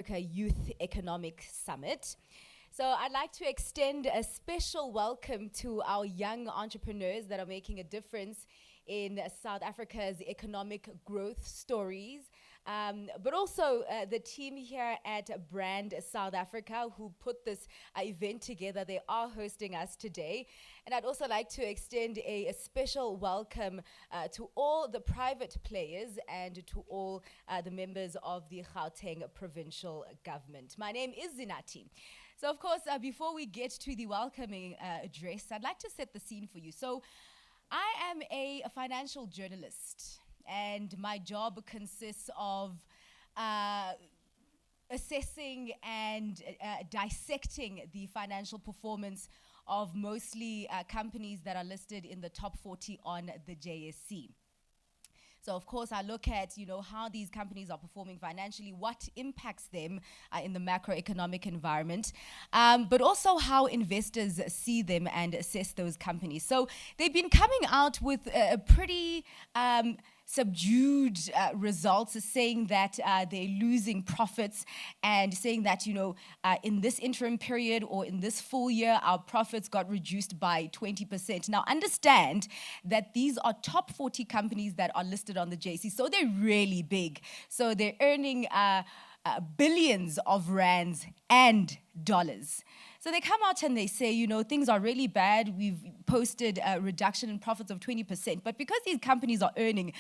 Africa Youth Economic Summit. So I'd like to extend a special welcome to our young entrepreneurs that are making a difference in South Africa's economic growth stories, but also the team here at Brand South Africa who put this event together. They are hosting us today. And I'd also like to extend a special welcome to all the private players and to all the members of the Gauteng provincial government. My name is Zinati. So of course, before we get to the welcoming address, I'd like to set the scene for you. So I am a financial journalist, and my job consists of assessing and dissecting the financial performance of mostly companies that are listed in the top 40 on the JSE. So of course, I look at, how these companies are performing financially, what impacts them in the macroeconomic environment, but also how investors see them and assess those companies. So they've been coming out with a pretty subdued results, saying that they're losing profits and saying that, in this interim period or in this full year, our profits got reduced by 20%. Now, understand that these are top 40 companies that are listed on the JSE, so they're really big. So they're earning billions of rands and dollars. So they come out and they say, things are really bad. We've posted a reduction in profits of 20%. But because these companies are earning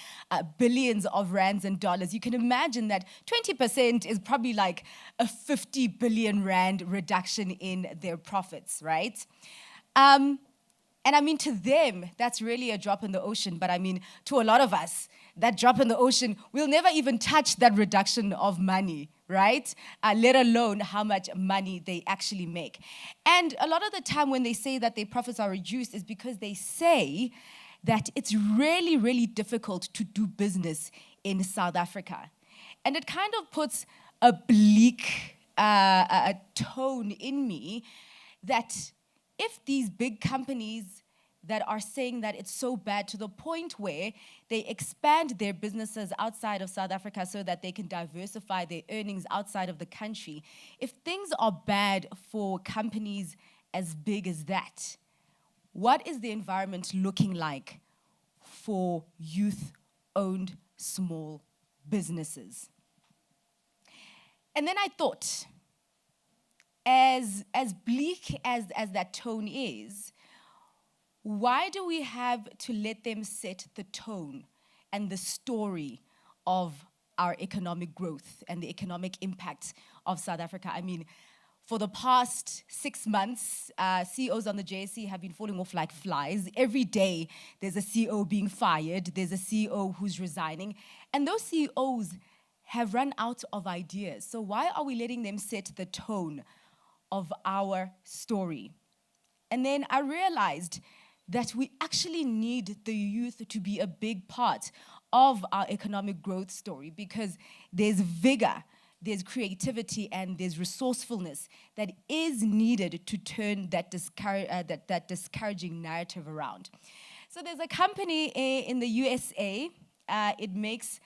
billions of rands and dollars, you can imagine that 20% is probably like a 50 billion rand reduction in their profits, right? And I mean, to them, that's really a drop in the ocean. But I mean, to a lot of us, that drop in the ocean, we'll never even touch that reduction of money, right? Let alone how much money they actually make. And a lot of the time when they say that their profits are reduced is because they say that it's really, really difficult to do business in South Africa. And it kind of puts a bleak tone in me that if these big companies that are saying that it's so bad to the point where they expand their businesses outside of South Africa so that they can diversify their earnings outside of the country, if things are bad for companies as big as that, what is the environment looking like for youth-owned small businesses? And then I thought, as bleak as that tone is, why do we have to let them set the tone and the story of our economic growth and the economic impact of South Africa? I mean, for the past 6 months, CEOs on the JSE have been falling off like flies. Every day, there's a CEO being fired. There's a CEO who's resigning. And those CEOs have run out of ideas. So why are we letting them set the tone of our story? And then I realized that we actually need the youth to be a big part of our economic growth story because there's vigor, there's creativity, and there's resourcefulness that is needed to turn that discouraging narrative around. So there's a company in the USA, it makes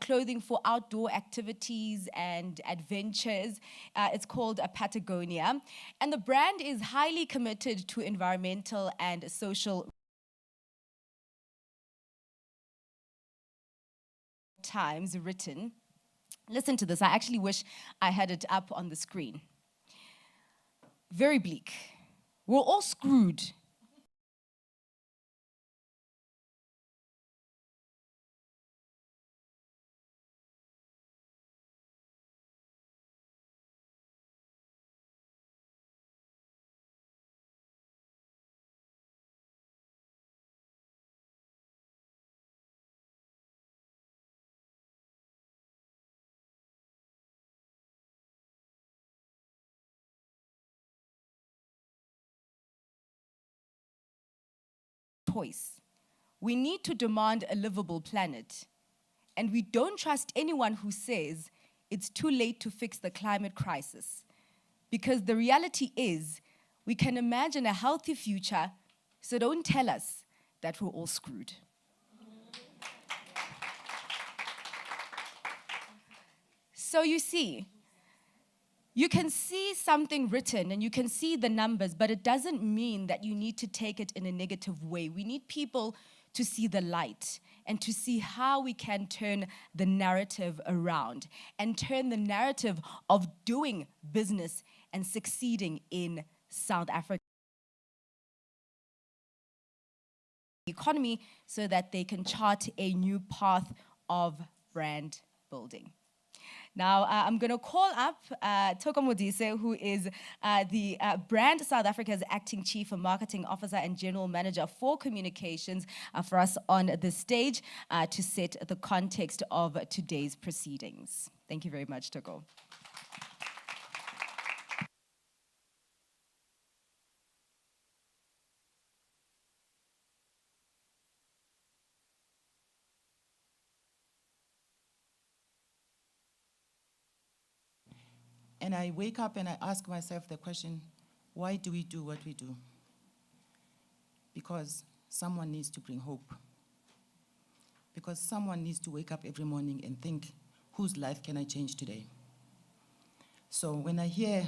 clothing for outdoor activities and adventures. It's called Patagonia. And the brand is highly committed to environmental and social times written. Listen to this. I actually wish I had it up on the screen. Very bleak. We're all screwed. Choice. We need to demand a livable planet. And we don't trust anyone who says it's too late to fix the climate crisis. Because the reality is, we can imagine a healthy future, so don't tell us that we're all screwed. So you see, You can see something written and you can see the numbers, but it doesn't mean that you need to take it in a negative way. We need people to see the light and to see how we can turn the narrative around and turn the narrative of doing business and succeeding in South Africa economy so that they can chart a new path of brand building. Now, I'm going to call up Toko Modise, who is the Brand South Africa's Acting Chief Marketing Officer and General Manager for Communications for us on the stage to set the context of today's proceedings. Thank you very much, Toko. And I wake up and I ask myself the question, why do we do what we do? Because someone needs to bring hope. Because someone needs to wake up every morning and think, whose life can I change today? So when I hear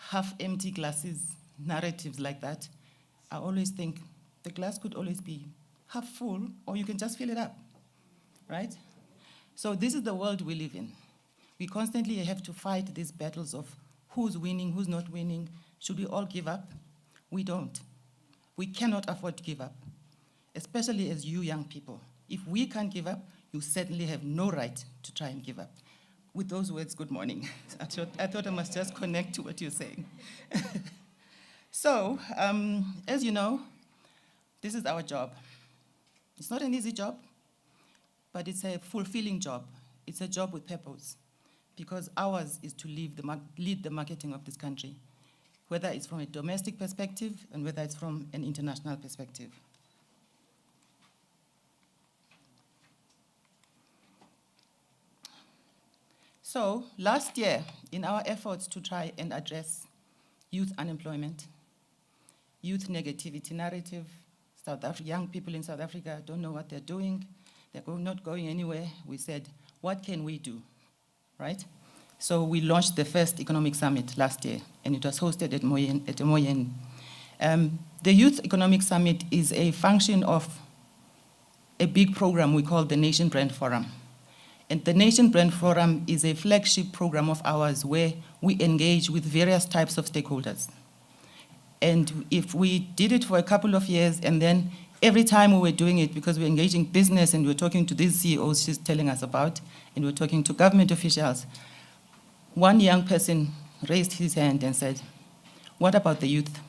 half-empty glasses, narratives like that, I always think the glass could always be half full, or you can just fill it up, right? So this is the world we live in. We constantly have to fight these battles of who's winning, who's not winning. Should we all give up? We don't. We cannot afford to give up, especially as you young people. If we can't give up, you certainly have no right to try and give up. With those words, good morning. I thought I must just connect to what you're saying. So, as you know, this is our job. It's not an easy job, but it's a fulfilling job. It's a job with purpose, because ours is to lead the marketing of this country, whether it's from a domestic perspective and whether it's from an international perspective. So last year, in our efforts to try and address youth unemployment, youth negativity narrative, young people in South Africa don't know what they're doing, they're not going anywhere, we said, what can we do, right? So we launched the first economic summit last year, and it was hosted at Moyen. The Youth Economic Summit is a function of a big program we call the Nation Brand Forum. And the Nation Brand Forum is a flagship program of ours where we engage with various types of stakeholders. And if we did it for a couple of years, and then every time we were doing it, because we're engaging business and we're talking to these CEOs she's telling us about, and we're talking to government officials, one young person raised his hand and said, what about the youth?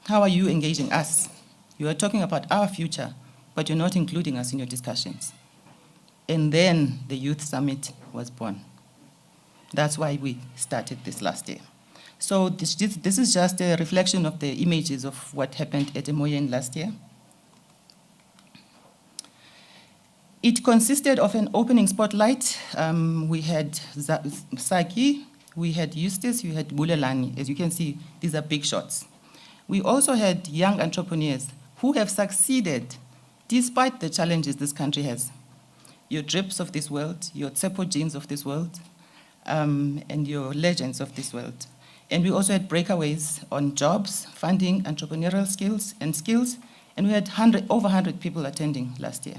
How are you engaging us? You are talking about our future, but you're not including us in your discussions. And then the Youth Summit was born. That's why we started this last year. So this is just a reflection of the images of what happened at Moyen last year. It consisted of an opening spotlight. We had Saki, we had Eustace, we had Bulelani. As you can see, these are big shots. We also had young entrepreneurs who have succeeded despite the challenges this country has. Your Drips of this world, your Tsepo Jeans of this world, and your legends of this world. And we also had breakaways on jobs, funding, entrepreneurial skills, and we had over 100 people attending last year.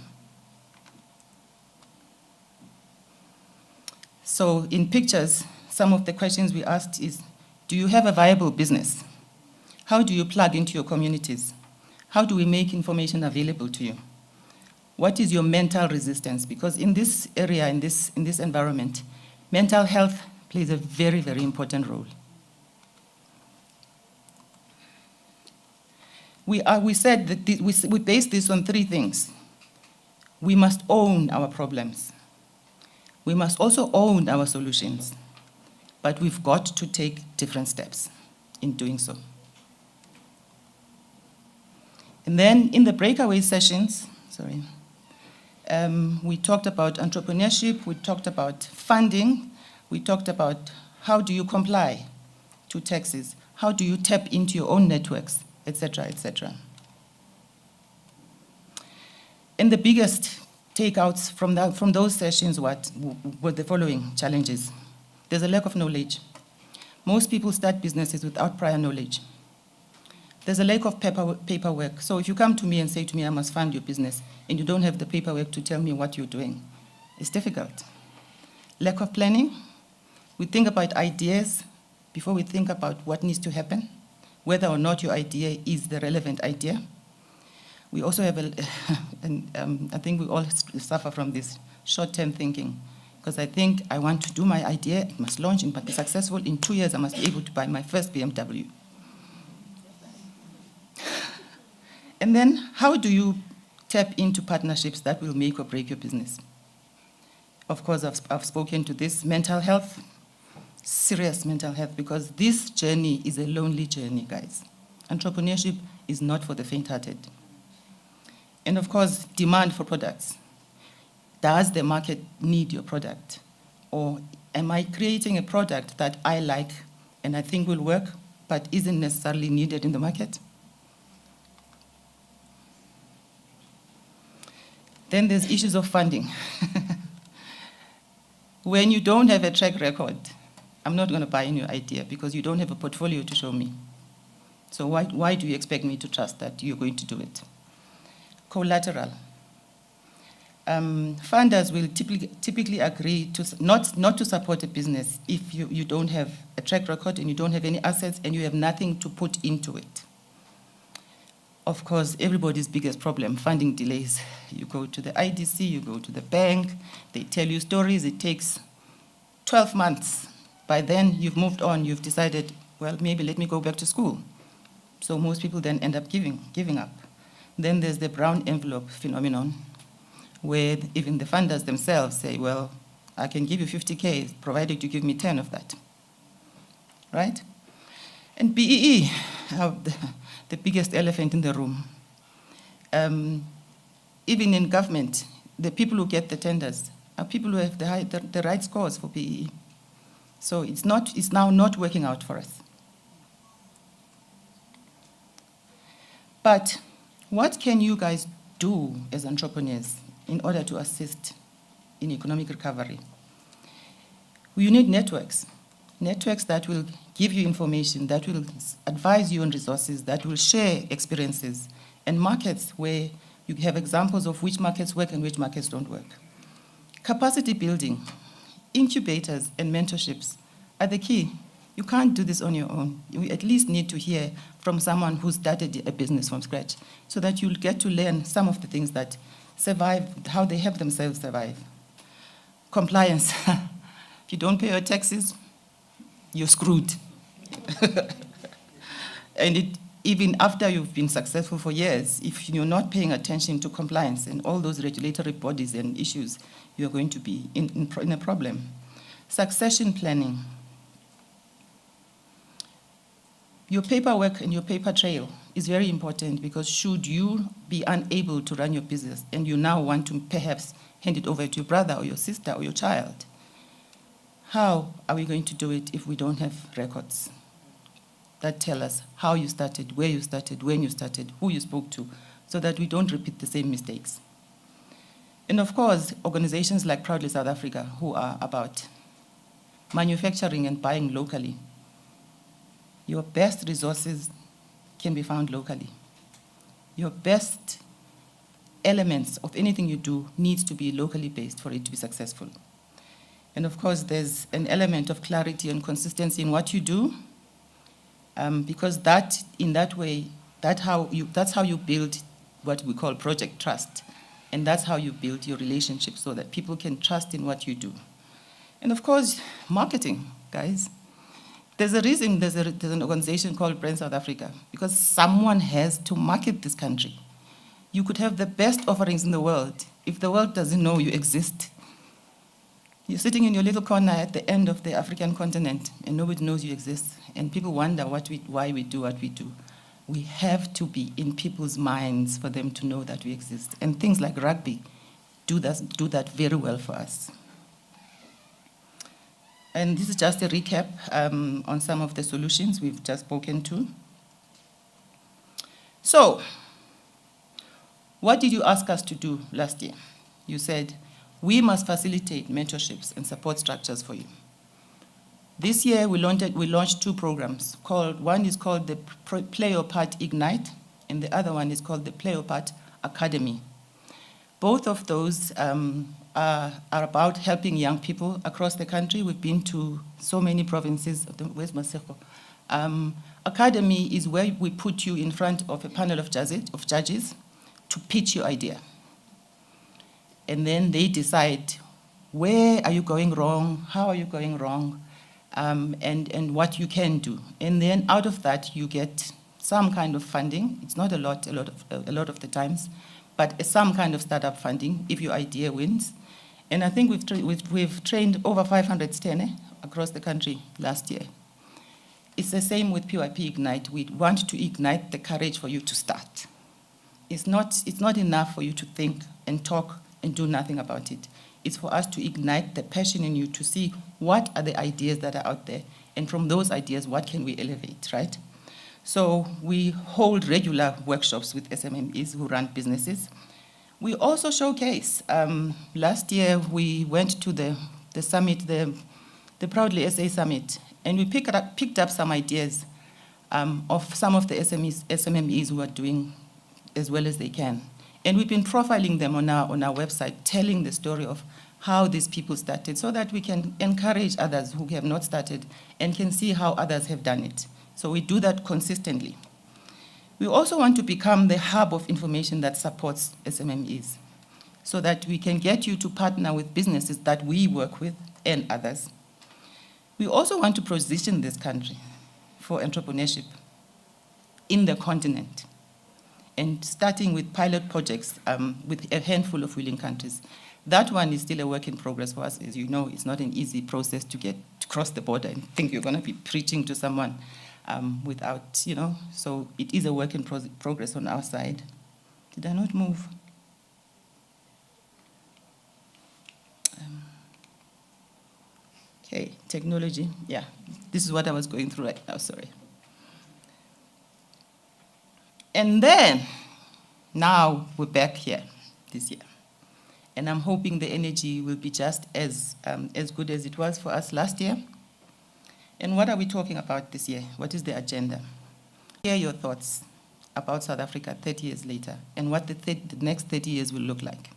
So in pictures, some of the questions we asked is, do you have a viable business? How do you plug into your communities? How do we make information available to you? What is your mental resistance? Because in this area, in this environment, mental health plays a very, very important role. We said that we base this on three things. We must own our problems. We must also own our solutions. But we've got to take different steps in doing so. And then in the breakaway sessions, we talked about entrepreneurship, we talked about funding, we talked about how do you comply to taxes, how do you tap into your own networks, etc., etc. And the biggest takeouts from those sessions were the following challenges. There's a lack of knowledge. Most people start businesses without prior knowledge. There's a lack of paperwork. So if you come to me and say to me, I must fund your business, and you don't have the paperwork to tell me what you're doing, it's difficult. Lack of planning. We think about ideas before we think about what needs to happen, whether or not your idea is the relevant idea. We also have, I think we all suffer from this short-term thinking, because I think I want to do my idea, it must launch, it must be successful. In 2 years, I must be able to buy my first BMW. And then, how do you tap into partnerships that will make or break your business? Of course, I've spoken to this. Mental health, serious mental health, because this journey is a lonely journey, guys. Entrepreneurship is not for the faint-hearted. And of course, demand for products. Does the market need your product? Or am I creating a product that I like and I think will work, but isn't necessarily needed in the market? Then there's issues of funding. When you don't have a track record, I'm not going to buy your idea because you don't have a portfolio to show me. So why do you expect me to trust that you're going to do it? Collateral. Funders will typically agree to not to support a business if you don't have a track record and you don't have any assets and you have nothing to put into it. Of course, everybody's biggest problem, funding delays. You go to the IDC, you go to the bank, they tell you stories, it takes 12 months. By then, you've moved on, you've decided, well, maybe let me go back to school. So most people then end up giving up. Then there's the brown envelope phenomenon, where even the funders themselves say, well, I can give you 50K, provided you give me 10 of that, right? And BEE, the biggest elephant in the room. Even in government, the people who get the tenders are people who have the right scores for BEE. So it's now not working out for us. But what can you guys do as entrepreneurs in order to assist in economic recovery? You need networks that will give you information, that will advise you on resources, that will share experiences, and markets where you have examples of which markets work and which markets don't work. Capacity building, incubators, and mentorships are the key. You can't do this on your own. You at least need to hear from someone who started a business from scratch so that you'll get to learn some of the things that survive, how they help themselves survive. Compliance. If you don't pay your taxes, you're screwed. And even after you've been successful for years, if you're not paying attention to compliance and all those regulatory bodies and issues, you're going to be in a problem. Succession planning. Your paperwork and your paper trail is very important, because should you be unable to run your business and you now want to perhaps hand it over to your brother or your sister or your child, how are we going to do it if we don't have records that tell us how you started, where you started, when you started, who you spoke to, so that we don't repeat the same mistakes? And of course, organizations like Proudly South Africa, who are about manufacturing and buying locally. Your best resources can be found locally. Your best elements of anything you do needs to be locally based for it to be successful. And of course, there's an element of clarity and consistency in what you do, because in that way, that's how you build what we call project trust. And that's how you build your relationship, so that people can trust in what you do. And of course, marketing, guys. There's a reason there's an organization called Brand South Africa, because someone has to market this country. You could have the best offerings in the world. If the world doesn't know you exist, you're sitting in your little corner at the end of the African continent and nobody knows you exist. And people wonder why we do what we do. We have to be in people's minds for them to know that we exist. And things like rugby do that very well for us. And this is just a recap on some of the solutions we've just spoken to. So, what did you ask us to do last year? You said, we must facilitate mentorships and support structures for you. This year we launched two programs. One is called the Play Your Part Ignite, and the other one is called the Play Your Part Academy. Both of those are about helping young people across the country. We've been to so many provinces. Where's Maseko? Academy is where we put you in front of a panel of judges to pitch your idea. And then they decide, where are you going wrong? How are you going wrong? And what you can do. And then out of that, you get some kind of funding. It's not a lot of the times, but some kind of startup funding if your idea wins. And I think we've trained over 500 stene across the country last year. It's the same with PYP Ignite. We want to ignite the courage for you to start. It's not enough for you to think and talk and do nothing about it. It's for us to ignite the passion in you to see what are the ideas that are out there, and from those ideas, what can we elevate, right? So we hold regular workshops with SMMEs who run businesses. We also showcase. Last year, we went to the summit, the Proudly SA Summit, and we picked up some ideas of some of the SMMEs who are doing as well as they can. And we've been profiling them on our website, telling the story of how these people started so that we can encourage others who have not started and can see how others have done it. So we do that consistently. We also want to become the hub of information that supports SMMEs so that we can get you to partner with businesses that we work with and others. We also want to position this country for entrepreneurship in the continent, and starting with pilot projects with a handful of willing countries. That one is still a work in progress for us. As you know, it's not an easy process to get to cross the border and think you're going to be preaching to someone without, so it is a work in progress on our side. Did I not move? Okay, technology, yeah. This is what I was going through right now, sorry. And then, now we're back here this year. And I'm hoping the energy will be just as good as it was for us last year. And what are we talking about this year? What is the agenda? Hear your thoughts about South Africa 30 years later and what the next 30 years will look like.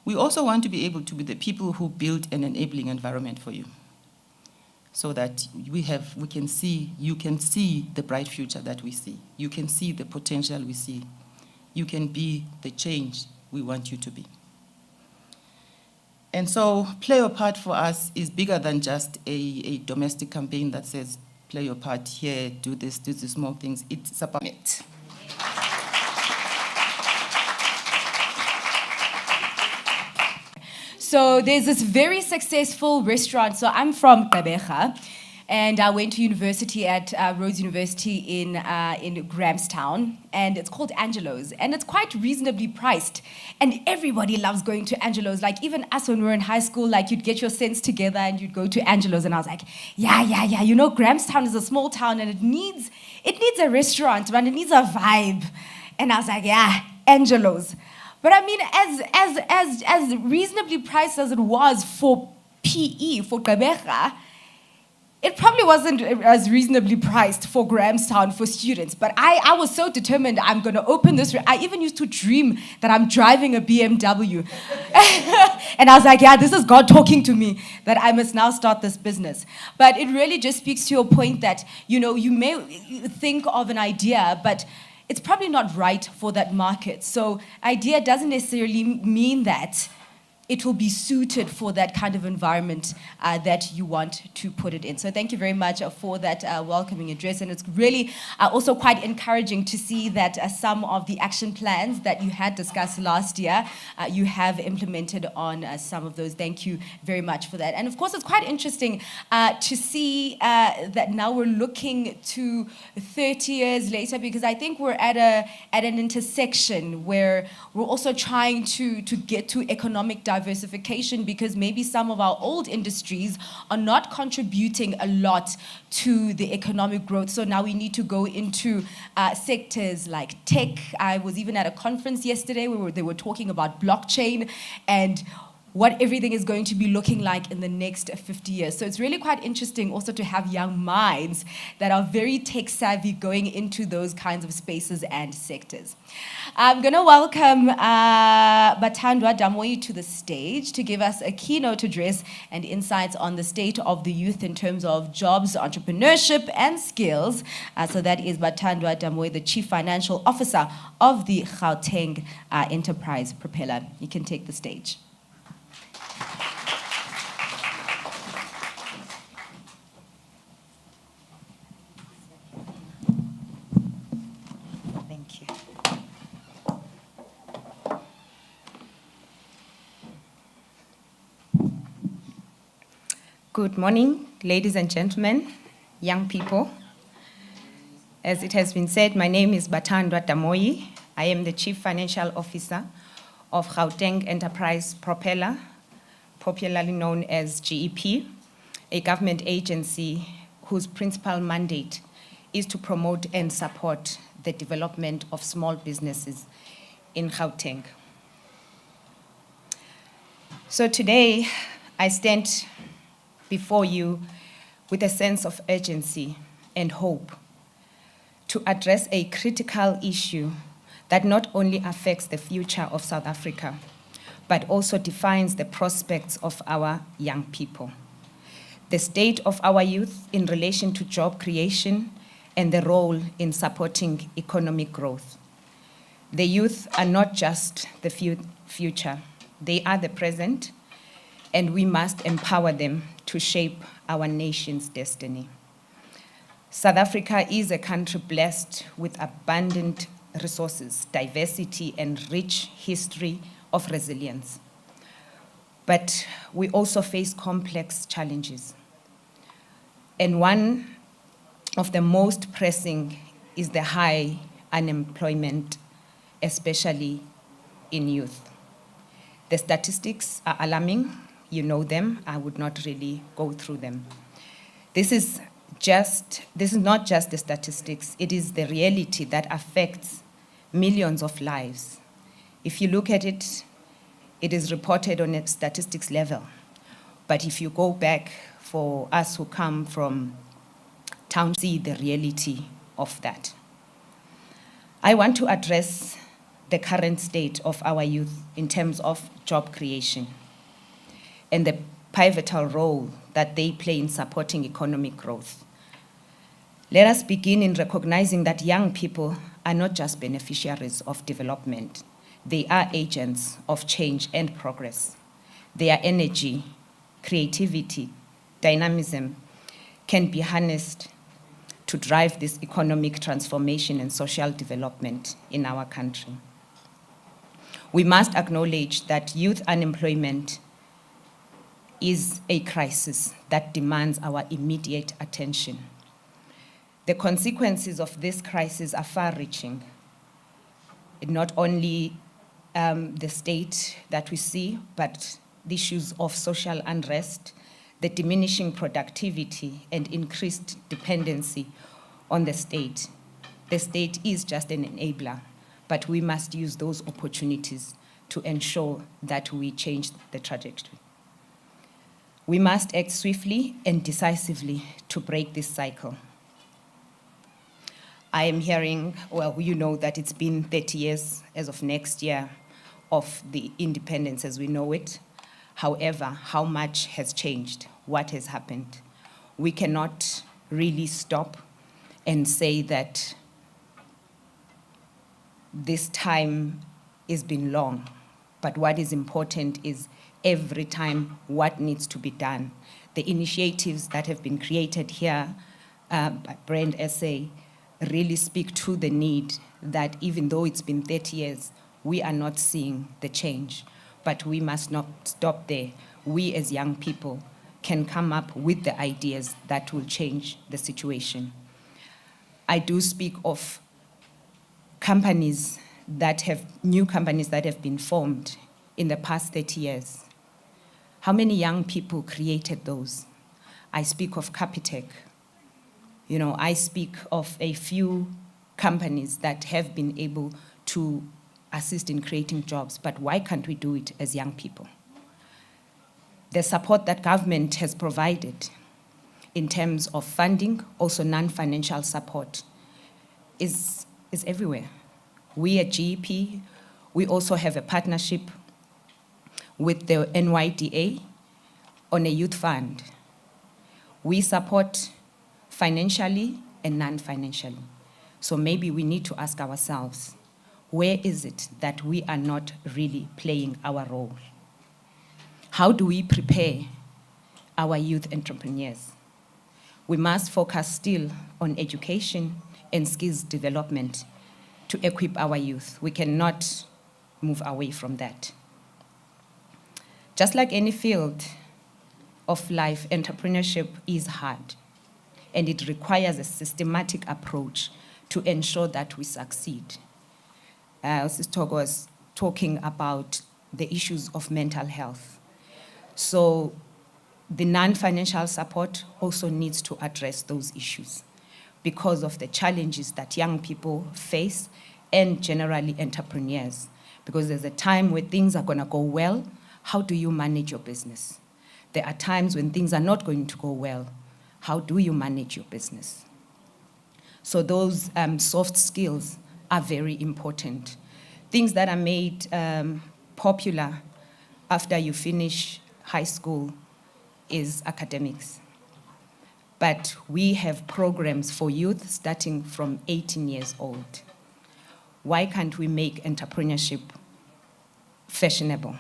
We also want to be able to be the people who build an enabling environment for you, so that you can see the bright future that we see. You can see the potential we see. You can be the change we want you to be. And so Play Your Part for us is bigger than just a domestic campaign that says, play your part here, do this, do the small things. It's about it. So there's this very successful restaurant. So I'm from Gqeberha, and I went to university at Rhodes University in Grahamstown, and it's called Angelo's, and it's quite reasonably priced, and everybody loves going to Angelo's. Like even us when we were in high school, like you'd get your sense together and you'd go to Angelo's, and I was like, yeah. Grahamstown is a small town, and it needs a restaurant, man. It needs a vibe, and I was like, yeah, Angelo's. But I mean, as reasonably priced as it was for PE, for Gqeberha, it probably wasn't as reasonably priced for Grahamstown for students. But I was so determined, I'm going to open this. I even used to dream that I'm driving a BMW. And I was like, yeah, this is God talking to me, that I must now start this business. But it really just speaks to your point that, you may think of an idea, but it's probably not right for that market. So idea doesn't necessarily mean that it will be suited for that kind of environment that you want to put it in. So thank you very much for that welcoming address. And it's really also quite encouraging to see that some of the action plans that you had discussed last year, you have implemented on some of those. Thank you very much for that. And of course, it's quite interesting to see that now we're looking to 30 years later, because I think we're at an intersection where we're also trying to get to economic diversification, because maybe some of our old industries are not contributing a lot to the economic growth. So now we need to go into sectors like tech. I was even at a conference yesterday where they were talking about blockchain, and what everything is going to be looking like in the next 50 years. So it's really quite interesting also to have young minds that are very tech savvy going into those kinds of spaces and sectors. I'm going to welcome Bathandwa Damoyi to the stage to give us a keynote address and insights on the state of the youth in terms of jobs, entrepreneurship, and skills. So that is Bathandwa Damoyi, the Chief Financial Officer of the Gauteng Enterprise Propeller. You can take the stage. Good morning, ladies and gentlemen, young people. As it has been said, my name is Bathandwa Damoyi. I am the Chief Financial Officer of Gauteng Enterprise Propeller, popularly known as GEP, a government agency whose principal mandate is to promote and support the development of small businesses in Gauteng. So today, I stand before you with a sense of urgency and hope to address a critical issue that not only affects the future of South Africa, but also defines the prospects of our young people. The state of our youth in relation to job creation and the role in supporting economic growth. The youth are not just the future, they are the present, and we must empower them to shape our nation's destiny. South Africa is a country blessed with abundant resources, diversity, and rich history of resilience. But we also face complex challenges. And one of the most pressing is the high unemployment, especially in youth. The statistics are alarming. You know them. I would not really go through them. This is not just the statistics. It is the reality that affects millions of lives. If you look at it, it is reported on a statistics level. But if you go back, for us who come from town, see the reality of that. I want to address the current state of our youth in terms of job creation and the pivotal role that they play in supporting economic growth. Let us begin in recognizing that young people are not just beneficiaries of development. They are agents of change and progress. Their energy, creativity, dynamism can be harnessed to drive this economic transformation and social development in our country. We must acknowledge that youth unemployment is a crisis that demands our immediate attention. The consequences of this crisis are far-reaching. Not only the state that we see, but the issues of social unrest, the diminishing productivity, and increased dependency on the state. The state is just an enabler, but we must use those opportunities to ensure that we change the trajectory. We must act swiftly and decisively to break this cycle. I am hearing, well, you know that it's been 30 years as of next year of the independence as we know it. However, how much has changed? What has happened? We cannot really stop and say that this time has been long, but what is important is every time what needs to be done. The initiatives that have been created here by Brand SA really speak to the need that even though it's been 30 years, we are not seeing the change. But we must not stop there. We as young people can come up with the ideas that will change the situation. I do speak of new companies that have been formed in the past 30 years. How many young people created those? I speak of Capitec. I speak of a few companies that have been able to assist in creating jobs, but why can't we do it as young people? the support that government has provided in terms of funding, also non-financial support, is everywhere. We at GEP, we also have a partnership with the NYDA on a youth fund. We support financially and non-financially. So maybe we need to ask ourselves, where is it that we are not really playing our role? How do we prepare our youth entrepreneurs? We must focus still on education and skills development to equip our youth. We cannot move away from that. Just like any field of life, entrepreneurship is hard, and it requires a systematic approach to ensure that we succeed. Sister was talking about the issues of mental health. So the non-financial support also needs to address those issues because of the challenges that young people face and generally entrepreneurs. Because there's a time where things are going to go well. How do you manage your business? There are times when things are not going to go well. How do you manage your business? So those soft skills are very important. Things that are made popular after you finish high school is academics. But we have programs for youth starting from 18 years old. Why can't we make entrepreneurship fashionable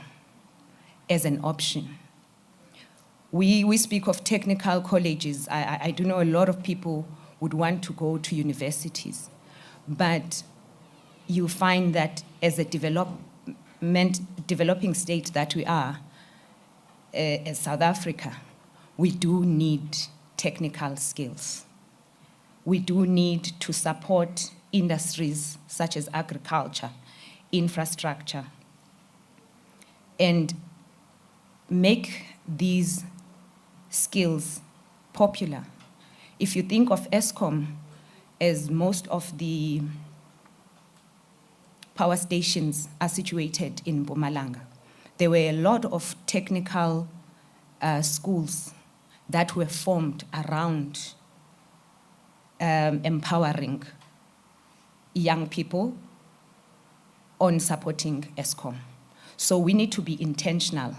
as an option? We speak of technical colleges. I do know a lot of people would want to go to universities, but you find that as a developing state that we are, as South Africa, we do need technical skills. We do need to support industries such as agriculture, infrastructure, and make these skills popular. If you think of Eskom, as most of the power stations are situated in Mpumalanga, there were a lot of technical schools that were formed around empowering young people on supporting Eskom. So we need to be intentional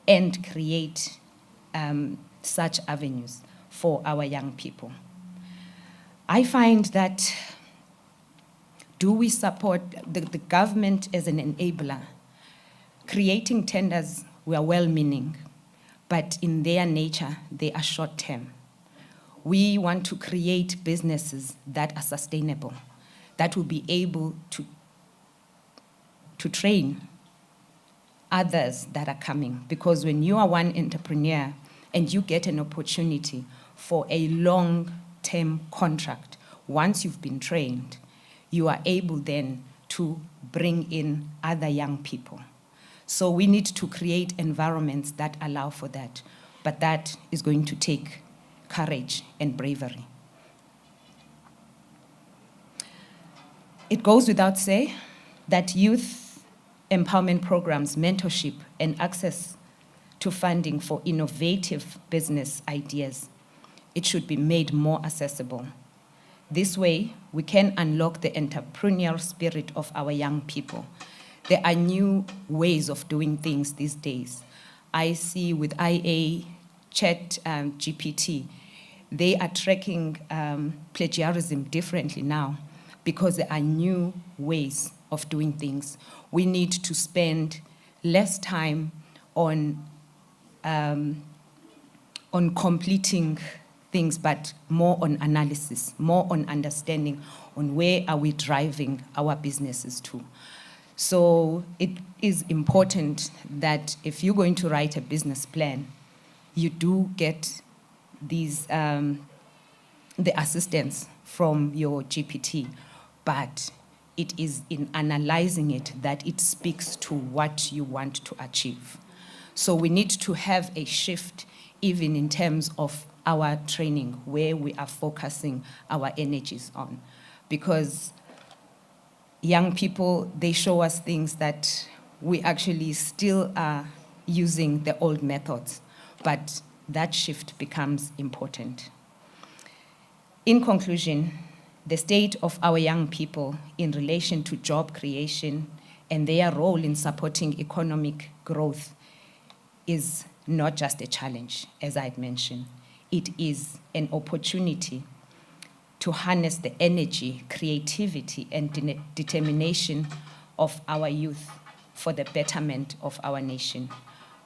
and create such avenues for our young people. I find that do we support the government as an enabler? Creating tenders were well-meaning, but in their nature, they are short-term. We want to create businesses that are sustainable, that will be able to train others that are coming. Because when you are one entrepreneur and you get an opportunity for a long-term contract, once you've been trained, you are able then to bring in other young people. So we need to create environments that allow for that. But that is going to take courage and bravery. It goes without saying that youth empowerment programs, mentorship, and access to funding for innovative business ideas, it should be made more accessible. This way, we can unlock the entrepreneurial spirit of our young people. There are new ways of doing things these days. I see with IA, Chat GPT, they are tracking plagiarism differently now because there are new ways of doing things. We need to spend less time on completing things, but more on analysis, more on understanding on where are we driving our businesses to. So it is important that if you're going to write a business plan, you do get these the assistance from your GPT, but it is in analyzing it that it speaks to what you want to achieve. So we need to have a shift even in terms of our training, where we are focusing our energies on. Because young people, they show us things that we actually still are using the old methods. but that shift becomes important. In conclusion, the state of our young people in relation to job creation and their role in supporting economic growth is not just a challenge, as I had mentioned. It is an opportunity to harness the energy, creativity, and determination of our youth for the betterment of our nation.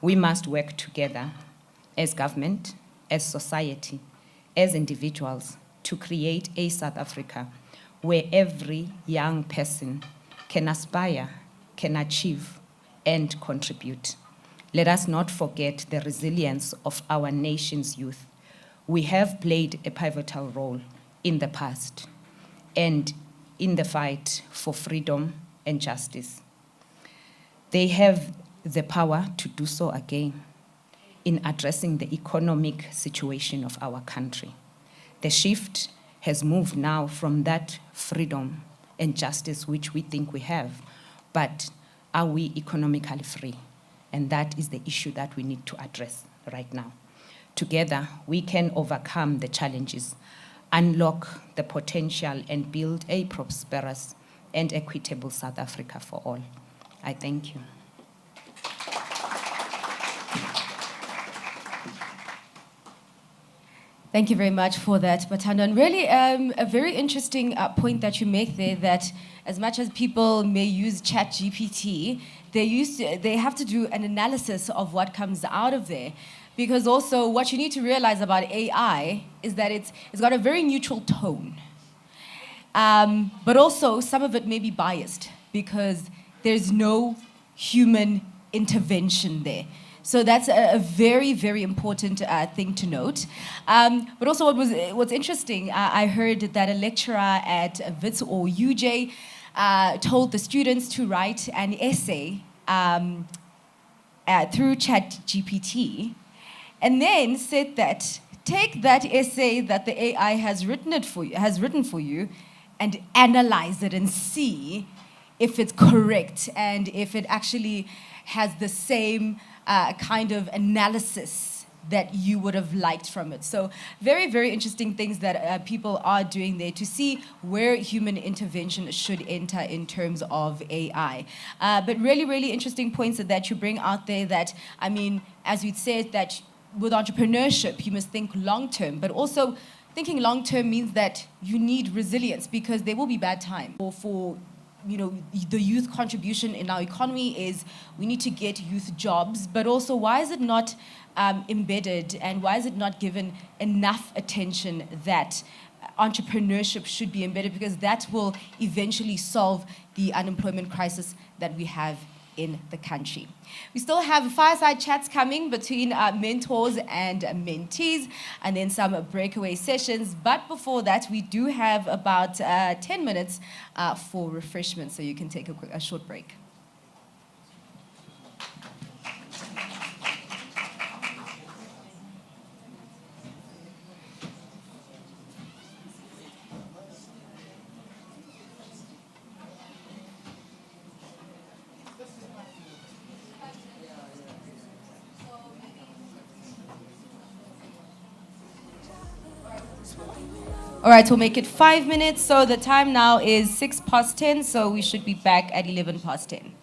We must work together as government, as society, as individuals to create a South Africa where every young person can aspire, can achieve, and contribute. Let us not forget the resilience of our nation's youth. We have played a pivotal role in the past and in the fight for freedom and justice. They have the power to do so again in addressing the economic situation of our country. The shift has moved now from that freedom and justice which we think we have, but are we economically free? And that is the issue that we need to address right now. Together, we can overcome the challenges, unlock the potential, and build a prosperous and equitable South Africa for all. I thank you. Thank you very much for that, Matando. And really, a very interesting point that you make there, that as much as people may use ChatGPT, they have to do an analysis of what comes out of there. Because also what you need to realize about AI is that it's got a very neutral tone. But also some of it may be biased because there's no human intervention there. So that's a very, very important thing to note. But also what's interesting, I heard that a lecturer at WITS or UJ told the students to write an essay through ChatGPT, and then said that take that essay that the AI has written for you, and analyze it and see if it's correct and if it actually has the same kind of analysis that you would have liked from it. So very, very interesting things that people are doing there to see where human intervention should enter in terms of AI. But really, really interesting points that you bring out there that, I mean, as we'd said, that with entrepreneurship, you must think long-term, but also thinking long-term means that you need resilience because there will be bad times. For the youth contribution in our economy is we need to get youth jobs, but also why is it not embedded and why is it not given enough attention that entrepreneurship should be embedded, because that will eventually solve the unemployment crisis that we have in the country. We still have fireside chats coming between mentors and mentees, and then some breakaway sessions. But before that, we do have about 10 minutes for refreshment, so you can take a short break. All right, we'll make it 5 minutes. So the time now is 10:06, so we should be back at 10:11.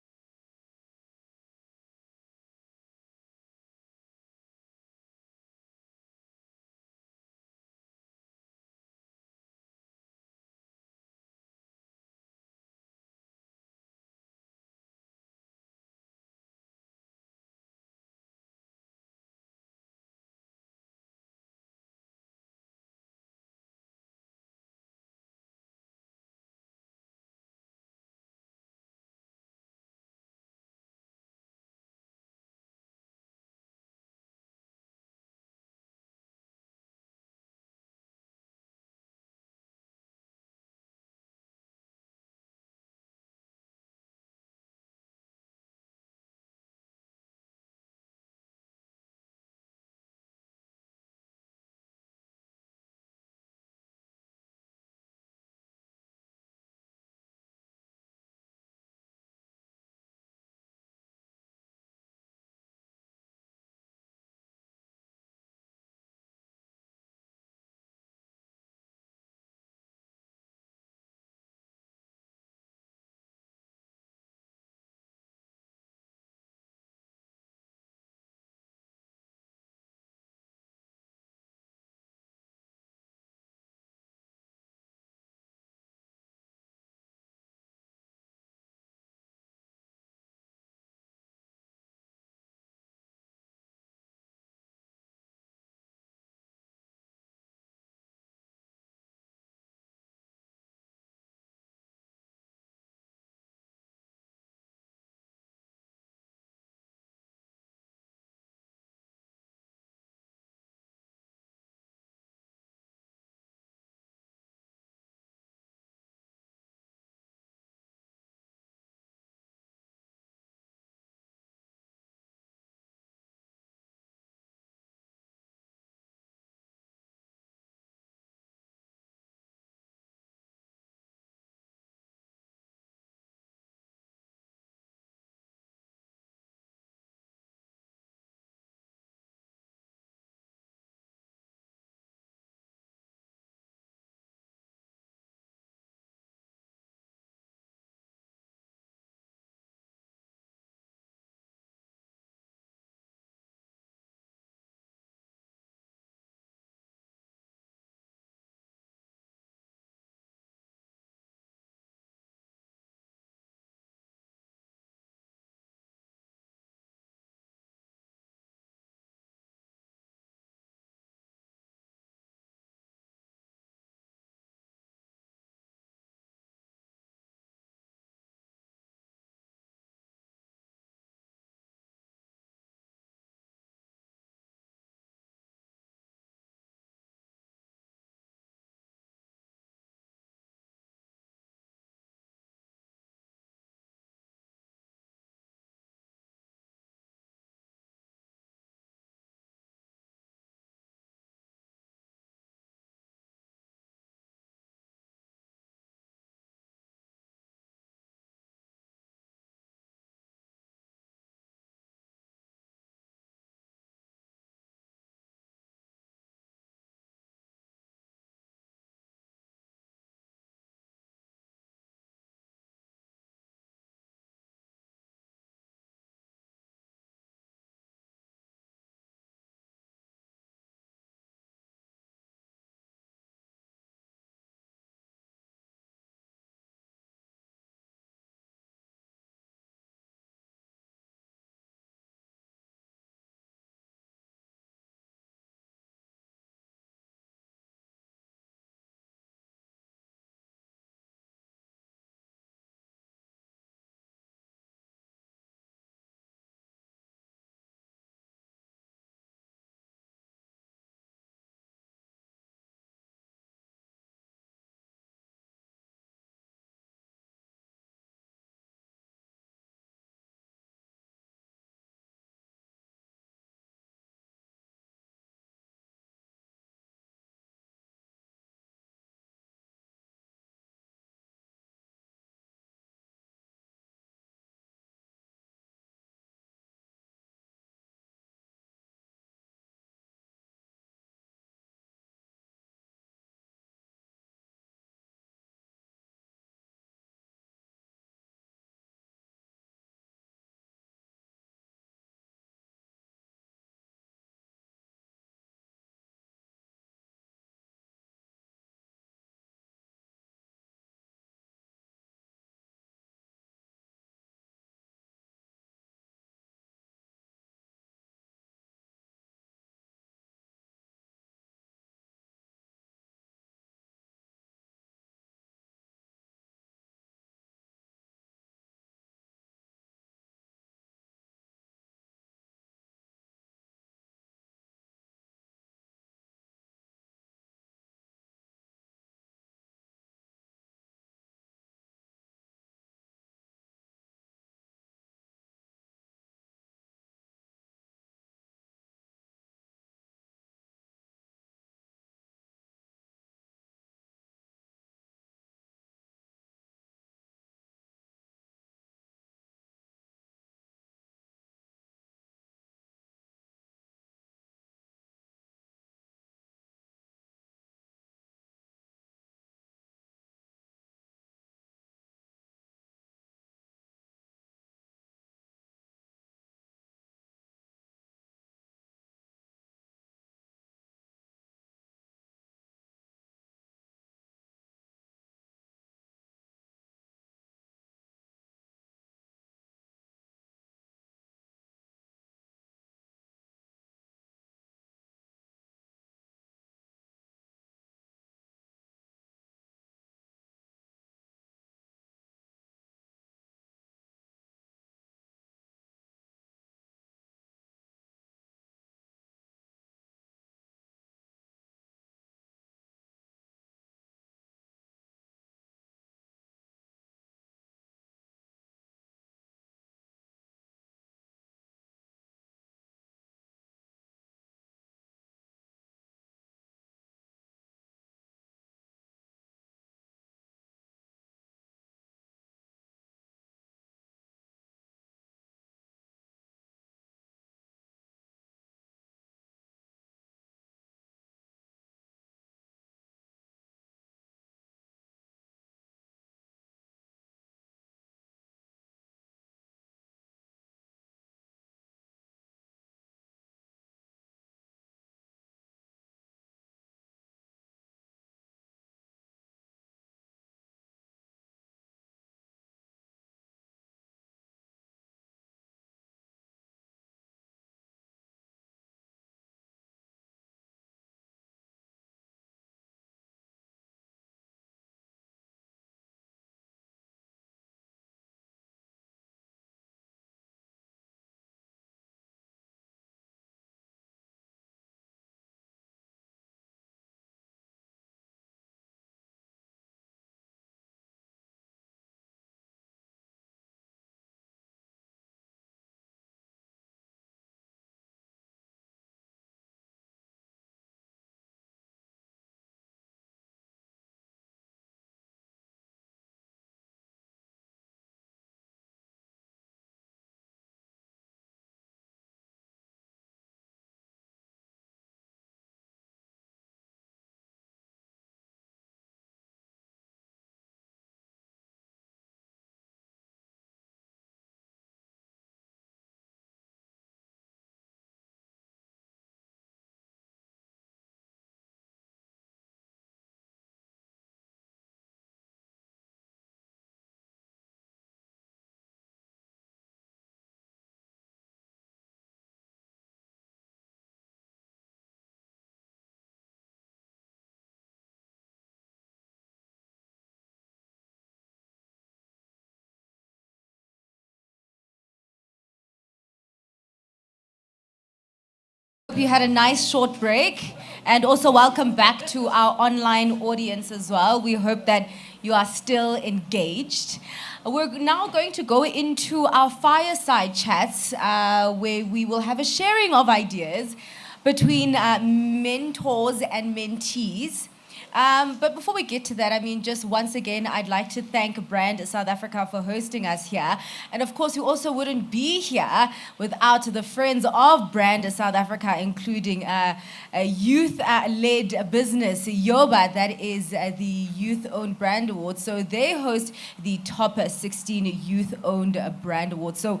Hope you had a nice short break, and also welcome back to our online audience as well. We hope that you are still engaged. We're now going to go into our fireside chats where we will have a sharing of ideas between mentors and mentees. But before we get to that, I mean, just once again, I'd like to thank Brand South Africa for hosting us here. And of course, we also wouldn't be here without the friends of Brand South Africa, including a youth-led business, Yoba, that is the Youth-Owned Brand Award. So they host the top 16 Youth-Owned Brand Awards. So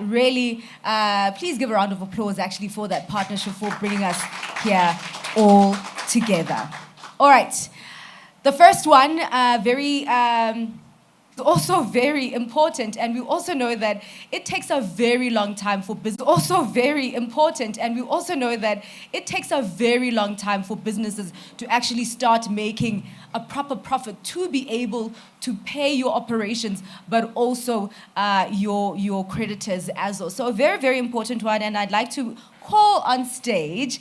really, please give a round of applause, actually, for that partnership, for bringing us here all together. All right, the first one, also very important, and we also know that it takes a very long time for business. Also very important, and we also know that it takes a very long time for businesses to actually start making a proper profit to be able to pay your operations, but also your creditors as well. So a very, very important one, and I'd like to call on stage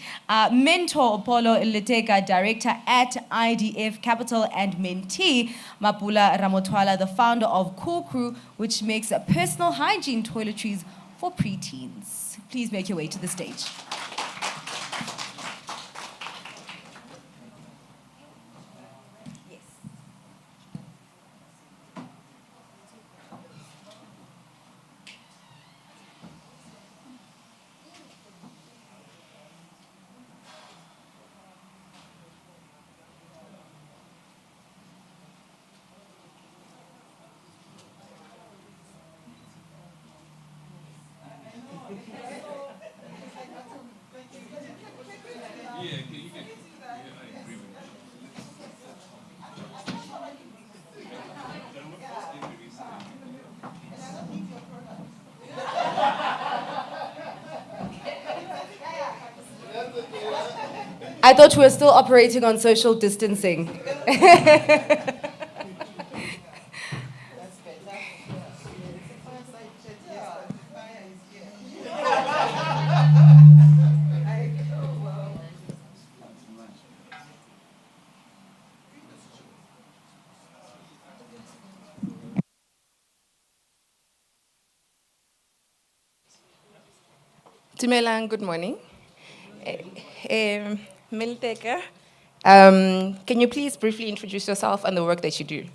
mentor Polo Leteka, director at IDF Capital, and mentee Mapula Ramotwala, the founder of Cool Crew, which makes personal hygiene toiletries for preteens. Please make your way to the stage. I thought we were still operating on social distancing. Dumelang, good morning. Milteka, can you please briefly introduce yourself and the work that you do?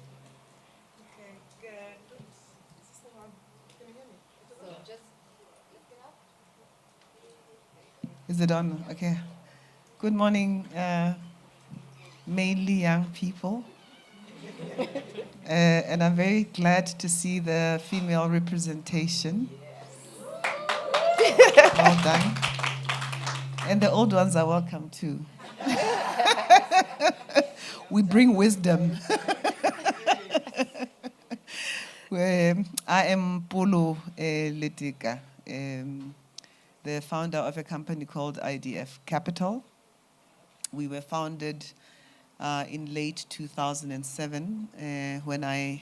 Is it on? Okay. Good morning, mainly young people. And I'm very glad to see the female representation. Well done. And the old ones are welcome too. We bring wisdom. I am Polo Leteka, the founder of a company called IDF Capital. We were founded in late 2007 when I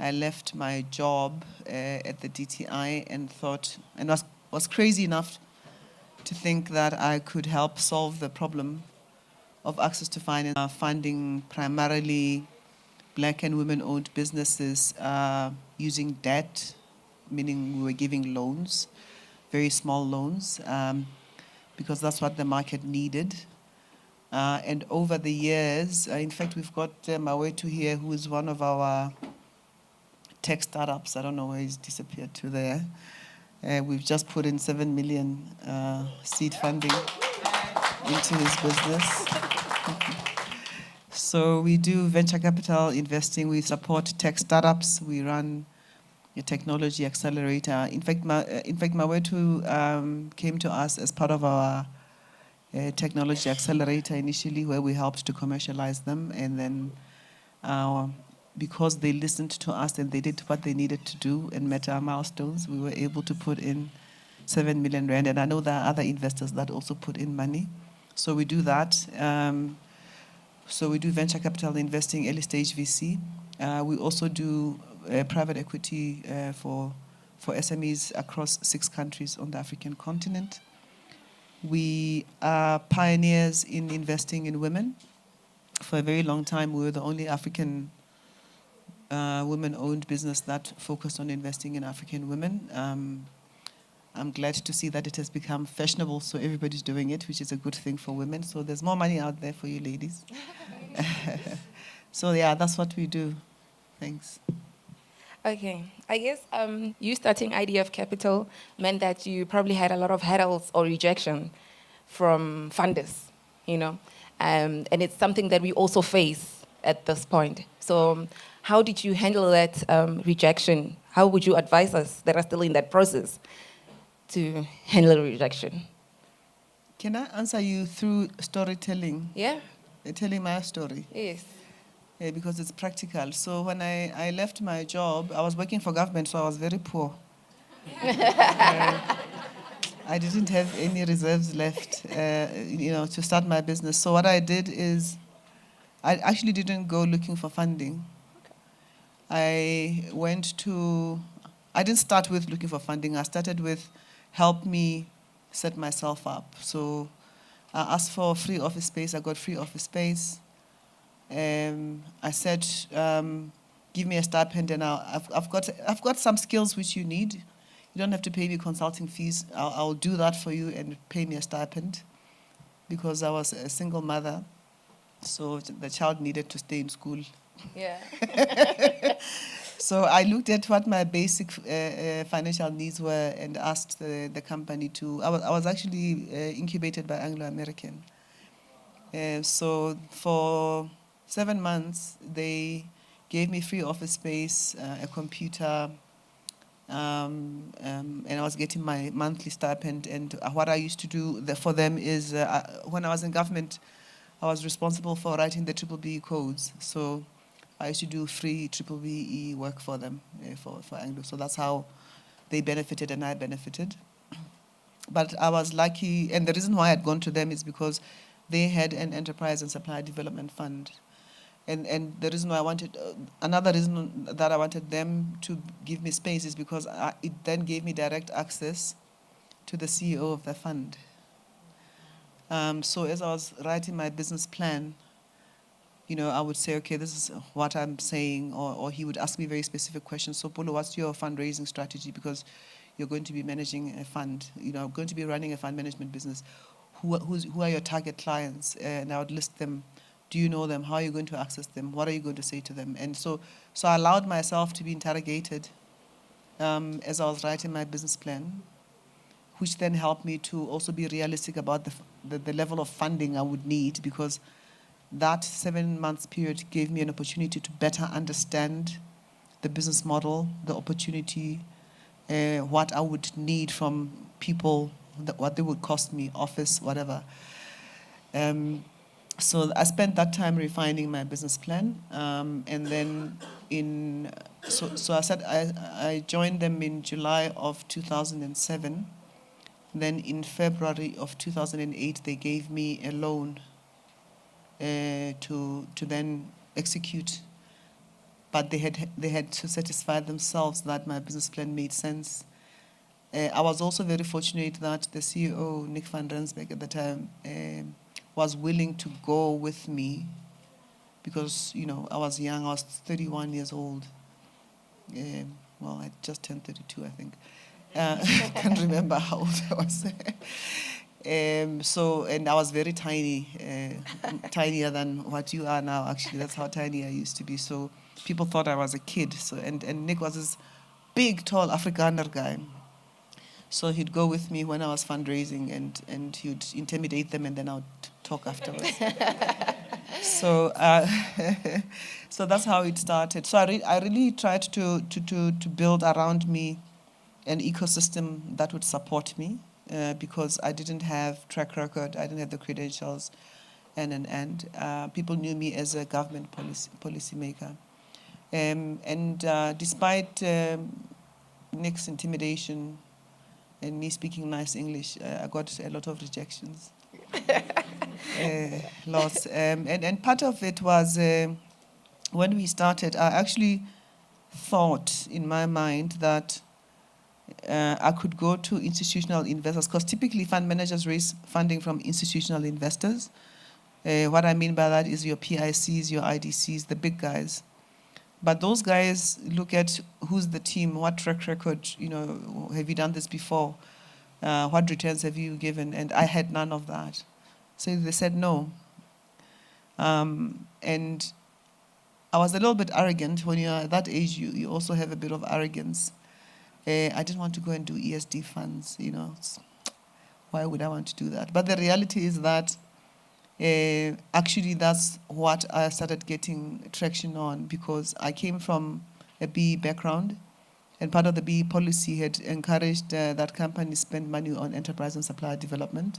left my job at the DTI and thought, and was crazy enough to think that I could help solve the problem of access to finance, funding primarily Black and women-owned businesses using debt, meaning we were giving loans, very small loans, because that's what the market needed. And over the years, in fact, we've got Mawetu here, who is one of our tech startups. I don't know where he's disappeared to there. We've just put in 7 million seed funding into his business. So we do venture capital investing. We support tech startups. We run a technology accelerator. In fact, Mawetu came to us as part of our technology accelerator initially, where we helped to commercialize them. And then because they listened to us and they did what they needed to do and met our milestones, we were able to put in 7 million rand. And I know there are other investors that also put in money. So we do that. So we do venture capital investing, early stage VC. We also do private equity for SMEs across 6 countries on the African continent. We are pioneers in investing in women. For a very long time, we were the only African women-owned business that focused on investing in African women. I'm glad to see that it has become fashionable, so everybody's doing it, which is a good thing for women. So there's more money out there for you ladies. So yeah, that's what we do. Thanks. Okay, I guess you starting IDF Capital meant that you probably had a lot of hurdles or rejection from funders, you know, and it's something that we also face at this point. So how did you handle that rejection? How would you advise us that are still in that process to handle rejection? Can I answer you through storytelling? Yeah? Telling my story? Yes. Yeah, because it's practical. So when I left my job, I was working for government, so I was very poor. I didn't have any reserves left, to start my business. So what I did is, I actually didn't go looking for funding. I didn't start with looking for funding. I started with help me set myself up. So I asked for free office space. I got free office space. I said, give me a stipend, and I've got some skills which you need. You don't have to pay me consulting fees. I'll do that for you and pay me a stipend, because I was a single mother, so the child needed to stay in school. Yeah. So I looked at what my basic financial needs were and asked the company to. I was actually incubated by Anglo American. So for 7 months, they gave me free office space, a computer, and I was getting my monthly stipend. And what I used to do for them is, when I was in government, I was responsible for writing the BBBE codes. So I used to do free BBBE work for them, for Anglo. So that's how they benefited and I benefited. But I was lucky, and the reason why I'd gone to them is because they had an enterprise and supply development fund. And the reason why another reason that I wanted them to give me space is because it then gave me direct access to the CEO of the fund. So as I was writing my business plan, I would say, okay, this is what I'm saying, or he would ask me very specific questions. So, Polo, what's your fundraising strategy? Because you're going to be managing a fund, going to be running a fund management business. Who are your target clients? And I would list them. Do you know them? How are you going to access them? What are you going to say to them? And so I allowed myself to be interrogated as I was writing my business plan, which then helped me to also be realistic about the level of funding I would need, because that 7 months period gave me an opportunity to better understand the business model, the opportunity, what I would need from people, what they would cost me, office, whatever. So I spent that time refining my business plan, and then so I said I joined them in July of 2007. Then in February of 2008, they gave me a loan to then execute, but they had to satisfy themselves that my business plan made sense. I was also very fortunate that the CEO, Nick van Rensburg, at the time, was willing to go with me, because I was young. I was 31 years old. Well, I just turned 32, I think. I can't remember how old I was. And I was very tiny, tinier than what you are now. Actually, that's how tiny I used to be. So people thought I was a kid. So and Nick was this big, tall Afrikaner guy. So he'd go with me when I was fundraising, and he would intimidate them, and then I would talk afterwards. So so that's how it started. So I really tried to build around me an ecosystem that would support me, because I didn't have track record, I didn't have the credentials, and people knew me as a government policymaker. And despite Nick's intimidation and me speaking nice English, I got a lot of rejections. Lots. And part of it was, when we started, I actually thought in my mind that I could go to institutional investors, because typically fund managers raise funding from institutional investors. What I mean by that is your PICs, your IDCs, the big guys. But those guys look at who's the team, what track record, have you done this before? What returns have you given? And I had none of that. So they said no. And I was a little bit arrogant. When you're at that age, you also have a bit of arrogance. I didn't want to go and do ESD funds, Why would I want to do that? But the reality is that actually that's what I started getting traction on, because I came from a BE background, and part of the BE policy had encouraged that companies spend money on enterprise and supplier development.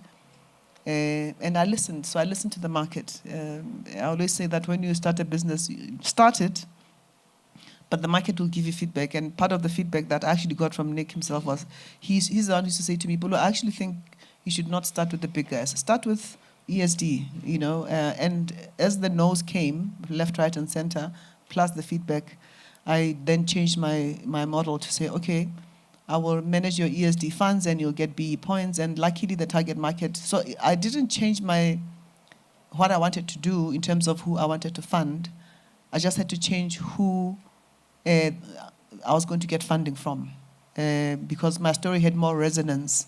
And I listened. So I listened to the market. I always say that when you start a business, you start it, but the market will give you feedback. And part of the feedback that I actually got from Nick himself was, he's the one who used to say to me, Polo, I actually think you should not start with the big guys. Start with ESD, and as the no's came, left, right, and center, plus the feedback, I then changed my model to say, okay, I will manage your ESD funds and you'll get BE points, and luckily the target market. So I didn't change what I wanted to do in terms of who I wanted to fund. I just had to change who I was going to get funding from, because my story had more resonance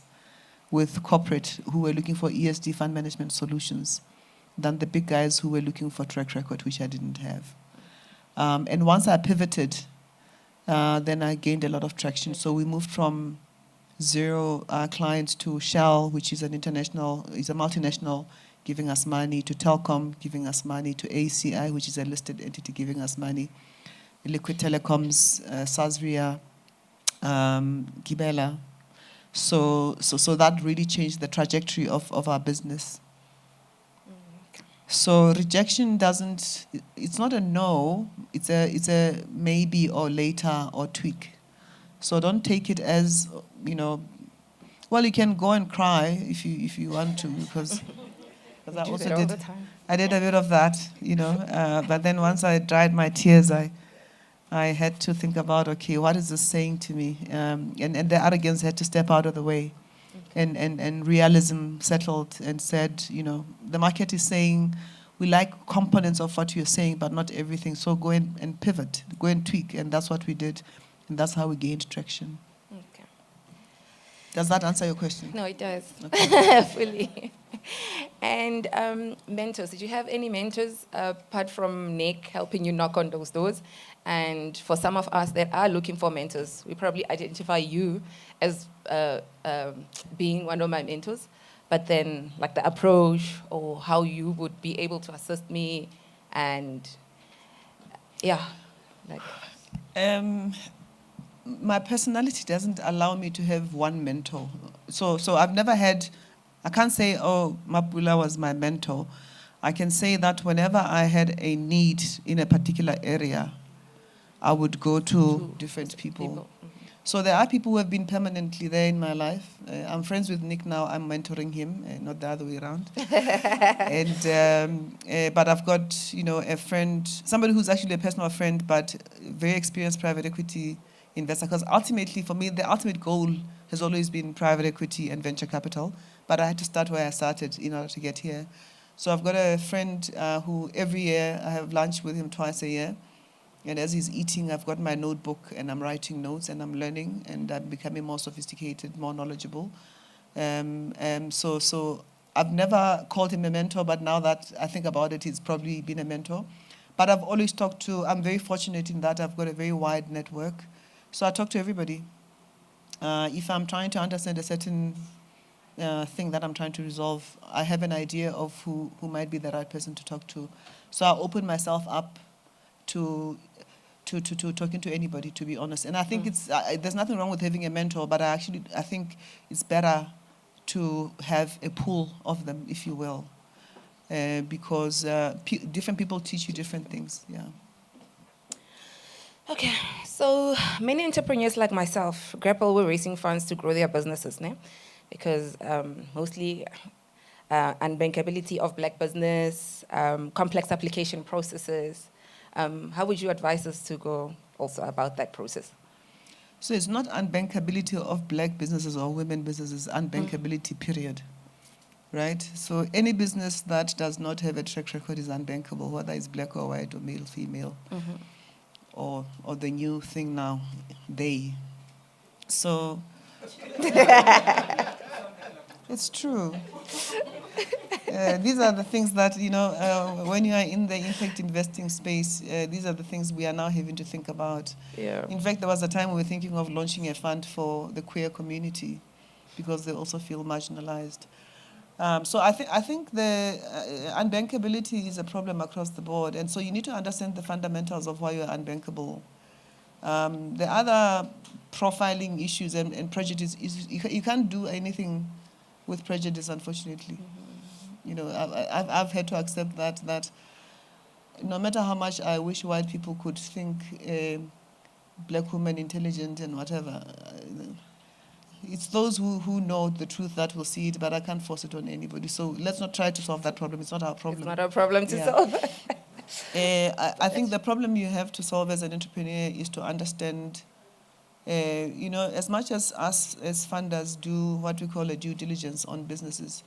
with corporate who were looking for ESD fund management solutions than the big guys who were looking for track record, which I didn't have. And once I pivoted, then I gained a lot of traction. So we moved from 0 clients to Shell, which is a multinational, giving us money, to Telkom, giving us money, to ACI, which is a listed entity, giving us money, Liquid Telecoms, Sasria, Gibela. So that really changed the trajectory of our business. So rejection it's not a no, it's a maybe or later or tweak. So don't take it as, well, you can go and cry if you want to, because I also all the time. I did a bit of that, but then once I dried my tears, I had to think about, okay, what is this saying to me? And the arrogance had to step out of the way. And realism settled and said, the market is saying, we like components of what you're saying, but not everything. So go in and pivot, go and tweak. And that's what we did. And that's how we gained traction. Okay. Does that answer your question? No, it does. Okay. Fully. And mentors, did you have any mentors apart from Nick helping you knock on those doors? And for some of us that are looking for mentors, we probably identify you as being one of my mentors, but then like the approach or how you would be able to assist me, and my personality doesn't allow me to have one mentor. So I've never had, I can't say, oh, Mapula was my mentor. I can say that whenever I had a need in a particular area, I would go to different people. Mm-hmm. So there are people who have been permanently there in my life. I'm friends with Nick now. I'm mentoring him, not the other way around. But I've got, a friend, somebody who's actually a personal friend, but very experienced private equity investor. Because ultimately, for me, the ultimate goal has always been private equity and venture capital. But I had to start where I started in order to get here. So I've got a friend who every year I have lunch with him twice a year. And as he's eating, I've got my notebook and I'm writing notes and I'm learning and I'm becoming more sophisticated, more knowledgeable. So I've never called him a mentor, but now that I think about it, he's probably been a mentor. But I've always I'm very fortunate in that I've got a very wide network. So I talk to everybody. If I'm trying to understand a certain thing that I'm trying to resolve, I have an idea of who might be the right person to talk to. So I open myself up to talking to anybody, to be honest. And I think there's nothing wrong with having a mentor, but I think it's better to have a pool of them, if you will, because different people teach you different things. Yeah. Okay, so many entrepreneurs like myself grapple with raising funds to grow their businesses, because mostly unbankability of black business, complex application processes. How would you advise us to go also about that process? So it's not unbankability of black businesses or women businesses, unbankability, period. Right? So any business that does not have a track record is unbankable, whether it's black or white or male, female, or the new thing now, they. So it's true. These are the things that, when you are in the impact investing space, these are the things we are now having to think about. Yeah. In fact, there was a time we were thinking of launching a fund for the queer community because they also feel marginalized. So I think the unbankability is a problem across the board, and so you need to understand the fundamentals of why you're unbankable. The other profiling issues and prejudice is you can't do anything with prejudice, unfortunately. I've had to accept that no matter how much I wish white people could think black women intelligent and whatever, it's those who know the truth that will see it, but I can't force it on anybody. So let's not try to solve that problem. It's not our problem. It's not our problem to Yeah. solve. I think the problem you have to solve as an entrepreneur is to understand, as much as us as funders do what we call a due diligence on businesses,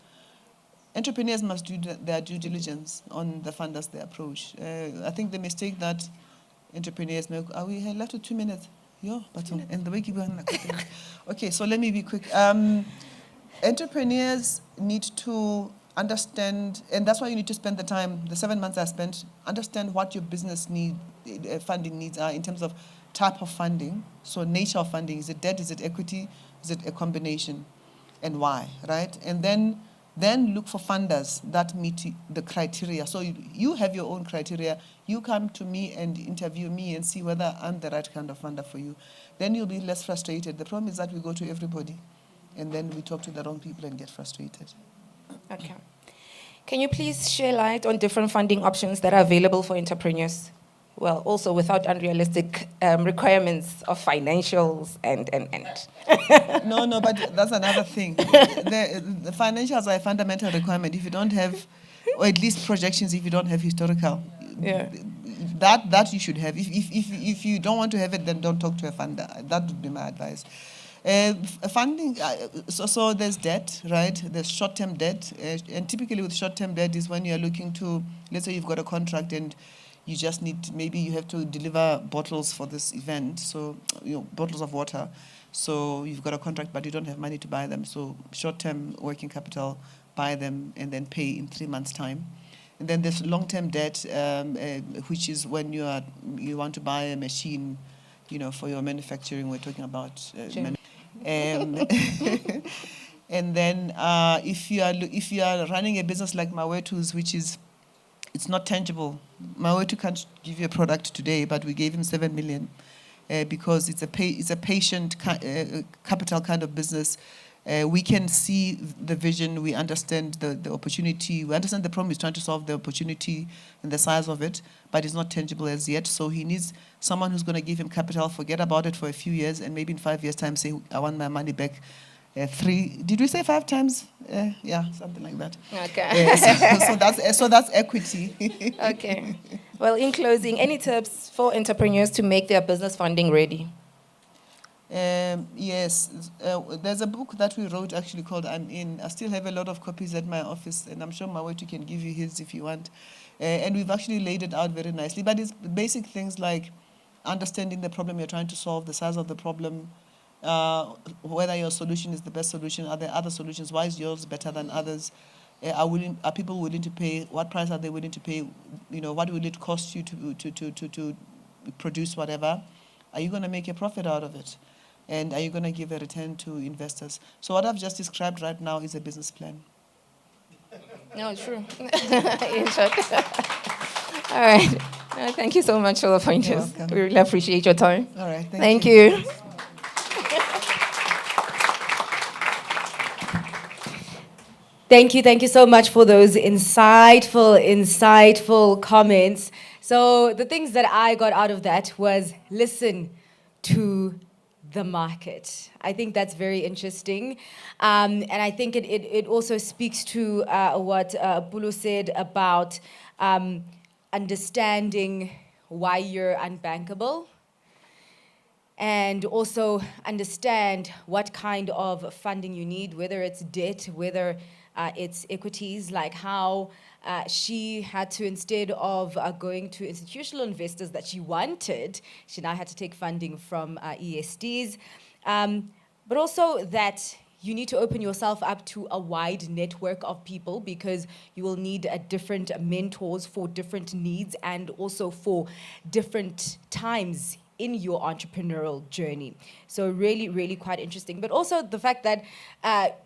entrepreneurs must do their due diligence on the funders they approach. I think the mistake that entrepreneurs make, are we left with 2 minutes? Yeah, but and the way keep going. Okay, so let me be quick. Entrepreneurs need to understand, and that's why you need to spend the time, the 7 months I spent, understand what your business funding needs are in terms of type of funding. So nature of funding, is it debt, is it equity, is it a combination, and why, right? And then look for funders that meet the criteria. So you have your own criteria. You come to me and interview me and see whether I'm the right kind of funder for you. Then you'll be less frustrated. The problem is that we go to everybody, and then we talk to the wrong people and get frustrated. Okay. Can you please share light on different funding options that are available for entrepreneurs? Well, also without unrealistic requirements of financials and. No, but that's another thing. The financials are a fundamental requirement. If you don't have, or at least projections, if you don't have historical, Yeah. that you should have. If you don't want to have it, then don't talk to a funder. That would be my advice. Funding, so there's debt, right? There's short-term debt, and typically with short-term debt is when you're looking to, let's say you've got a contract and you just need, maybe you have to deliver bottles for this event, so bottles of water. So you've got a contract, but you don't have money to buy them. So short-term working capital, buy them and then pay in 3 months' time. And then there's long-term debt, which is when you want to buy a machine, for your manufacturing. We're talking about. And then if you are running a business like Mawetu's, which is, it's not tangible. Mawetu can't give you a product today, but we gave him 7 million because it's a patient capital kind of business. We can see the vision, we understand the opportunity, we understand the problem he's trying to solve, the opportunity and the size of it, but it's not tangible as yet. So he needs someone who's going to give him capital, forget about it for a few years, and maybe in 5 years' time say, I want my money back. Did we say 5 times? Yeah, something like that. Okay. So that's equity. Okay. Well, in closing, any tips for entrepreneurs to make their business funding ready? Yes, there's a book that we wrote actually called I'm In. I still have a lot of copies at my office, and I'm sure Mawetu can give you his if you want. And we've actually laid it out very nicely. But it's basic things like understanding the problem you're trying to solve, the size of the problem, whether your solution is the best solution, are there other solutions, why is yours better than others, are people willing to pay, what price are they willing to pay, what will it cost you to produce whatever, are you going to make a profit out of it, and are you going to give a return to investors? So what I've just described right now is a business plan. No, true. In short. All right. No, thank you so much for the pointers. You're welcome. We really appreciate your time. All right, Thank you. Thank you so much for those insightful comments. So the things that I got out of that was listen to the market. I think that's very interesting. And I think it also speaks to what Pulu said about understanding why you're unbankable. and also understand what kind of funding you need, whether it's debt, whether it's equities, like how she had to, instead of going to institutional investors that she wanted, she now had to take funding from ESDs. But also that you need to open yourself up to a wide network of people, because you will need different mentors for different needs and also for different times in your entrepreneurial journey. So really, really quite interesting. But also the fact that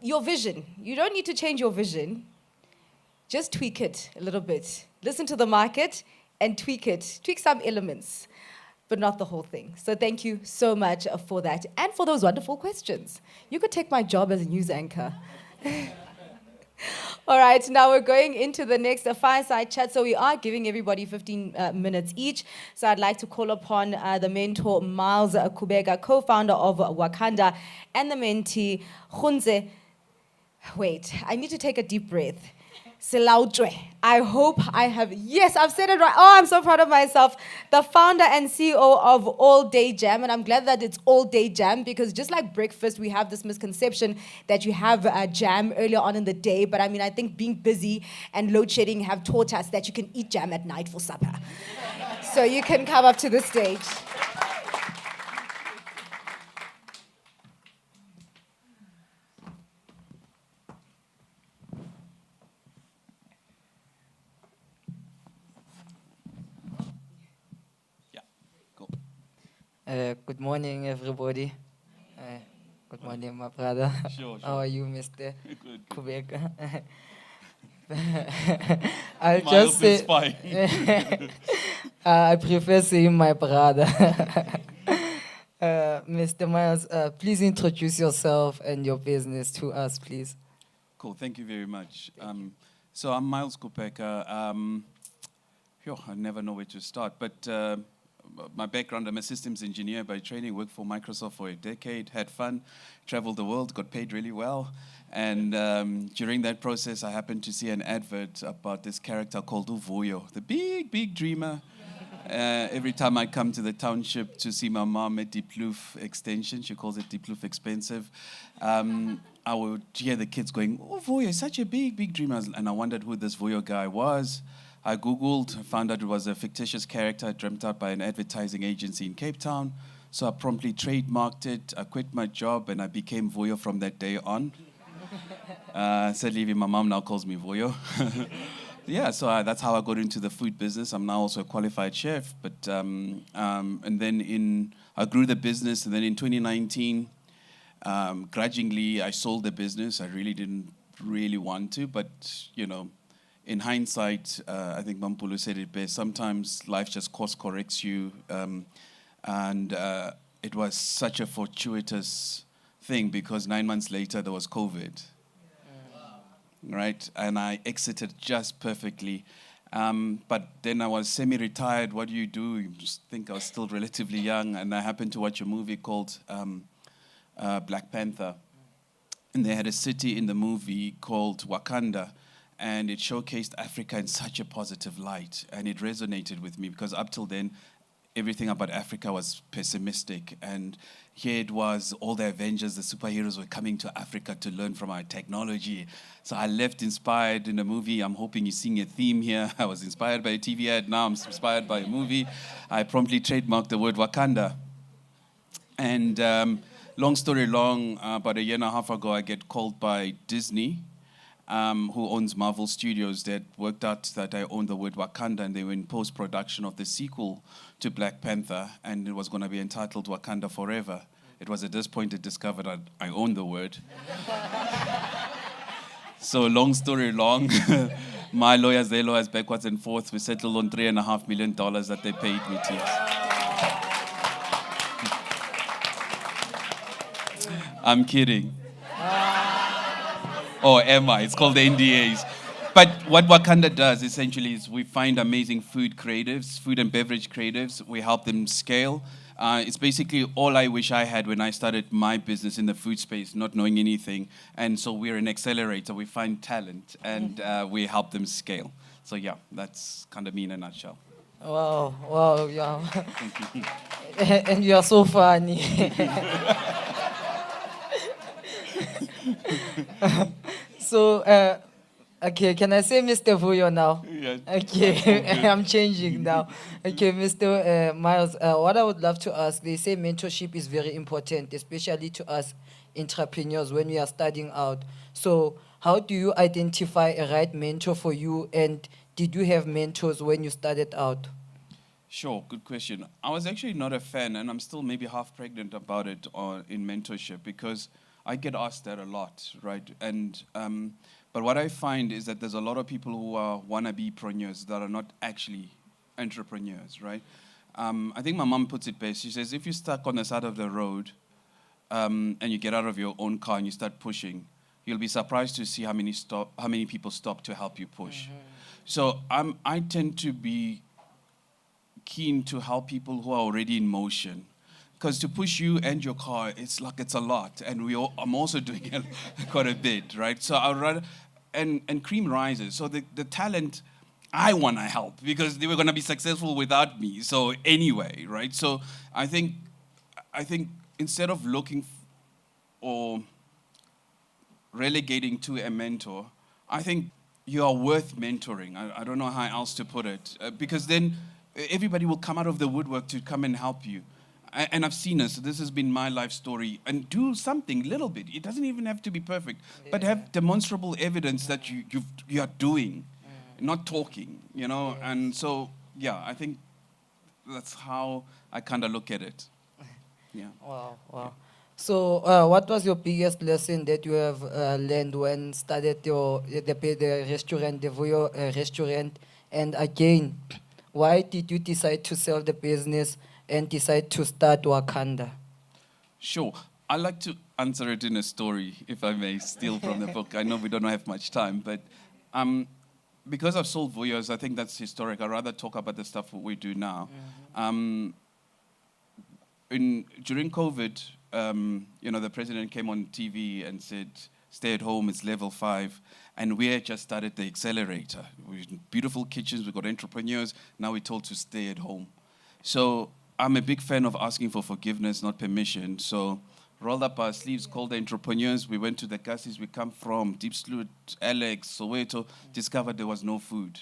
your vision, you don't need to change your vision, just tweak it a little bit. Listen to the market and tweak it, tweak some elements, but not the whole thing. So thank you so much for that and for those wonderful questions. You could take my job as a news anchor. All right, now we're going into the next fireside chat. So we are giving everybody 15 minutes each. So I'd like to call upon the mentor, Miles Kubeka, co-founder of Wakanda, and the mentee, Khunze. Wait, I need to take a deep breath. Selautwe. I hope I have, yes, I've said it right. Oh, I'm so proud of myself. The founder and CEO of All Day Jam, and I'm glad that it's All Day Jam, because just like breakfast, we have this misconception that you have a jam earlier on in the day, but I mean, I think being busy and load shedding have taught us that you can eat jam at night for supper. So you can come up to the stage. Good morning, everybody. Good morning, my brother. Sure. How are you, Mr. Good. Kubeka? I'll Miles just is say, fine. I prefer saying my brother. Mr. Miles, please introduce yourself and your business to us, please. Cool, thank you very much. So I'm Miles Kupeka. I never know where to start, but my background, I'm a systems engineer by training, worked for Microsoft for a decade, had fun, traveled the world, got paid really well. And during that process, I happened to see an advert about this character called Uvuyo, the big, big dreamer. Every time I come to the township to see my mom at Diepkloof Extension, she calls it Diepkloof Expensive, I would hear the kids going, "Oh, Vuyo, such a big, big dreamer." And I wondered who this Vuyo guy was. I Googled, found out it was a fictitious character dreamt out by an advertising agency in Cape Town. So I promptly trademarked it. I quit my job and I became Vuyo from that day on. Sadly, even my mom now calls me Vuyo. Yeah, so that's how I got into the food business. I'm now also a qualified chef. But and then I grew the business, and then in 2019, grudgingly, I sold the business. I really didn't really want to, but in hindsight, I think Mampulu said it best. Sometimes life just course corrects you, and it was such a fortuitous thing because 9 months later there was COVID, right? And I exited just perfectly. But then I was semi-retired. What do? You just think I was still relatively young, and I happened to watch a movie called Black Panther, and they had a city in the movie called Wakanda. And it showcased Africa in such a positive light. And it resonated with me because up till then, everything about Africa was pessimistic. And here it was, all the Avengers, the superheroes were coming to Africa to learn from our technology. So I left inspired in a movie. I'm hoping you're seeing a theme here. I was inspired by a TV ad. Now I'm inspired by a movie. I promptly trademarked the word Wakanda. And long story long, about a year and a half ago, I get called by Disney, who owns Marvel Studios, that worked out that I owned the word Wakanda, and they were in post-production of the sequel to Black Panther, and it was going to be entitled Wakanda Forever. It was at this point I discovered I owned the word. So long story long, my lawyers, their lawyers, backwards and forth, we settled on $3.5 million that they paid me to. I'm kidding. Or am I? It's called the NDAs. But what Wakanda does essentially is we find amazing food creatives, food and beverage creatives. We help them scale. It's basically all I wish I had when I started my business in the food space, not knowing anything. And so we're an accelerator. We find talent and we help them scale. So yeah, that's kind of me in a nutshell. Wow, wow, yeah. And you are so funny. So, okay, can I say Mr. Vuyo now? Yeah. Okay, I'm changing now. Okay, Mr. Miles, what I would love to ask, they say mentorship is very important, especially to us entrepreneurs when we are starting out. So, how do you identify a right mentor for you, and did you have mentors when you started out? Sure, good question. I was actually not a fan, and I'm still maybe half pregnant about it in mentorship because I get asked that a lot, right? But what I find is that there's a lot of people who are wannabe-preneurs that are not actually entrepreneurs, right? I think my mom puts it best. She says, if you're stuck on the side of the road and you get out of your own car and you start pushing, you'll be surprised to see how many people stop to help you push. So I tend to be keen to help people who are already in motion. Because to push you and your car, it's a lot. And I'm also doing it quite a bit, right? So I'd rather, and cream rises. So the talent, I want to help because they were going to be successful without me. So anyway, right? So I think instead of looking or relegating to a mentor, I think you are worth mentoring. I don't know how else to put it. Because then everybody will come out of the woodwork to come and help you. And I've seen this. This has been my life story. And do something, little bit. It doesn't even have to be perfect. But have demonstrable evidence that you are doing, not talking, you know. And so, yeah, I think that's how I kind of look at it. Yeah. Wow, wow. So, what was your biggest lesson that you have learned when started the restaurant, the Vuyo restaurant? And again, why did you decide to sell the business and decide to start Wakanda? Sure. I like to answer it in a story, if I may steal from the book. I know we don't have much time, but because I've sold Vuyos, I think that's historic. I'd rather talk about the stuff we do now. During COVID, the president came on TV and said, stay at home, it's level 5. And we had just started the accelerator. Beautiful kitchens, we've got entrepreneurs. Now we're told to stay at home. So I'm a big fan of asking for forgiveness, not permission. So rolled up our sleeves, called the entrepreneurs. We went to the Cassis we come from, Deep Sloot, Alex, Soweto, discovered there was no food.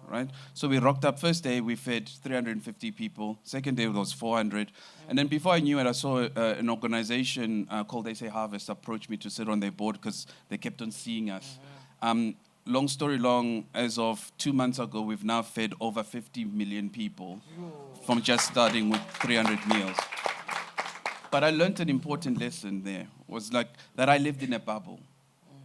Right? So we rocked up. First day, we fed 350 people. Second day, it was 400. And then before I knew it, I saw an organization called SA Harvest approach me to sit on their board because they kept on seeing us. Long story long, as of 2 months ago, we've now fed over 50 million people from just starting with 300 meals. But I learned an important lesson there, was like that I lived in a bubble.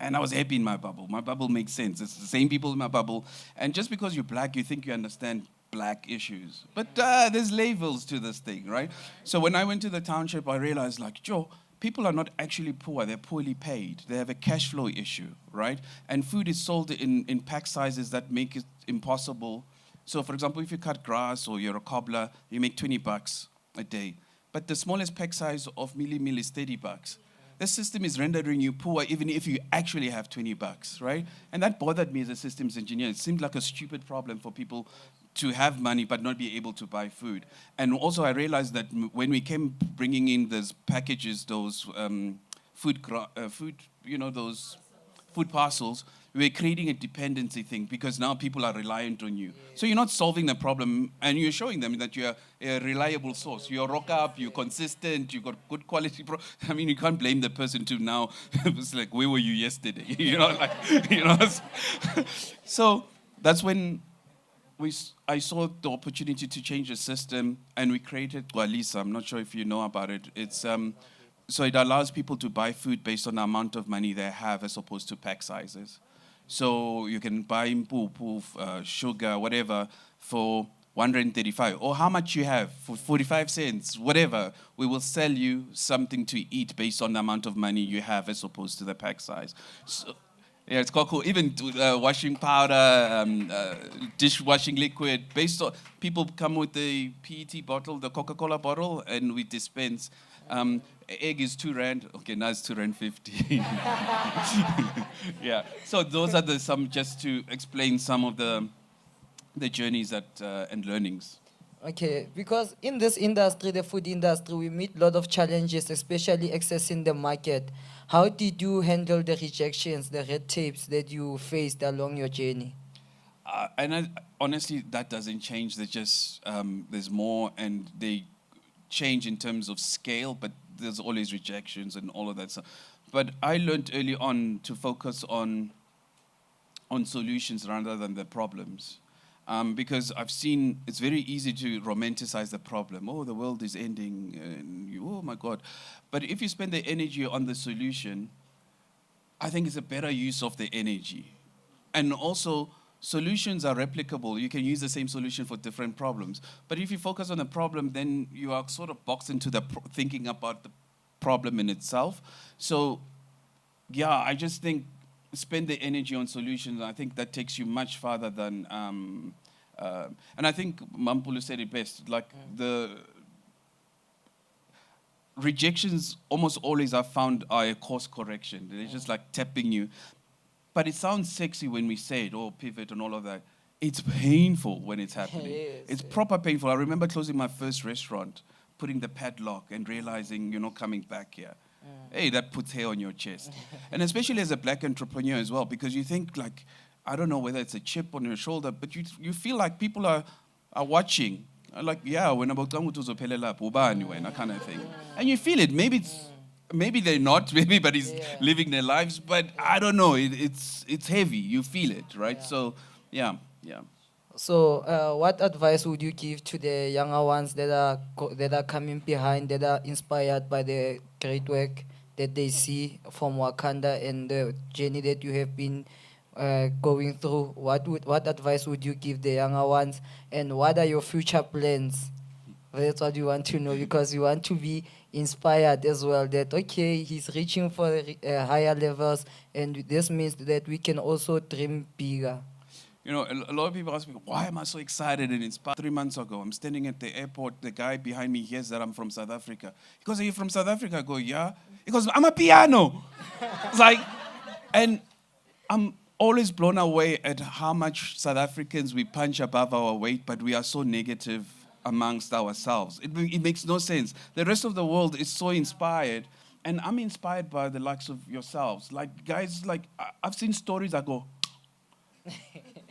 And I was happy in my bubble. My bubble makes sense. It's the same people in my bubble. And just because you're black, you think you understand black issues. But there's levels to this thing, right? So when I went to the township, I realized, like, Joe, people are not actually poor. They're poorly paid. They have a cash flow issue, right? And food is sold in pack sizes that make it impossible. So, for example, if you cut grass or you're a cobbler, you make $20 a day. But the smallest pack size of meal is $30. The system is rendering you poor even if you actually have $20, right? And that bothered me as a systems engineer. It seemed like a stupid problem for people to have money but not be able to buy food. And also I realized that when we came bringing in those packages, those those food parcels, we were creating a dependency thing because now people are reliant on you. So you're not solving the problem and you're showing them that you're a reliable source. You're rock up, you're consistent, you've got good quality. I mean, you can't blame the person to now. It's like, where were you yesterday? So that's when I saw the opportunity to change the system and we created Gwalisa. I'm not sure if you know about it. It's so it allows people to buy food based on the amount of money they have as opposed to pack sizes. So you can buy impuphu, sugar, whatever, for 135, or how much you have for 45 cents, whatever. We will sell you something to eat based on the amount of money you have as opposed to the pack size. So, yeah, it's quite cool. Even washing powder, dishwashing liquid, based on people come with the PET bottle, the Coca-Cola bottle, and we dispense. Egg is R2. Okay, now it's R2.50. Yeah. So those are some just to explain some of the journeys and learnings. Okay, because in this industry, the food industry, we meet a lot of challenges, especially accessing the market. How did you handle the rejections, the red tapes that you faced along your journey? Honestly, that doesn't change. There's more, and they change in terms of scale, but there's always rejections and all of that stuff. But I learned early on to focus on solutions rather than the problems. Because I've seen it's very easy to romanticize the problem. Oh, the world is ending, and oh my God. But if you spend the energy on the solution, I think it's a better use of the energy. And also, solutions are replicable. You can use the same solution for different problems. But if you focus on the problem, then you are sort of boxed into thinking about the problem in itself. So, yeah, I just think spend the energy on solutions. I think that takes you much farther than. And I think Mampulu said it best. Like the rejections almost always I've found are a course correction. They're just like tapping you. But it sounds sexy when we say it, or pivot and all of that. It's painful when it's happening. Yes, It's proper painful. I remember closing my first restaurant, putting the padlock and realizing you're not coming back here. Hey, that puts hair on your chest. And especially as a black entrepreneur as well, because you think like, I don't know whether it's a chip on your shoulder, but you feel like people are watching. Like, yeah, when about that kind of thing. And you feel it. Maybe they're not, maybe everybody's living their lives, but I don't know. It's heavy. You feel it, right? Yeah. So, yeah. So, what advice would you give to the younger ones that are coming behind, that are inspired by the great work that they see from Wakanda and the journey that you have been going through? What advice would you give the younger ones, and what are your future plans? That's what you want to know, because you want to be inspired as well. That okay, he's reaching for higher levels, and this means that we can also dream bigger. You know, a lot of people ask me, why am I so excited and inspired? 3 months ago, I'm standing at the airport. The guy behind me hears that I'm from South Africa. He goes, are you from South Africa? I go, yeah. He goes, I'm a piano. It's like, and I'm always blown away at how much South Africans we punch above our weight, but we are so negative amongst ourselves. It makes no sense. The rest of the world is so inspired, and I'm inspired by the likes of yourselves. Like, guys, like, I've seen stories I go,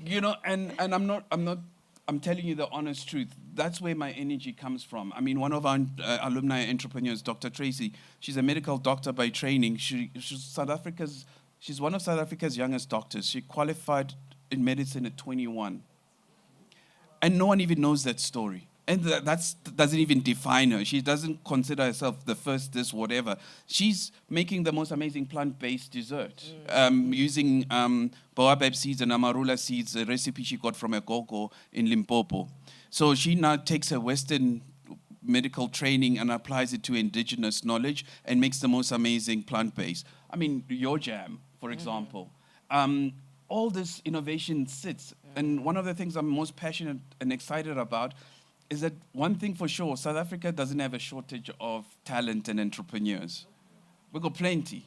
you know, and I'm telling you the honest truth. That's where my energy comes from. I mean, one of our alumni entrepreneurs, Dr. Tracy, she's a medical doctor by training. She's one of South Africa's youngest doctors. She qualified in medicine at 21. And no one even knows that story. And that doesn't even define her. She doesn't consider herself the first this, whatever. She's making the most amazing plant-based dessert using baobab seeds and amarula seeds, a recipe she got from a gogo in Limpopo. So she now takes her Western medical training and applies it to indigenous knowledge and makes the most amazing plant-based. I mean, your jam, for example. All this innovation sits. And one of the things I'm most passionate and excited about is that one thing for sure, South Africa doesn't have a shortage of talent and entrepreneurs. We've got plenty.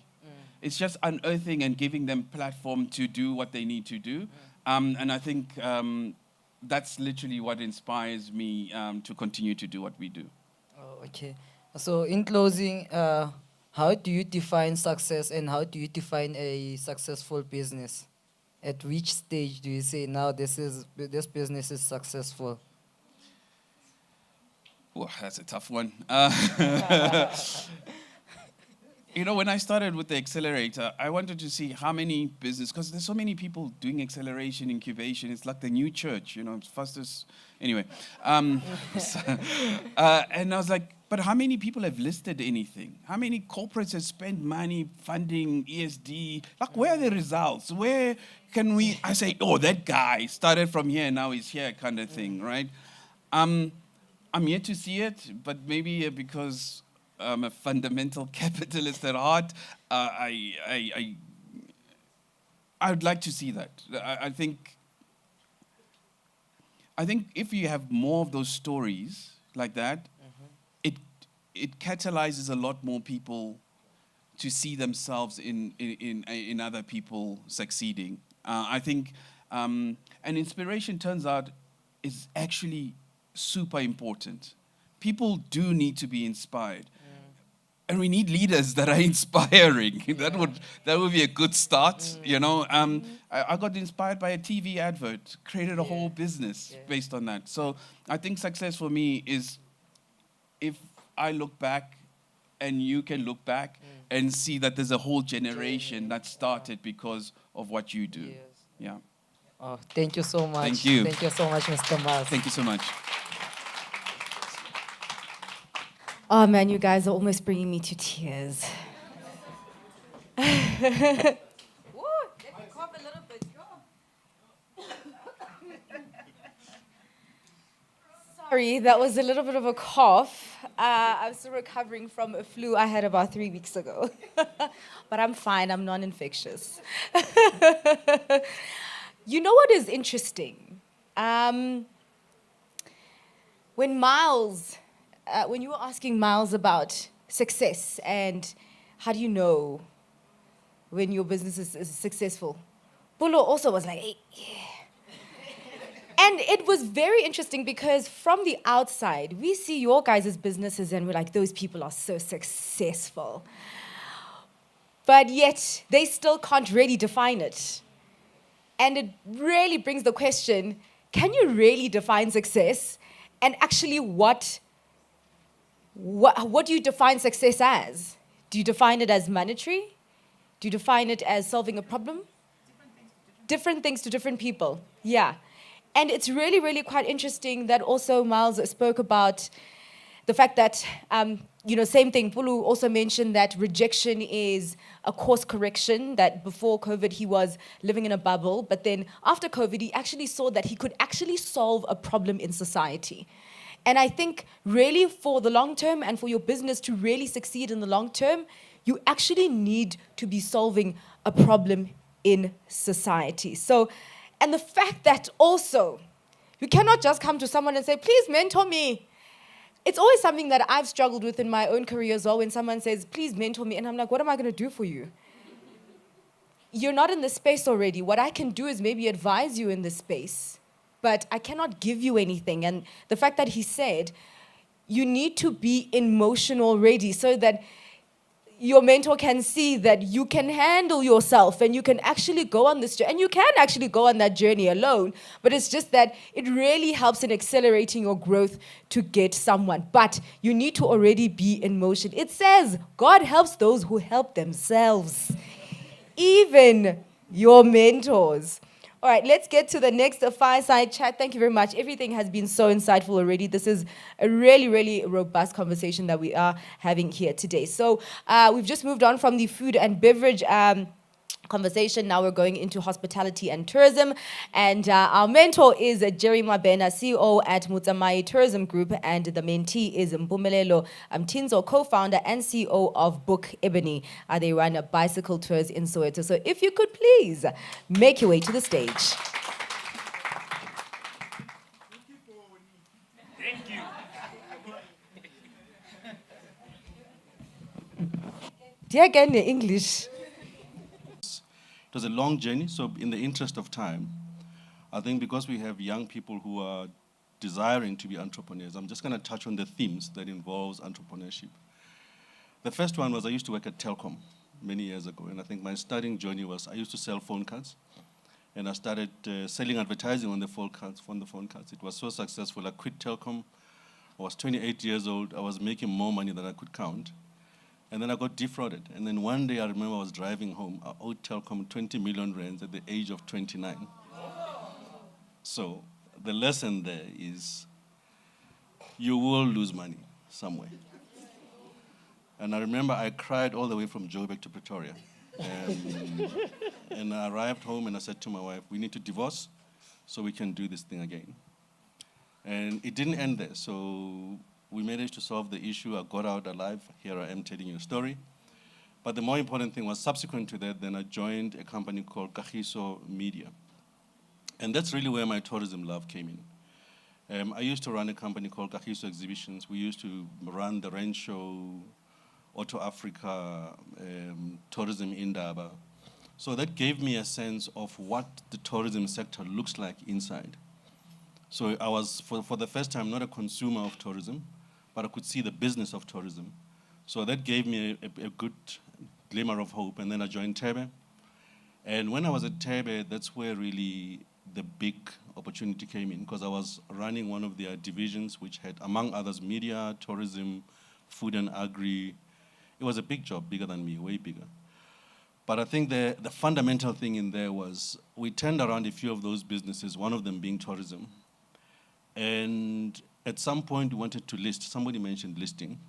It's just unearthing and giving them platform to do what they need to do. And I think that's literally what inspires me to continue to do what we do. Oh, okay. So in closing, how do you define success, and how do you define a successful business? At which stage do you say now this business is successful? Oh, that's a tough one. You know, when I started with the accelerator, I wanted to see how many business, because there's so many people doing acceleration, incubation. It's like the new church, you know, it's fastest. Anyway. And I was like, but how many people have listed anything? How many corporates have spent money funding ESD? Like, where are the results? Where can we, I say, oh, that guy started from here, now he's here, kind of thing, right? I'm yet to see it, but maybe because I'm a fundamental capitalist at heart, I would like to see that. I think if you have more of those stories like that, it catalyzes a lot more people to see themselves in other people succeeding. I think, and inspiration turns out is actually super important. People do need to be inspired. And we need leaders that are inspiring. That would be a good start, you know. I got inspired by a TV advert, created a whole business based on that. So I think success for me is if I look back and you can look back and see that there's a whole generation that started because of what you do. Yeah. Oh, thank you so much. Thank you. Thank you so much, Mr. Miles. Thank you so much. Oh man, you guys are almost bringing me to tears. Sorry, that was a little bit of a cough. I'm still recovering from a flu I had about 3 weeks ago. But I'm fine, I'm non-infectious. You know what is interesting? When you were asking Miles about success and how do you know when your business is successful, Bulo also was like, hey, yeah. And it was very interesting because from the outside, we see your guys' businesses and we're like, those people are so successful. But yet, they still can't really define it. And it really brings the question, can you really define success? And actually, what do you define success as? Do you define it as monetary? Do you define it as solving a problem? Different things to different people, yeah. And it's really, really quite interesting that also Miles spoke about the fact that, same thing, Pulu also mentioned that rejection is a course correction, that before COVID he was living in a bubble, but then after COVID he actually saw that he could actually solve a problem in society. And I think really for the long term and for your business to really succeed in the long term, you actually need to be solving a problem in society. So, and the fact that also, you cannot just come to someone and say, please mentor me. It's always something that I've struggled with in my own career as well when someone says, please mentor me. And I'm like, what am I going to do for you? You're not in this space already. What I can do is maybe advise you in this space, but I cannot give you anything. And the fact that he said, you need to be emotional ready so that your mentor can see that you can handle yourself and you can actually go on this journey. And you can actually go on that journey alone, but it's just that it really helps in accelerating your growth to get someone. But you need to already be in motion. It says God helps those who help themselves, even your mentors. All right, let's get to the next fireside chat. Thank you very much. Everything has been so insightful already. This is a really, really robust conversation that we are having here today. So we've just moved on from the food and beverage conversation. Now we're going into hospitality and tourism. And our mentor is Jerry Mabena, CEO at Mutsamai Tourism Group, and the mentee is Mpumelelo Tinzo, co-founder and CEO of Book Ebony. They run bicycle tours in Soweto. So if you could please make your way to the stage. Thank you. Dear again, English. It was a long journey, so in the interest of time, I think because we have young people who are desiring to be entrepreneurs, I'm just going to touch on the themes that involves entrepreneurship. The first one was I used to work at Telkom many years ago, and I think my starting journey was I used to sell phone cards, and I started selling advertising on the phone cards. It was so successful. I quit Telkom. I was 28 years old. I was making more money than I could count. And then I got defrauded. And then one day I remember I was driving home. I owed Telkom 20 million rands at the age of 29. So the lesson there is you will lose money somewhere. And I remember I cried all the way from Joburg to Pretoria. And I arrived home and I said to my wife, we need to divorce so we can do this thing again. And it didn't end there. So we managed to solve the issue. I got out alive. Here I am telling you a story. But the more important thing was subsequent to that, then I joined a company called Kagiso Media. And that's really where my tourism love came in. I used to run a company called Kagiso Exhibitions. We used to run the Range Show, Auto Africa, Tourism Indaba. So that gave me a sense of what the tourism sector looks like inside. So I was, for the first time, not a consumer of tourism, but I could see the business of tourism. So that gave me a good glimmer of hope. And then I joined Tebe. And when I was at Tebe, that's where really the big opportunity came in, because I was running one of their divisions, which had, among others, media, tourism, food and agri. It was a big job, bigger than me, way bigger. But I think the fundamental thing in there was we turned around a few of those businesses, one of them being tourism. And at some point, we wanted to list. Somebody mentioned listing.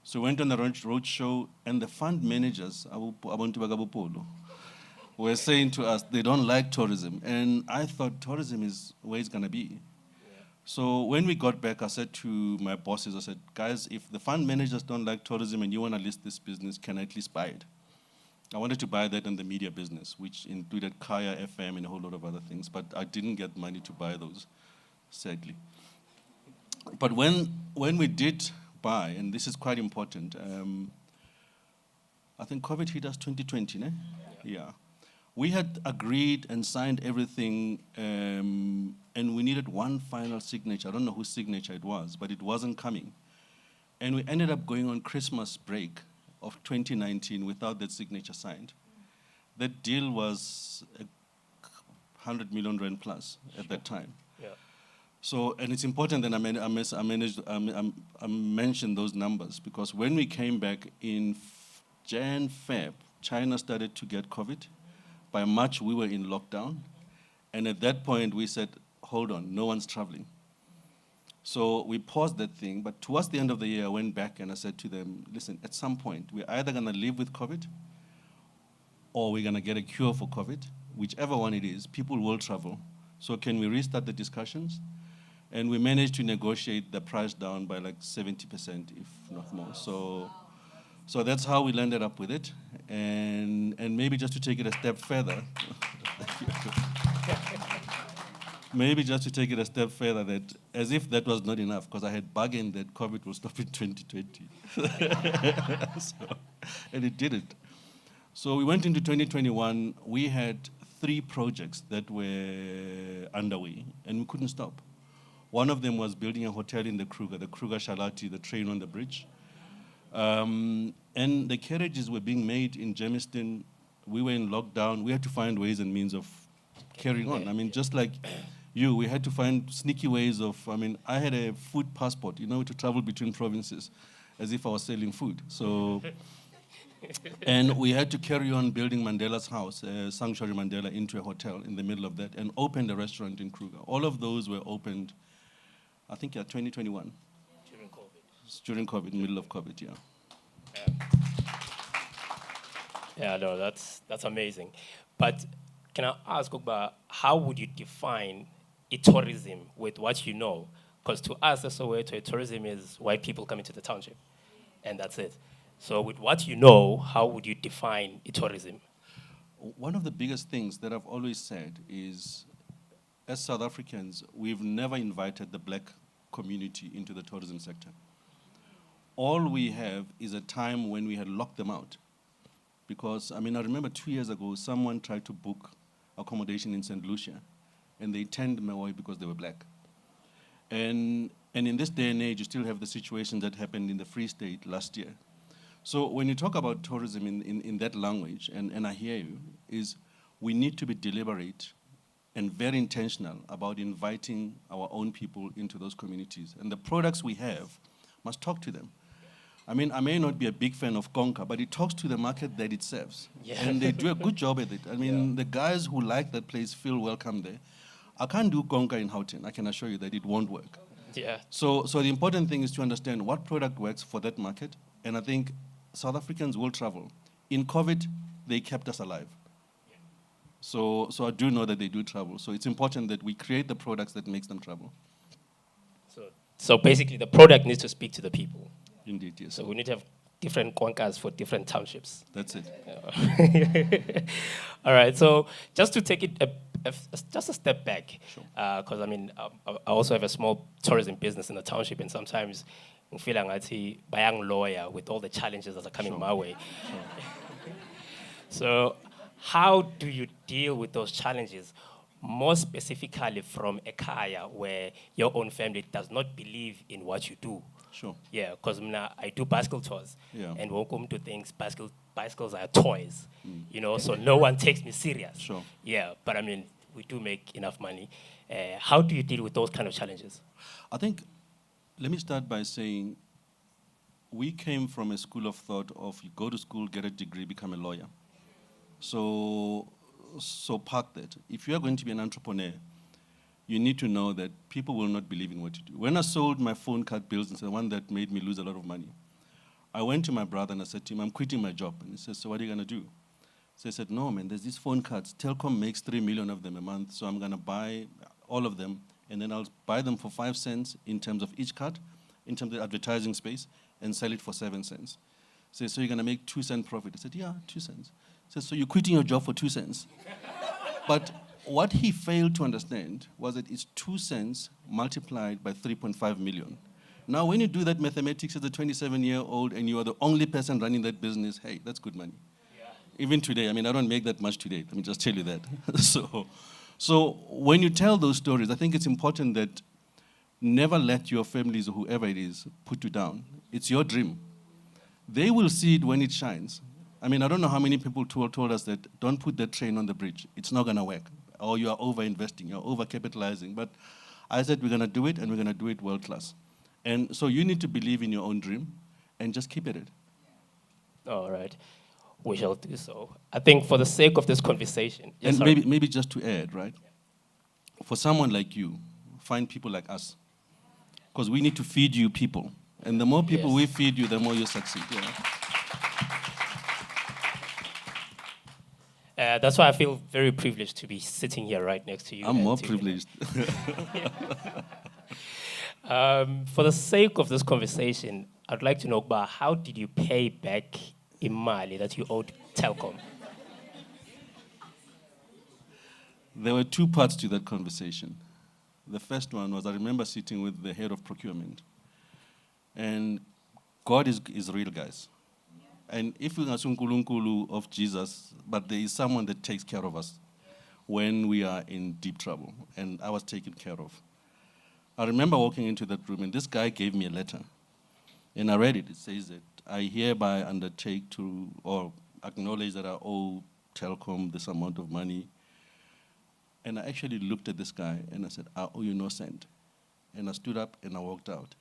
So we went on the road show, and the fund managers, were saying to us they don't like tourism. And I thought tourism is where it's going to be. Yeah. So when we got back, I said to my bosses, I said, guys, if the fund managers don't like tourism and you want to list this business, can I at least buy it? I wanted to buy that and the media business, which included Kaya FM and a whole lot of other things, but I didn't get money to buy those, sadly. But when we did buy, and this is quite important, I think COVID hit us 2020, ne? Yeah. We had agreed and signed everything, and we needed one final signature. I don't know whose signature it was, but it wasn't coming. And we ended up going on Christmas break of 2019 without that signature signed. That deal was 100 million rand plus at that time. Yeah. So, and it's important that I mentioned those numbers, because when we came back in Feb, China started to get COVID. By March, we were in lockdown. And at that point, we said, hold on, no one's traveling. So we paused that thing. But towards the end of the year, I went back and I said to them, listen, at some point, we're either going to live with COVID or we're going to get a cure for COVID. Whichever one it is, people will travel. So can we restart the discussions? And we managed to negotiate the price down by like 70%, if not more. So that's how we landed up with it. And maybe just to take it a step further, that as if that was not enough, because I had bargained that COVID will stop in 2020. And it didn't. So we went into 2021, we had 3 projects that were underway, and we couldn't stop. One of them was building a hotel in the Kruger Shalati, the train on the bridge. And the carriages were being made in Germiston. We were in lockdown. We had to find ways and means of carrying on. I mean, just like you, we had to find sneaky ways of, I had a food passport, to travel between provinces as if I was selling food. So, and we had to carry on building Mandela's house, Sanctuary Mandela, into a hotel in the middle of that, and opened a restaurant in Kruger. All of those were opened, I think, 2021. During COVID, middle of COVID, yeah. Yeah, no, that's amazing. But can I ask, Ogba, how would you define tourism with what you know? Because to us, as Soweto, tourism is why people come into the township, and that's it. So with what you know, how would you define tourism? One of the biggest things that I've always said is, as South Africans, we've never invited the black community into the tourism sector. All we have is a time when we had locked them out. Because, I remember 2 years ago, someone tried to book accommodation in St. Lucia, and they turned them away because they were black. And in this day and age, you still have the situation that happened in the Free State last year. So when you talk about tourism in that language, and I hear you, is we need to be deliberate and very intentional about inviting our own people into those communities. And the products we have must talk to them. I may not be a big fan of Konka, but it talks to the market that it serves. Yeah. And they do a good job at it. The guys who like that place feel welcome there. I can't do Konka in Gauteng. I can assure you that it won't work. Yeah. So the important thing is to understand what product works for that market. And I think South Africans will travel. In COVID, they kept us alive. So I do know that they do travel. So it's important that we create the products that makes them travel. So basically, the product needs to speak to the people. Indeed, yes. So we need to have different Konkas for different townships. That's it. All right. So just to take it just a step back, because I also have a small tourism business in the township, and sometimes I feel like a young lawyer with all the challenges that are coming my way. So how do you deal with those challenges more specifically from a kaya where your own family does not believe in what you do. Sure. Yeah, because I do bicycle tours, Yeah. and welcome to things, bicycles are toys, so no one takes me serious. Sure. Yeah, but I mean, we do make enough money. How do you deal with those kind of challenges? I think, let me start by saying, we came from a school of thought of you go to school, get a degree, become a lawyer. So park that. If you are going to be an entrepreneur, you need to know that people will not believe in what you do. When I sold my phone card bills, and the one that made me lose a lot of money, I went to my brother and I said to him, I'm quitting my job. And he said, so what are you going to do? So I said, no, man, there's these phone cards. Telkom makes 3 million of them a month, so I'm going to buy all of them, and then I'll buy them for 5 cents in terms of each card, in terms of advertising space, and sell it for 7 cents. So you're going to make 2 cent profit. I said, yeah, 2 cents. So you're quitting your job for 2 cents. But what he failed to understand was that it's 2 cents multiplied by 3.5 million. Now, when you do that mathematics as a 27-year-old and you are the only person running that business, hey, that's good money. Yeah. Even today, I mean, I don't make that much today. Let me just tell you that. So when you tell those stories, I think it's important that never let your families or whoever it is put you down. It's your dream. They will see it when it shines. I mean, I don't know how many people told us that don't put that train on the bridge. It's not going to work. Or you are over-investing, you're over-capitalizing. But I said we're going to do it, and we're going to do it world-class. And so you need to believe in your own dream and just keep at it. All right. We shall do so. I think for the sake of this conversation. And maybe just to add, right? For someone like you, find people like us. Because we need to feed you people. And the more people we feed you, the more you succeed. That's why I feel very privileged to be sitting here right next to you. I'm more privileged. For the sake of this conversation, I'd like to know about how did you pay back imali that you owed Telkom? There were 2 parts to that conversation. The first one was I remember sitting with the head of procurement. And God is real, guys. And if we are Sunkulunkulu of Jesus, but there is someone that takes care of us when we are in deep trouble. And I was taken care of. I remember walking into that room, and this guy gave me a letter. And I read it. It says that I hereby undertake to, or acknowledge that I owe Telkom this amount of money. And I actually looked at this guy, and I said, I owe you no cent. And I stood up, and I walked out.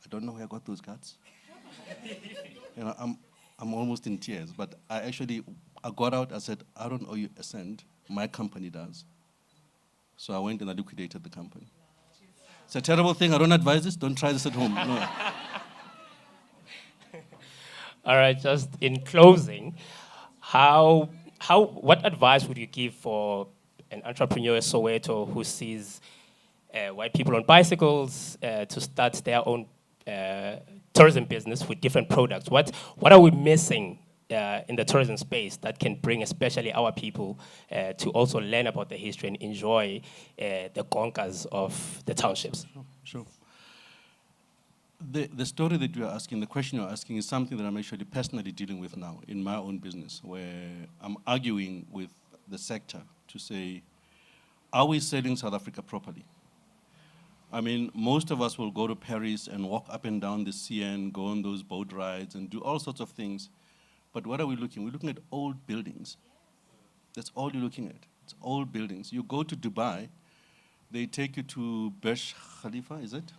I don't know where I got those guts. And I'm almost in tears, but I got out, I said, I don't owe you a cent, my company does. So I went and I liquidated the company. It's a terrible thing, I don't advise this, don't try this at home. No. All right, just in closing, what advice would you give for an entrepreneur in Soweto who sees white people on bicycles to start their own tourism business with different products? What are we missing in the tourism space that can bring especially our people to also learn about the history and enjoy the conquers of the townships? Sure. The story that you are asking, the question you are asking is something that I'm actually personally dealing with now in my own business, where I'm arguing with the sector to say, are we selling South Africa properly? I mean, most of us will go to Paris and walk up and down the CN, go on those boat rides and do all sorts of things. But what are we looking? We're looking at old buildings. That's all you're looking at. It's old buildings. You go to Dubai, they take you to Burj Khalifa, is it?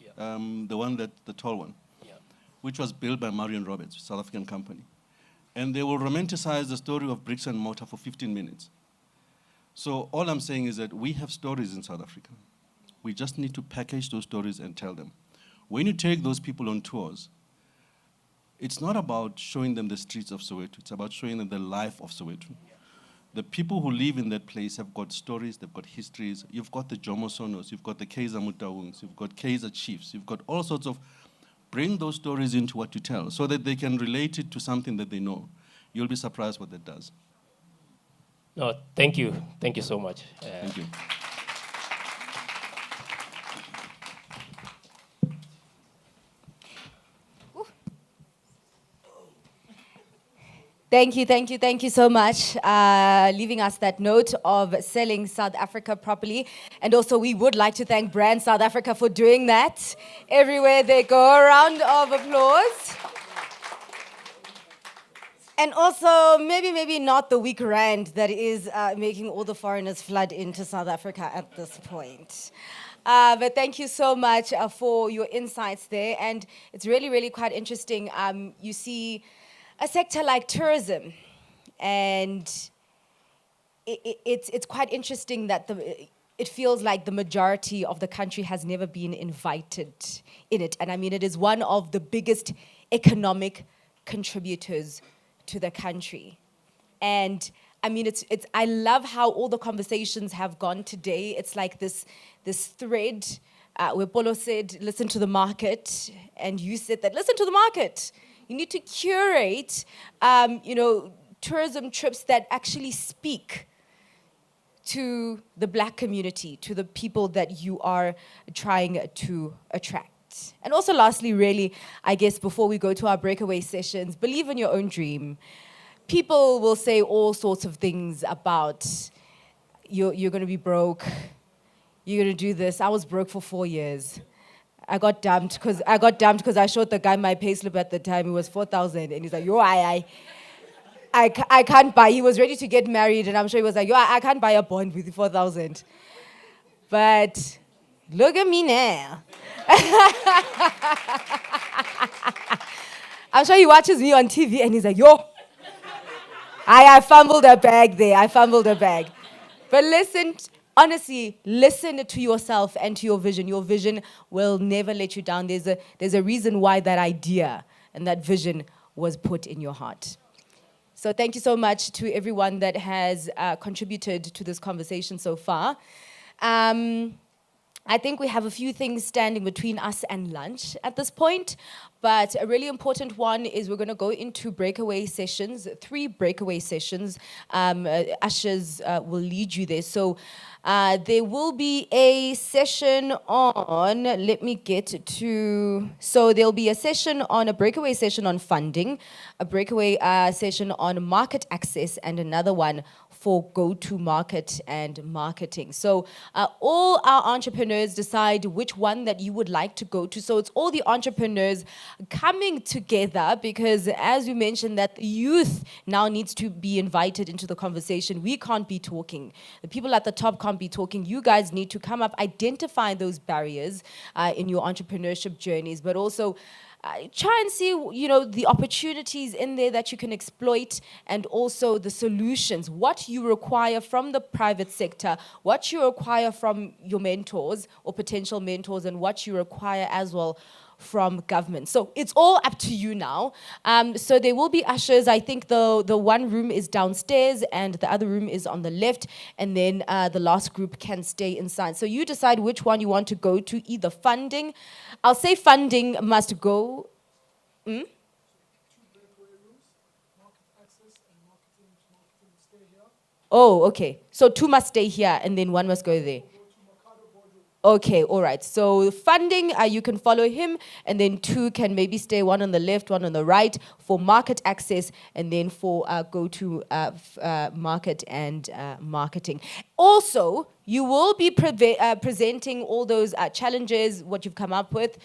Yeah. The tall one, which was built by Marion Roberts, South African company. And they will romanticize the story of bricks and mortar for 15 minutes. So all I'm saying is that we have stories in South Africa. We just need to package those stories and tell them. When you take those people on tours, it's not about showing them the streets of Soweto. It's about showing them the life of Soweto. The people who live in that place have got stories, they've got histories. You've got the Jomo Sonos, you've got the Kaiser Mutawungs, you've got Kaiser Chiefs, you've got all sorts of... Bring those stories into what you tell so that they can relate it to something that they know. You'll be surprised what that does. No, thank you. Thank you so much. Thank you. Thank you so much. Leaving us that note of selling South Africa properly. And also, we would like to thank Brand South Africa for doing that. Everywhere they go, a round of applause. And also, maybe not the weak rand that is making all the foreigners flood into South Africa at this point. But thank you so much for your insights there. And it's really, really quite interesting. You see a sector like tourism, and it's quite interesting that it feels like the majority of the country has never been invited in it. And I mean, it is one of the biggest economic contributors to the country. And I mean, I love how all the conversations have gone today. It's like this thread where Polo said, listen to the market, and you said that, listen to the market. You need to curate, tourism trips that actually speak to the Black community, to the people that you are trying to attract. And also lastly, really, I guess before we go to our breakaway sessions, believe in your own dream. People will say all sorts of things about you're going to be broke, you're going to do this. I was broke for 4 years. I got dumped because I showed the guy my payslip at the time. It was 4,000, and he's like, yo, I can't buy. He was ready to get married, and I'm sure he was like, yo, I can't buy a bond with 4,000. But look at me now. I'm sure he watches me on TV, and he's like, yo, I fumbled a bag there. I fumbled a bag. But listen, honestly, listen to yourself and to your vision. Your vision will never let you down. There's a reason why that idea and that vision was put in your heart. So thank you so much to everyone that has contributed to this conversation so far. I think we have a few things standing between us and lunch at this point, but a really important one is we're going to go into breakaway sessions, 3 breakaway sessions. Ushers will lead you there. So there will be a session on, so there'll be a session on, a breakaway session on funding, a breakaway session on market access, and another one for go-to-market and marketing. So all our entrepreneurs decide which one that you would like to go to. So it's all the entrepreneurs coming together, because as we mentioned, that the youth now needs to be invited into the conversation. We can't be talking. The people at the top can't be talking. You guys need to come up, identify those barriers in your entrepreneurship journeys, but also try and see, the opportunities in there that you can exploit, and also the solutions, what you require from the private sector, what you require from your mentors or potential mentors, and what you require as well from government. So it's all up to you now. So there will be ushers. I think the one room is downstairs and the other room is on the left, and then the last group can stay inside. So you decide which one you want to go to, either funding. I'll say funding must go. Oh, okay. So 2 must stay here and then 1 must go there. Okay, all right. So funding, you can follow him, and then 2 can maybe stay, 1 on the left, 1 on the right, for market access, and then for go-to market and marketing. Also, you will be presenting all those challenges, what you've come up with,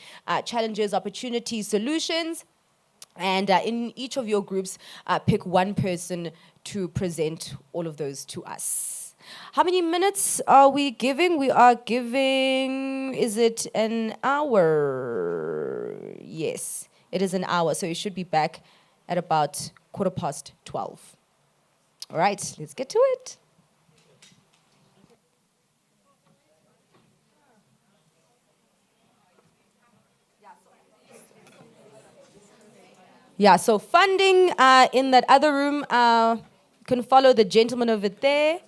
challenges, opportunities, solutions. And in each of your groups, pick 1 person to present all of those to us. How many minutes are we giving? We are giving, is it an hour? Yes, it is an hour. So you should be back at about 12:15. All right, let's get to it. Yeah, so funding in that other room, you can follow the gentleman over there.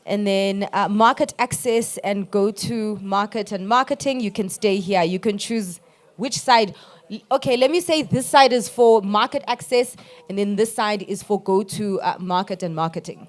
And then market access and go-to market and marketing, you can stay here. You can choose which side. Okay, let me say this side is for market access, and then this side is for go-to market and marketing.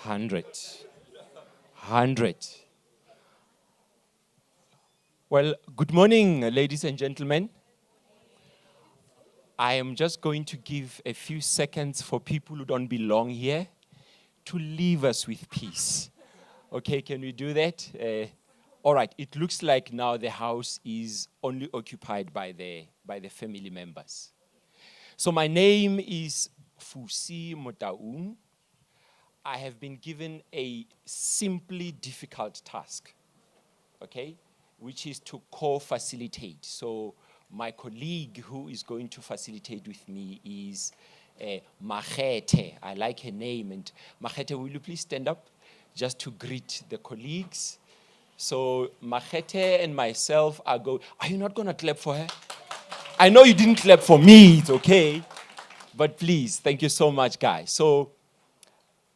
100. 100. Well, good morning, ladies and gentlemen. I am just going to give a few seconds for people who don't belong here to leave us with peace. Okay, can we do that? All right, it looks like now the house is only occupied by the family members. So my name is Fusi Motaung. I have been given a simply difficult task, okay, which is to co-facilitate. So my colleague who is going to facilitate with me is Mahete. I like her name. And Mahete, will you please stand up just to greet the colleagues? So Mahete and myself are you not going to clap for her? I know you didn't clap for me, it's okay. But please, thank you so much, guys. So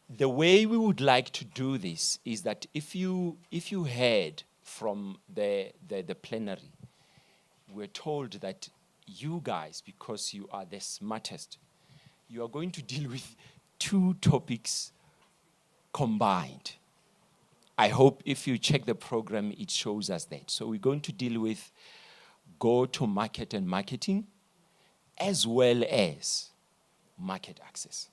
the way we would like to do this is that if you heard from the plenary, we're told that you guys, because you are the smartest, you are going to deal with 2 topics combined. I hope if you check the program, it shows us that. So we're going to deal with go-to-market and marketing, as well as market access.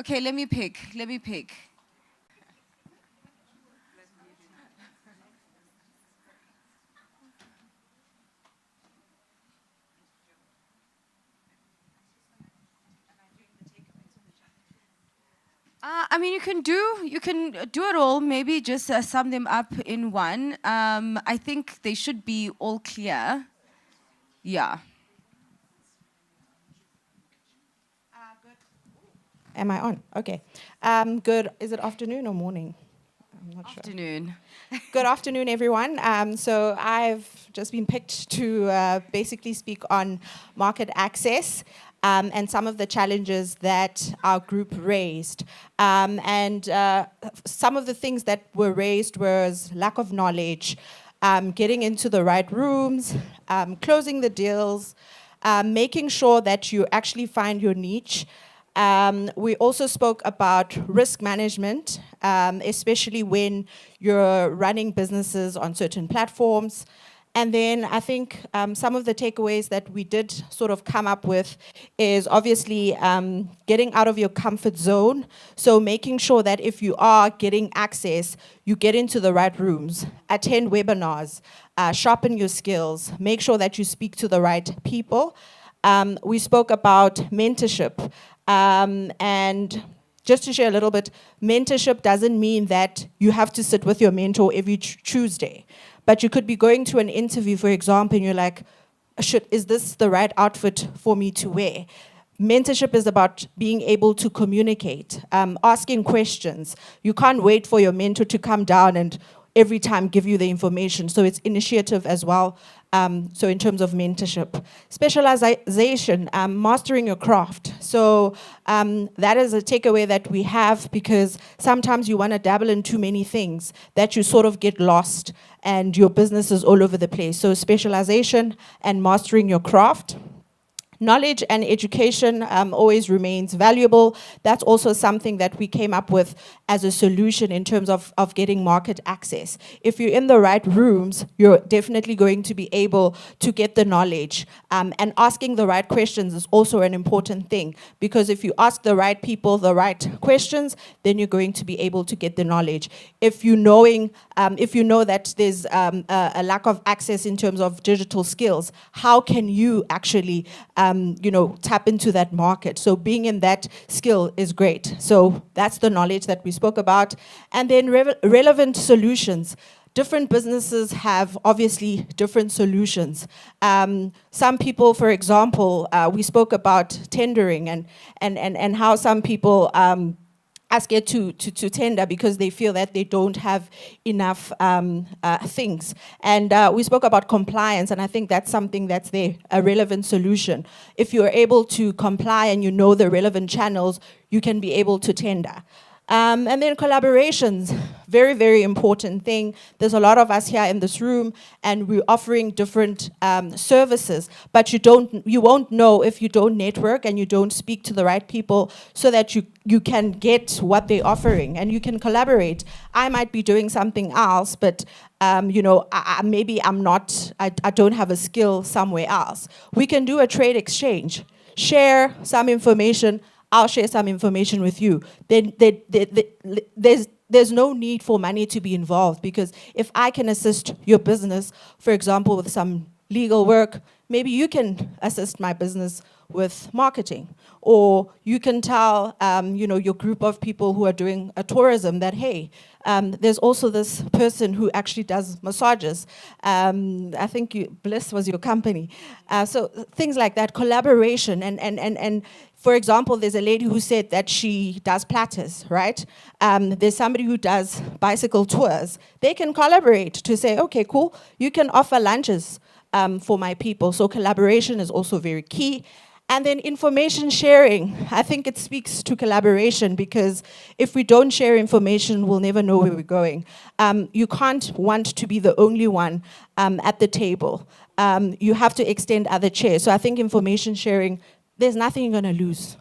Okay, let me pick. I mean, you can do it all. Maybe just sum them up in one. I think they should be all clear. Yeah. Am I on? Okay. Good. Is it afternoon or morning? I'm not sure. Afternoon. Good afternoon, everyone. So I've just been picked to basically speak on market access and some of the challenges that our group raised. And some of the things that were raised was lack of knowledge, getting into the right rooms, closing the deals, making sure that you actually find your niche. We also spoke about risk management, especially when you're running businesses on certain platforms. And then I think some of the takeaways that we did sort of come up with is obviously getting out of your comfort zone. So making sure that if you are getting access, you get into the right rooms, attend webinars, sharpen your skills, make sure that you speak to the right people. We spoke about mentorship. And just to share a little bit, mentorship doesn't mean that you have to sit with your mentor every Tuesday. But you could be going to an interview, for example, and you're like, is this the right outfit for me to wear? Mentorship is about being able to communicate, asking questions. You can't wait for your mentor to come down and every time give you the information. So it's initiative as well. So in terms of mentorship. Specialization, mastering your craft. So that is a takeaway that we have, because sometimes you want to dabble in too many things that you sort of get lost and your business is all over the place. So specialization and mastering your craft. Knowledge and education always remains valuable. That's also something that we came up with as a solution in terms of getting market access. If you're in the right rooms, you're definitely going to be able to get the knowledge. And asking the right questions is also an important thing, because if you ask the right people the right questions, then you're going to be able to get the knowledge. If you know that there's a lack of access in terms of digital skills, how can you actually tap into that market? So being in that skill is great. So that's the knowledge that we spoke about. And then relevant solutions. Different businesses have obviously different solutions. Some people, for example, we spoke about tendering and how some people ask it to tender because they feel that they don't have enough things. And we spoke about compliance, and I think that's something that's a relevant solution. If you're able to comply and you know the relevant channels, you can be able to tender. And then collaborations, very, very important thing. There's a lot of us here in this room, and we're offering different services, but you won't know if you don't network and you don't speak to the right people so that you can get what they're offering and you can collaborate. I might be doing something else, but maybe I don't have a skill somewhere else. We can do a trade exchange, share some information. I'll share some information with you. Then there's no need for money to be involved, because if I can assist your business, for example, with some legal work, maybe you can assist my business with marketing. Or you can tell your group of people who are doing a tourism that, hey, there's also this person who actually does massages. I think Bliss was your company. So things like that, collaboration. And for example, there's a lady who said that she does platters, right? There's somebody who does bicycle tours. They can collaborate to say, okay, cool, you can offer lunches for my people. So collaboration is also very key. And then information sharing. I think it speaks to collaboration, because if we don't share information, we'll never know where we're going. You can't want to be the only one at the table. You have to extend other chairs. So I think information sharing, there's nothing you're going to lose.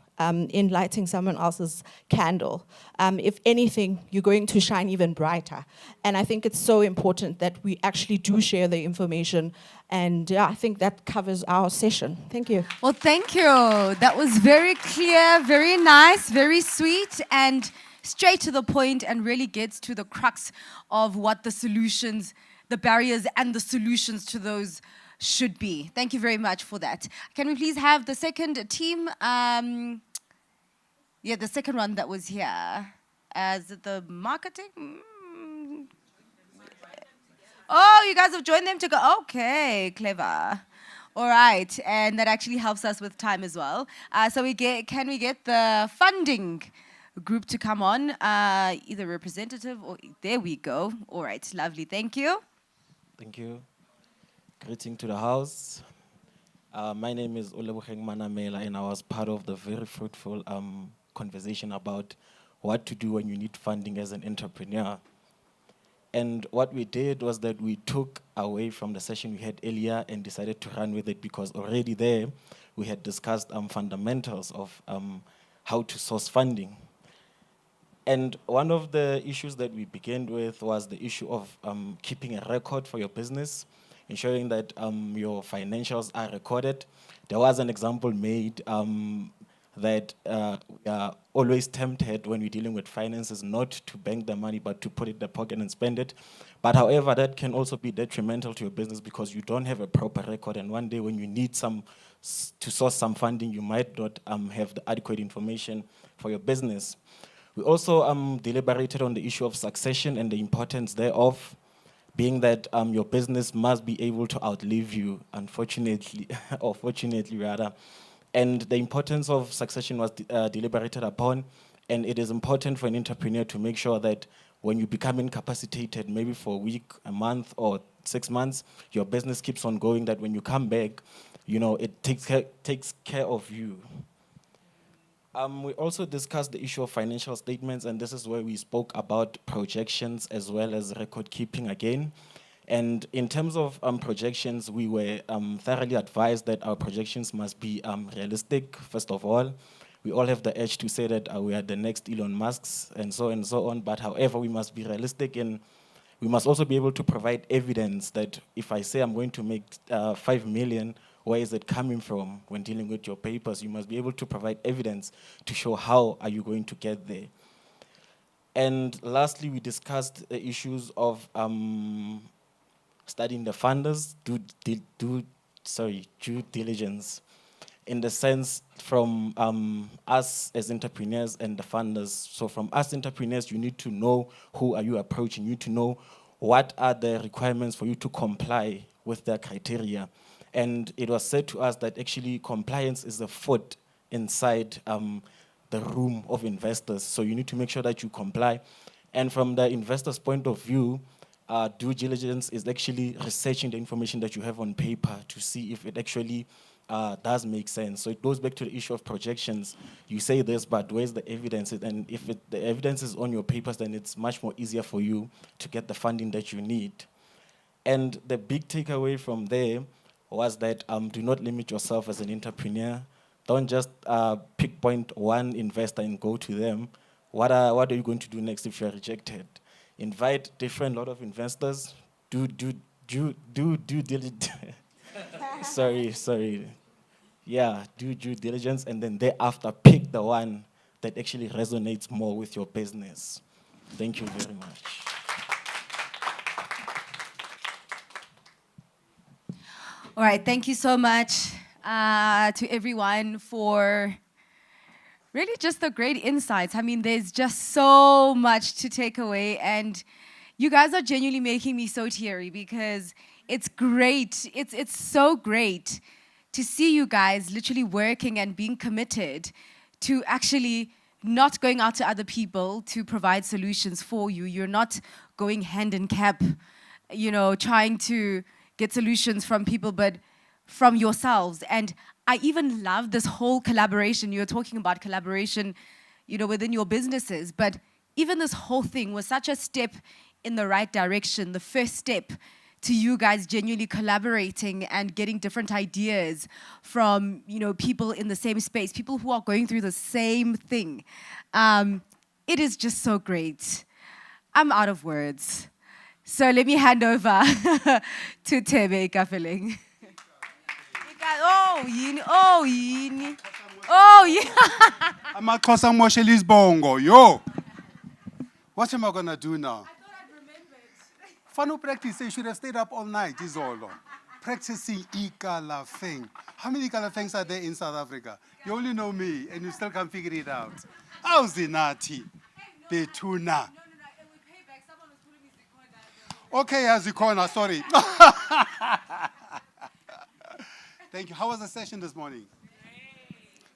in lighting someone else's candle. If anything, you're going to shine even brighter. And I think it's so important that we actually do share the information. And yeah, I think that covers our session. Thank you. Well, thank you. That was very clear, very nice, very sweet, and straight to the point, and really gets to the crux of what the solutions, the barriers and the solutions to those should be. Thank you very much for that. Can we please have the second team? Yeah, the second one that was here. Is it the marketing? Oh, you guys have joined them to go. Okay, clever. All right, and that actually helps us with time as well. So can we get the funding group to come on, either representative or, there we go. All right, lovely, thank you. Thank you. Greeting to the house. My name is Oleboheng Manamela, and I was part of the very fruitful conversation about what to do when you need funding as an entrepreneur. And what we did was that we took away from the session we had earlier and decided to run with it, because already there we had discussed fundamentals of how to source funding. And one of the issues that we began with was the issue of keeping a record for your business, ensuring that your financials are recorded. There was an example made that we are always tempted when we're dealing with finances not to bank the money but to put it in the pocket and spend it. But however, that can also be detrimental to your business because you don't have a proper record, and one day when you need to source some funding, you might not have the adequate information for your business. We also deliberated on the issue of succession and the importance thereof, being that your business must be able to outlive you, unfortunately, or fortunately rather. And the importance of succession was deliberated upon, and it is important for an entrepreneur to make sure that when you become incapacitated, maybe for a week, a month, or 6 months, your business keeps on going, that when you come back, you know, it takes care of you. We also discussed the issue of financial statements, and this is where we spoke about projections as well as record keeping again. And in terms of projections, we were thoroughly advised that our projections must be realistic, first of all. We all have the urge to say that we are the next Elon Musks and so on, but however, we must be realistic, and we must also be able to provide evidence that if I say I'm going to make 5 million, where is it coming from when dealing with your papers? You must be able to provide evidence to show how are you going to get there. And lastly, we discussed the issues of studying the funders, due diligence, in the sense from us as entrepreneurs and the funders. So from us entrepreneurs, you need to know who are you approaching. You need to know what are the requirements for you to comply with their criteria. And it was said to us that actually compliance is the foot inside the room of investors. So you need to make sure that you comply. And from the investor's point of view, due diligence is actually researching the information that you have on paper to see if it actually does make sense. So it goes back to the issue of projections. You say this, but where's the evidence? And if the evidence is on your papers, then it's much more easier for you to get the funding that you need. And the big takeaway from there was that do not limit yourself as an entrepreneur. Don't just pinpoint one investor and go to them. What are you going to do next if you are rejected? Invite different lot of investors. Do diligence. sorry. Yeah, do due diligence, and then thereafter pick the one that actually resonates more with your business. Thank you very much. All right, thank you so much to everyone for really just the great insights. I mean, there's just so much to take away, and you guys are genuinely making me so teary because it's great. It's so great to see you guys literally working and being committed to actually not going out to other people to provide solutions for you. You're not going hand in cap, you know, trying to get solutions from people, but from yourselves. And I even love this whole collaboration. You're talking about collaboration, you know, within your businesses, but even this whole thing was such a step in the right direction, the first step to you guys genuinely collaborating and getting different ideas from, people in the same space, people who are going through the same thing. It is just so great. I'm out of words. So let me hand over to Tebe Kafeling. Oh, yini. Oh, yini. Oh, yeah. Amaxhosa Moshe Lisbongo, yo. What am I going to do now? I thought I'd remembered. Fun practice, you should have stayed up all night, is all. Practicing Ikalafeng. How many Ikalafengs are there in South Africa? You only know me, and you still can't figure it out. How's the Nati? Betuna. No, and we pay back. Someone was pulling me Zikona. Okay, Zikona, sorry. Thank you. How was the session this morning?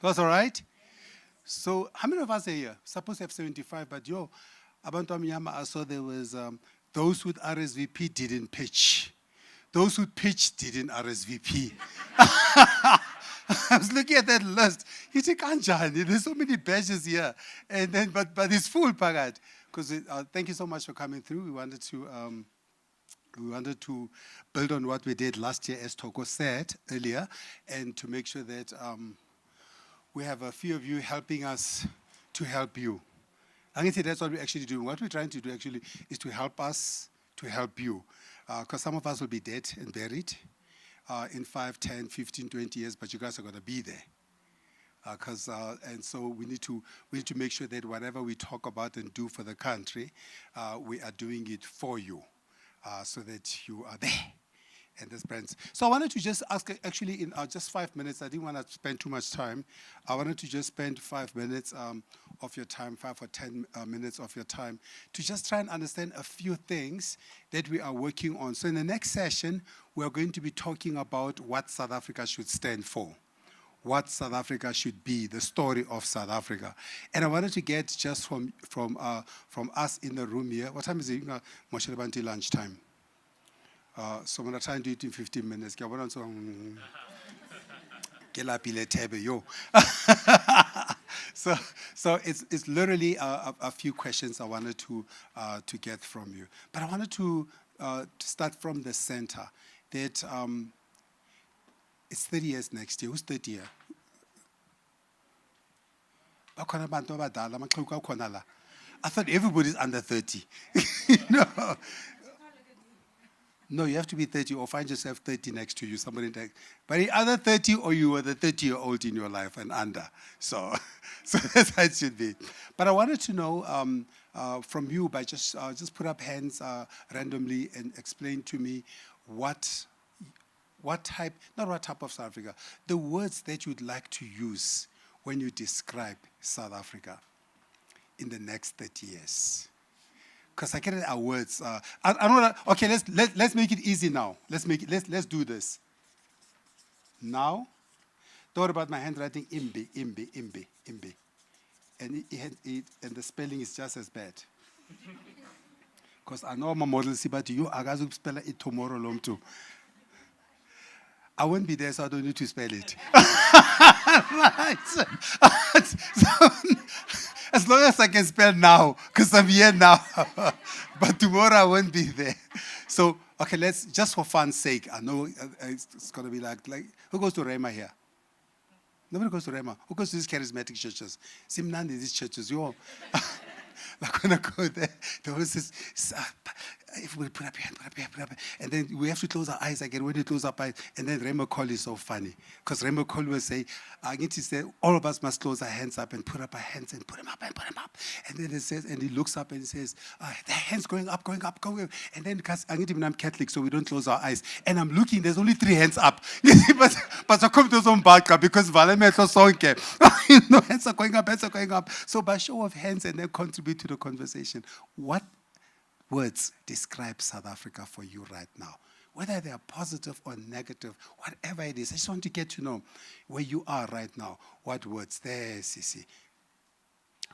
That was all right? So, how many of us are here? Supposed to have 75, but Abantu Amnyama, I saw there was those with RSVP didn't pitch. Those who pitched didn't RSVP. I was looking at that list. He said, Kanjani, there's so many badges here. And then, but it's full, Pagat. Because thank you so much for coming through. We wanted to build on what we did last year, as Toko said earlier, and to make sure that we have a few of you helping us to help you. I think that's what we're actually doing. What we're trying to do actually is to help us to help you. Because some of us will be dead and buried in 5, 10, 15, 20 years, but you guys are going to be there. And so we need to make sure that whatever we talk about and do for the country, we are doing it for you, so that you are there. And this brands. So I wanted to just ask, actually, in just 5 minutes, I didn't want to spend too much time. I wanted to just spend 5 minutes of your time, 5 or 10 minutes of your time, to just try and understand a few things that we are working on. So in the next session, we're going to be talking about what South Africa should stand for, what South Africa should be, the story of South Africa. And I wanted to get just from us in the room here. What time is it? Moshe lunchtime. So I'm going to try and do it in 15 minutes. So it's literally a few questions I wanted to get from you. But I wanted to start from the center. That it's 30 years next year. Who's 30 year? I thought everybody's under 30. No, you have to be 30 or find yourself 30 next to you, somebody like, but either 30 or you were the 30-year-old in your life and under. So that's how it should be. But I wanted to know from you, by just put up hands randomly and explain to me what type of South Africa, the words that you'd like to use when you describe South Africa in the next 30 years. Because I get it our words. I know that. Okay, let's make it easy now. Let's do this. Now, thought about my handwriting. Imbe. And and the spelling is just as bad. Because I know my model. But you, I got to spell it tomorrow, long too. I won't be there, so I don't need to spell it. Right. So, as long as I can spell now, because I'm here now. But tomorrow I won't be there. So, okay, let's, just for fun's sake, I know it's going to be like, who goes to Rema here? Nobody goes to Rema. Who goes to these charismatic churches? Simnandi, these churches, like when I go there, the host says, if we put up your hand, and then we have to close our eyes again. When we close our eyes, and then Remo Cole is so funny, because Remo Cole will say, I need to say, all of us must close our hands up and put up our hands and put them up and put them up. And then it says, and he looks up and he says, the hands going up. And then, because I'm Catholic, so we don't close our eyes. And I'm looking, there's only 3 hands up. but I come to some back because Valemetlo Sonke. Hands are going up. So by show of hands and then contribute to the conversation. What words describe South Africa for you right now? Whether they are positive or negative, whatever it is. I just want to get to know where you are right now. What words? There, Sisi.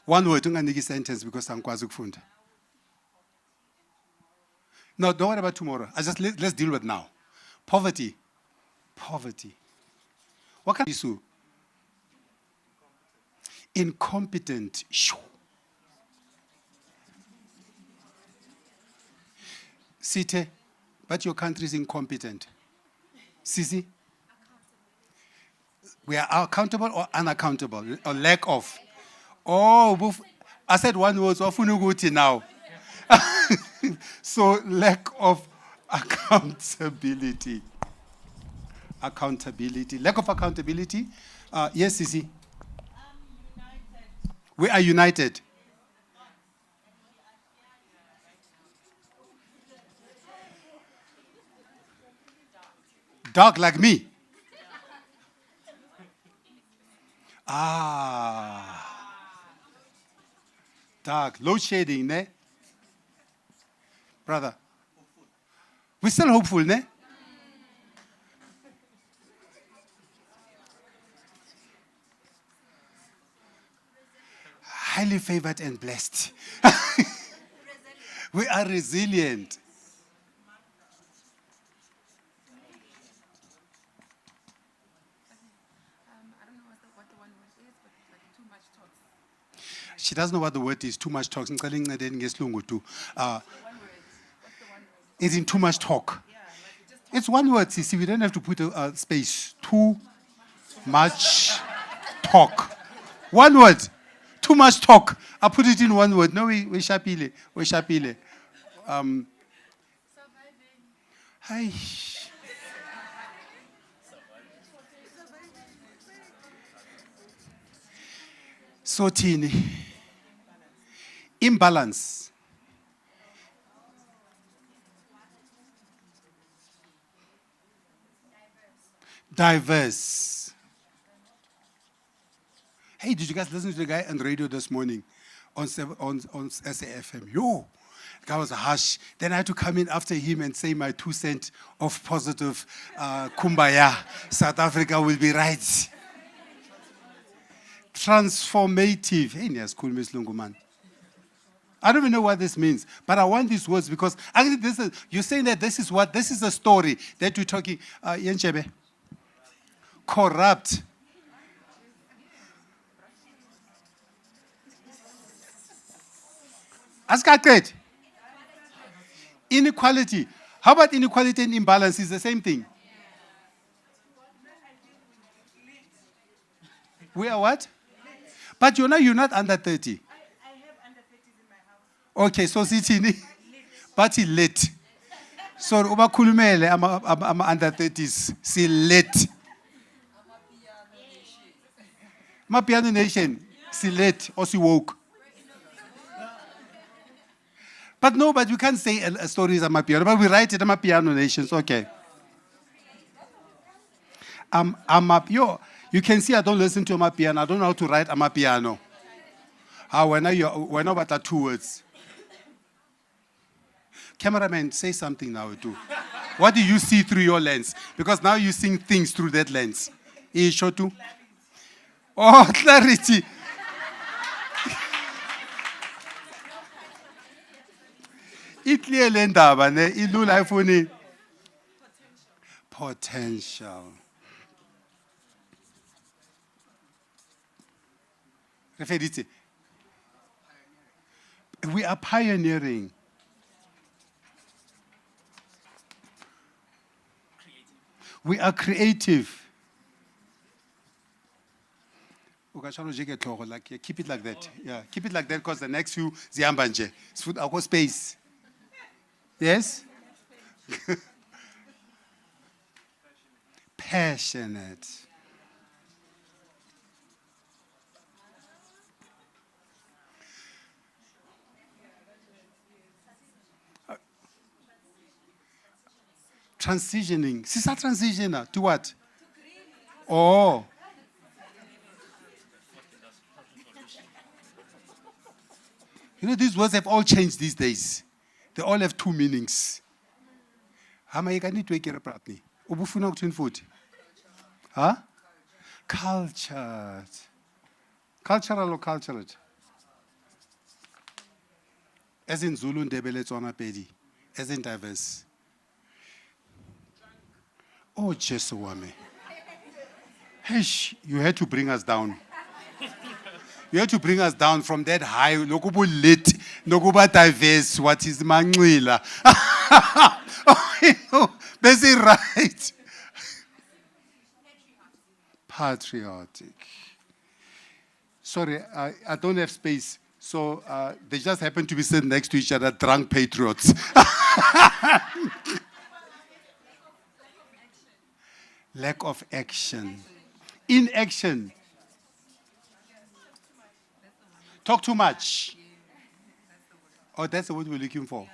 One word, unganiki sentence because I'm kwazi ukufunda. No, don't worry about tomorrow. Let's deal with now. Poverty. What can you do? Incompetent. Sithe, but your country is incompetent. Sisi? We are accountable or unaccountable, or lack of. Oh, I said one word, so Funuguti now. So lack of accountability. Accountability. Lack of accountability. Yes, Sisi. We are united. Dark like me. Dark. Load shedding, ne? Brother. We're still hopeful, ne? Highly favored and blessed. We are resilient. She doesn't know what the word is. Too much talk. It's in too much talk. It's one word, see. We don't have to put a space. Too much talk. One word. Too much talk. I put it in one word. No, we shapile. We shapile. Hi. So teeny. Imbalance. Diverse. Hey, did you guys listen to the guy on the radio this morning on SAFM? Yo, the guy was harsh. Then I had to come in after him and say my 2 cents of positive kumbaya. South Africa will be right. Transformative. Hey, yes, cool, Miss Lunguman. I don't even know what this means, but I want these words because actually you're saying that this is a story that you're talking. Yenchebe. Corrupt. Ask inequality. How about inequality and imbalance is the same thing? We are what? But you're not under 30. I have under 30s in my house. Okay, so sitini. But he late. So uba kulumele I'm under 30s. Si late. Mapiano nation. Si late or si woke. But no, but you can't say a story is Amapiano. But we write it Amapiano nations. Okay. You can see I don't listen to Amapiano. I don't know how to write Amapiano. When about that 2 words? Cameraman, say something now too. What do you see through your lens? Because now you see things through that lens. Shotu. Oh, clarity. Potential. We are pioneering. We are creative. Keep it like that. Yeah, keep it like that because the next few Ziambanje. Our space. Yes? Passionate. Transitioning. Sisa transitioner to what? Oh. You know, these words have all changed these days. They all have 2 meanings. Huh? Cultured. Cultural or culturate? As in Zulu, Ndebele, Tswana, Pedi. As in diverse. Oh, Jesuwame. Hey, you had to bring us down. You had to bring us down from that high. Nokuba lit, nokuba diverse. What is manwila? Oh, no, busy right. Patriotic. Sorry, I don't have space. So they just happen to be sitting next to each other, drunk patriots. Lack of action. Inaction. Talk too much. Oh, that's the word we're looking for.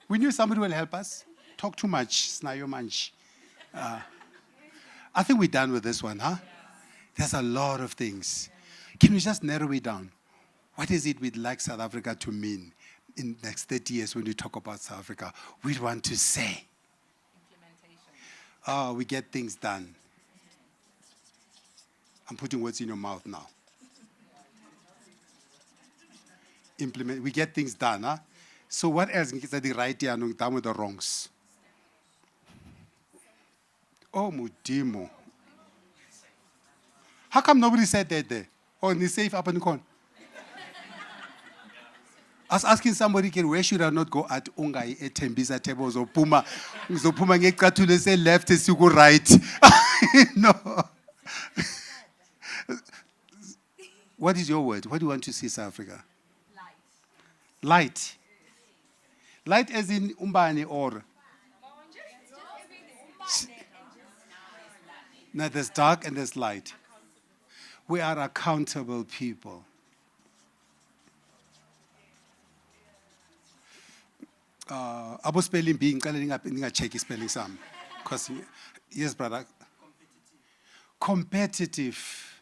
We knew somebody will help us. Talk too much. Snayo manch. I think we're done with this one, huh? There's a lot of things. Can we just narrow it down? What is it we'd like South Africa to mean in the next 30 years when we talk about South Africa? We'd want to say. Oh, we get things done. I'm putting words in your mouth now. We get things done, huh? So what else is the right and done with the wrongs? Oh, Mudimo. How come nobody said that there? Oh, in the safe up and con. I was asking somebody, where should I not go at Ungai, at Tembisa tables or Puma? So Puma get to say left is you go right. No. What is your word? What do you want to see, South Africa? Light. Light as in umbani or? Now there's dark and there's light. We are accountable people. Abo spelling being check spelling some. Because yes, brother. Competitive.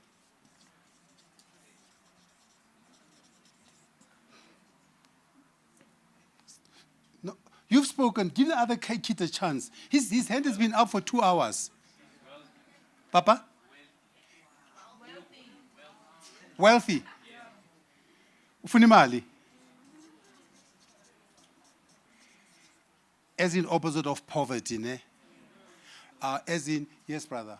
No, you've spoken. Give the other kid a chance. His hand has been up for 2 hours. Papa? Wealthy. Ufunimali. As in opposite of poverty, ne? As in, yes, brother.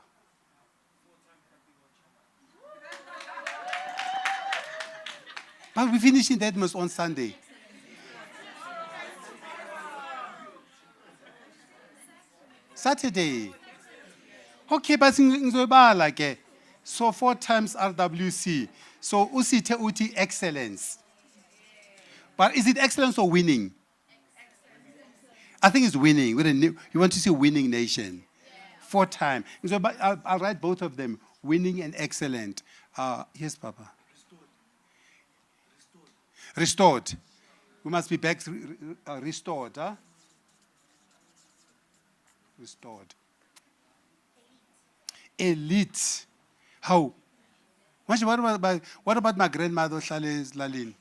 But we finish in that must on Sunday. Saturday. Okay, but like so 4 times RWC. So usite uti excellence. But is it excellence or winning? I think it's winning. You want to see a winning nation. 4 times. So, but I'll write both of them. Winning and excellent. Yes, Papa. Restored. We must be back restored. Huh? Restored. Elite. How? What about my grandmother, Shales Lalin?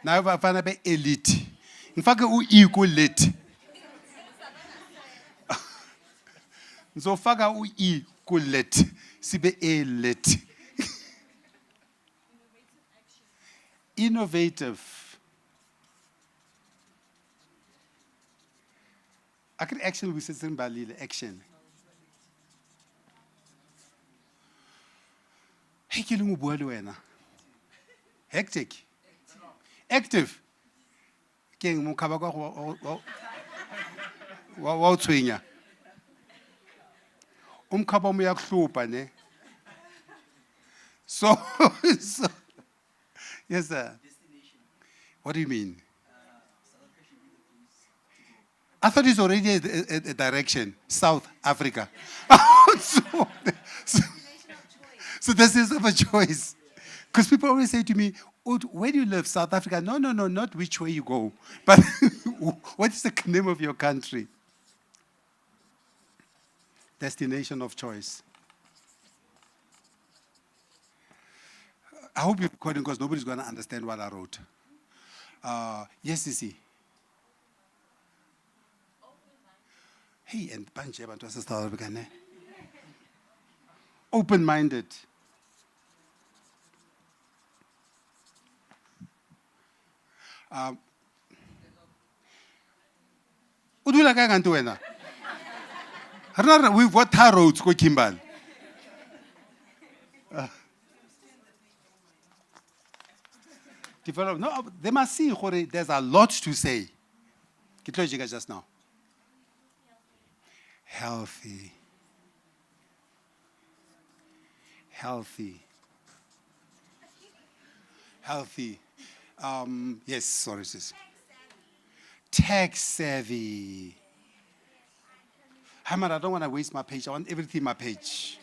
Now I find out elite. In fact, we equal lit. So faga we equal lit. Sibe elite. Innovative. I can action with something balile action. Hey, kilungu bualu wena. Hectic. Active. King mukabaka wa tswenya. Umkhaba uyakuhlupa ne. So yes, sir. What do you mean? I thought it's already a direction, South Africa. So this is of a choice. Because people always say to me, oh, where do you live, South Africa? No, not which way you go. But what is the name of your country? Destination of choice. I hope you're recording because nobody's going to understand what I wrote. Yes, Sisi. Hey, and Panje Bantu South Africa, ne? Open-minded. Udula ka kantu wena. We've got tar roads go Kimbal. Develop. No, they must see there's a lot to say. Ke tlo jeka just now. Healthy. Healthy. Healthy. Yes, sorry, sis. Tech savvy. Hamad, I don't want to waste my page. I want everything in my page.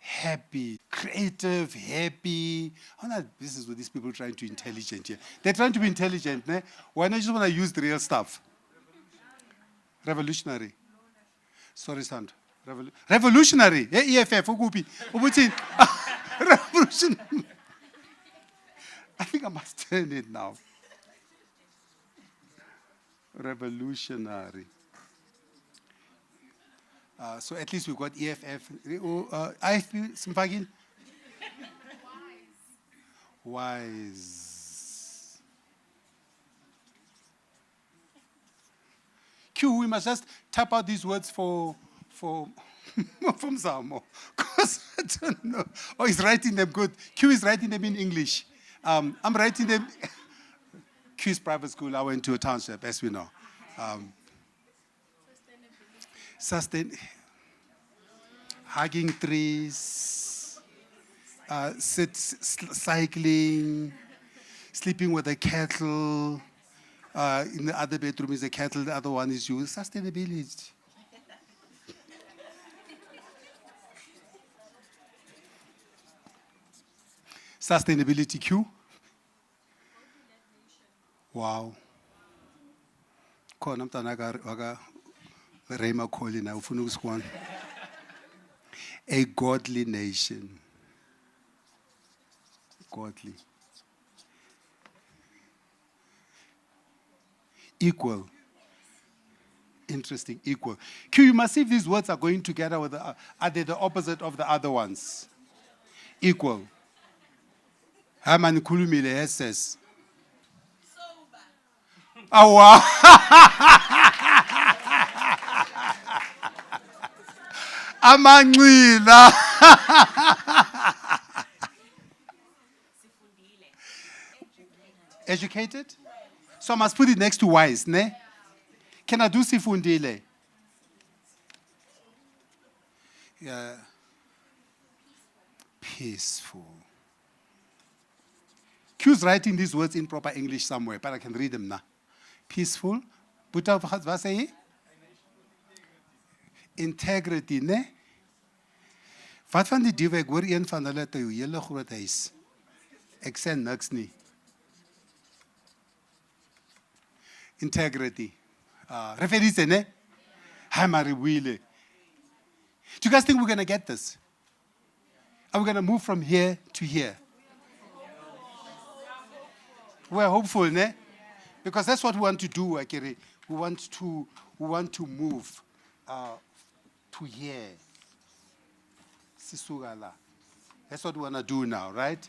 Happy, creative, happy. Oh, no, this is what these people are trying to be intelligent here. They're trying to be intelligent. Ne? Why not just want to use the real stuff? Revolutionary. Sorry, Sand. Revolutionary. EFF. Revolutionary. I think I must turn it now. Revolutionary. So at least we've got EFF. IFP, Simpagin? Wise. Q, we must just type out these words for from Samo. Because I don't know. Oh, he's writing them good. Q is writing them in English. I'm writing them. Q's private school. I went to a township, as we know. Hugging trees, cycling, sleeping with a kettle. In the other bedroom is a kettle, the other one is you. Sustainability. Sustainability Q. Wow. Khona mntana waka Rema Kholi na ufuna ukusikwana. A godly nation. Godly. Equal. Interesting, equal. Q, you must see if these words are going together with are they the opposite of the other ones? Equal. Haman Kulumile says. Oh, wow. Amangila. Educated? So I must put it next to wise, ne? Can I do sifundile? Yeah. Peaceful. Q's writing these words in proper English somewhere, but I can read them now. Peaceful. Buta wat say? Integrity, ne? Wat van die diewe, ek hoor een van hulle het 'n hele groot huis. Ek sê niks nie. Integrity. Referise, ne? Hi, Mariwile. Do you guys think we're going to get this? Are we going to move from here to here? We're hopeful, ne? Because that's what we want to do, Akiri. We want to move to here. Sisugala. That's what we want to do now, right?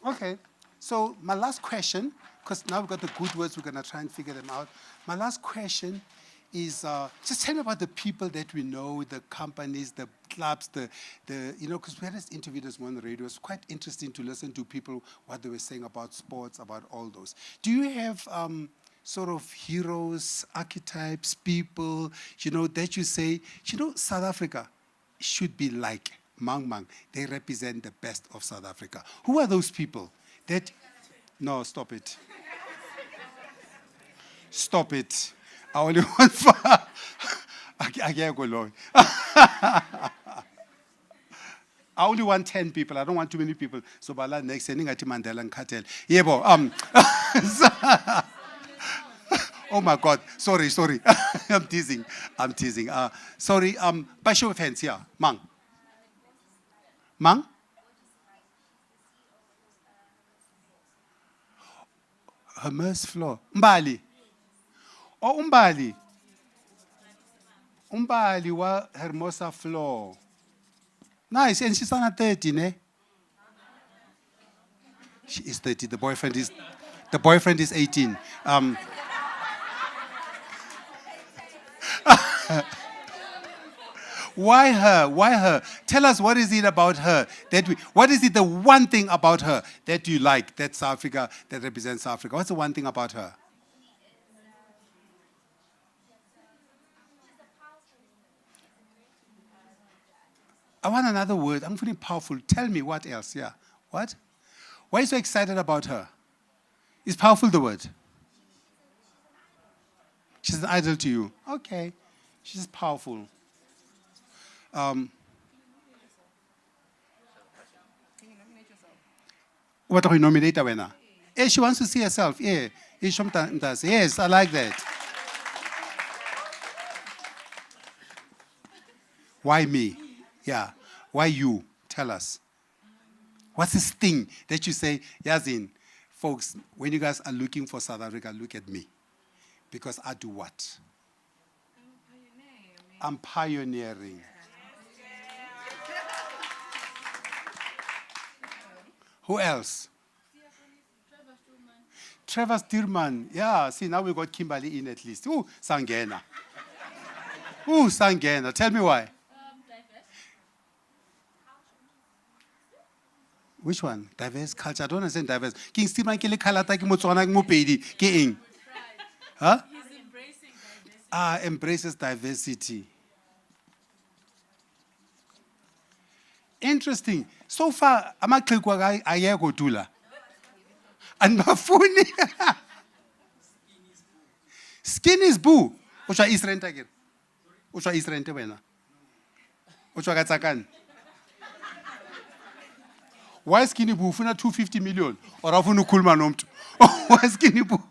Okay. So my last question, because now we've got the good words, we're going to try and figure them out. My last question is just tell me about the people that we know, the companies, the clubs, because we had this interview this morning on the radio. It was quite interesting to listen to people, what they were saying about sports, about all those. Do you have sort of heroes, archetypes, people, that you say, South Africa should be like Mang Mang. They represent the best of South Africa. Who are those people? No, stop it. Stop it. I only want I can't go long. I only want 10 people. I don't want too many people. So bala next sending at Mandela and Cartel. Yebo. Oh my God. Sorry. I'm teasing. Sorry. By show of hands, yeah. Mang. Hermes Floor. Mbali. Oh, Umbali wa Hermosa Floor. Nice, and she's on 30, ne? She is 30. The boyfriend is 18. Why her? Why her? Tell us, what is it about her what is it, the one thing about her that you like, that South Africa, that represents South Africa? What's the one thing about her? I want another word. I'm feeling powerful. Tell me what else. Yeah. What? Why are you so excited about her? Is powerful the word? She's an idol to you. Okay. She's powerful. What are you nominate her? Eh, she wants to see herself. Yeah. Yes, I like that. Why me? Yeah. Why you? Tell us. What's this thing that you say, Yazin, folks, when you guys are looking for South Africa, look at me. Because I do what? I'm pioneering. Who else? Trevor Sturman. Yeah, see, now we got Kimberly in at least. Ooh, Sangena. Ooh, Sangena. Tell me why. Which one? Diverse culture. I don't understand diverse. King Stephen Kelly Kalata ki Motswana ki Mopedi ki eng. Huh? He's embracing diversity. Embraces diversity. Interesting. So far, amaxhegu ayekho dula. Andibafuni. Skin is boo. Utsho East Rent again. Utsho East Rent wena. Utsho katsakani. Why skinny boo? Ufuna 250 million. Or afuna ukhuluma nomntu. Why skinny boo?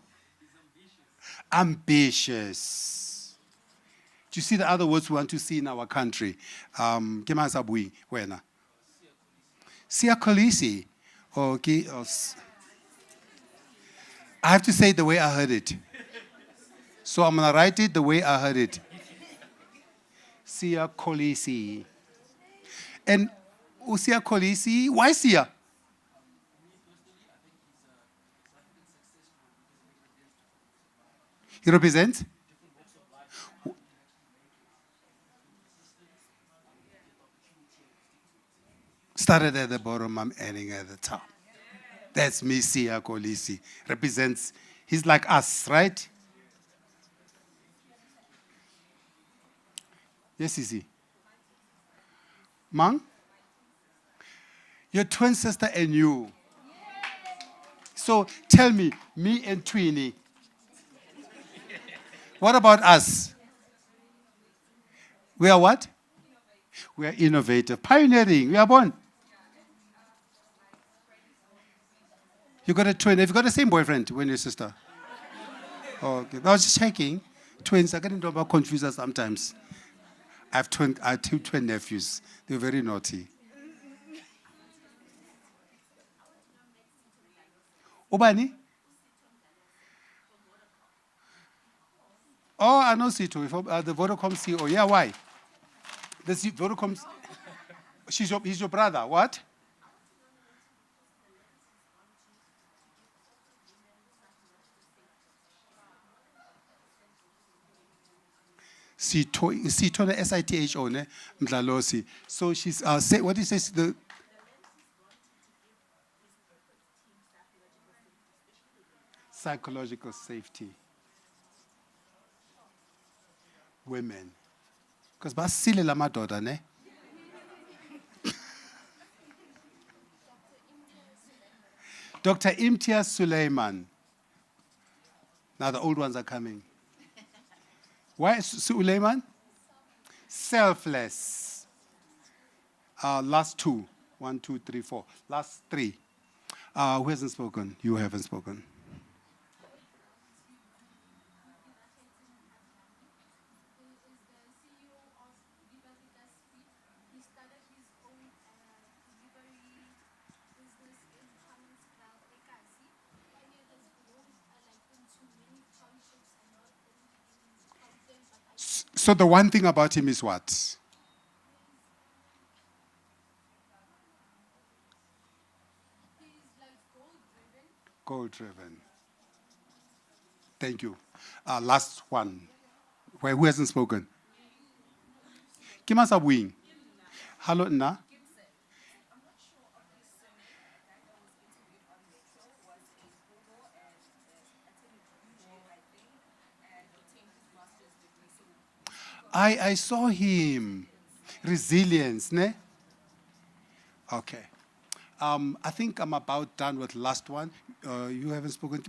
Ambitious. Do you see the other words we want to see in our country? Kema sabui wena. Sia Kolisi. Okay. I have to say it the way I heard it. So I'm going to write it the way I heard it. Sia Kolisi. And Usia Kolisi, why Sia? He represents? Started at the bottom, I'm ending at the top. That's me, Sia Kolisi. Represents, he's like us, right? Yes, Sisi. Mang? Your twin sister and you. So tell me and Twinny. What about us? We are what? We are innovative, pioneering. We are born. You got a twin. Have you got the same boyfriend when your sister? Okay. I was just checking. Twins, I get into about confused sometimes. I have two twin nephews. They're very naughty. Ubani? Oh, I know C2. The Vodacom CEO. Yeah, why? The Vodacom. He's your brother. What? C2 SITHO ne Mdlalosi. So she's what do you say? The psychological safety. Women. Because basile la madoda ne. Dr. Imtiaz Suleiman. Now the old ones are coming. Why Suleiman? Selfless. Last two. 1, 2, 3, 4. Last three. Who hasn't spoken? You haven't spoken. So the one thing about him is what? Goal-driven. Thank you. Last one. Who hasn't spoken? Ke mang sa buing? Hello, nna? I saw him. Resilience, ne? Okay. I think I'm about done with last one. You haven't spoken.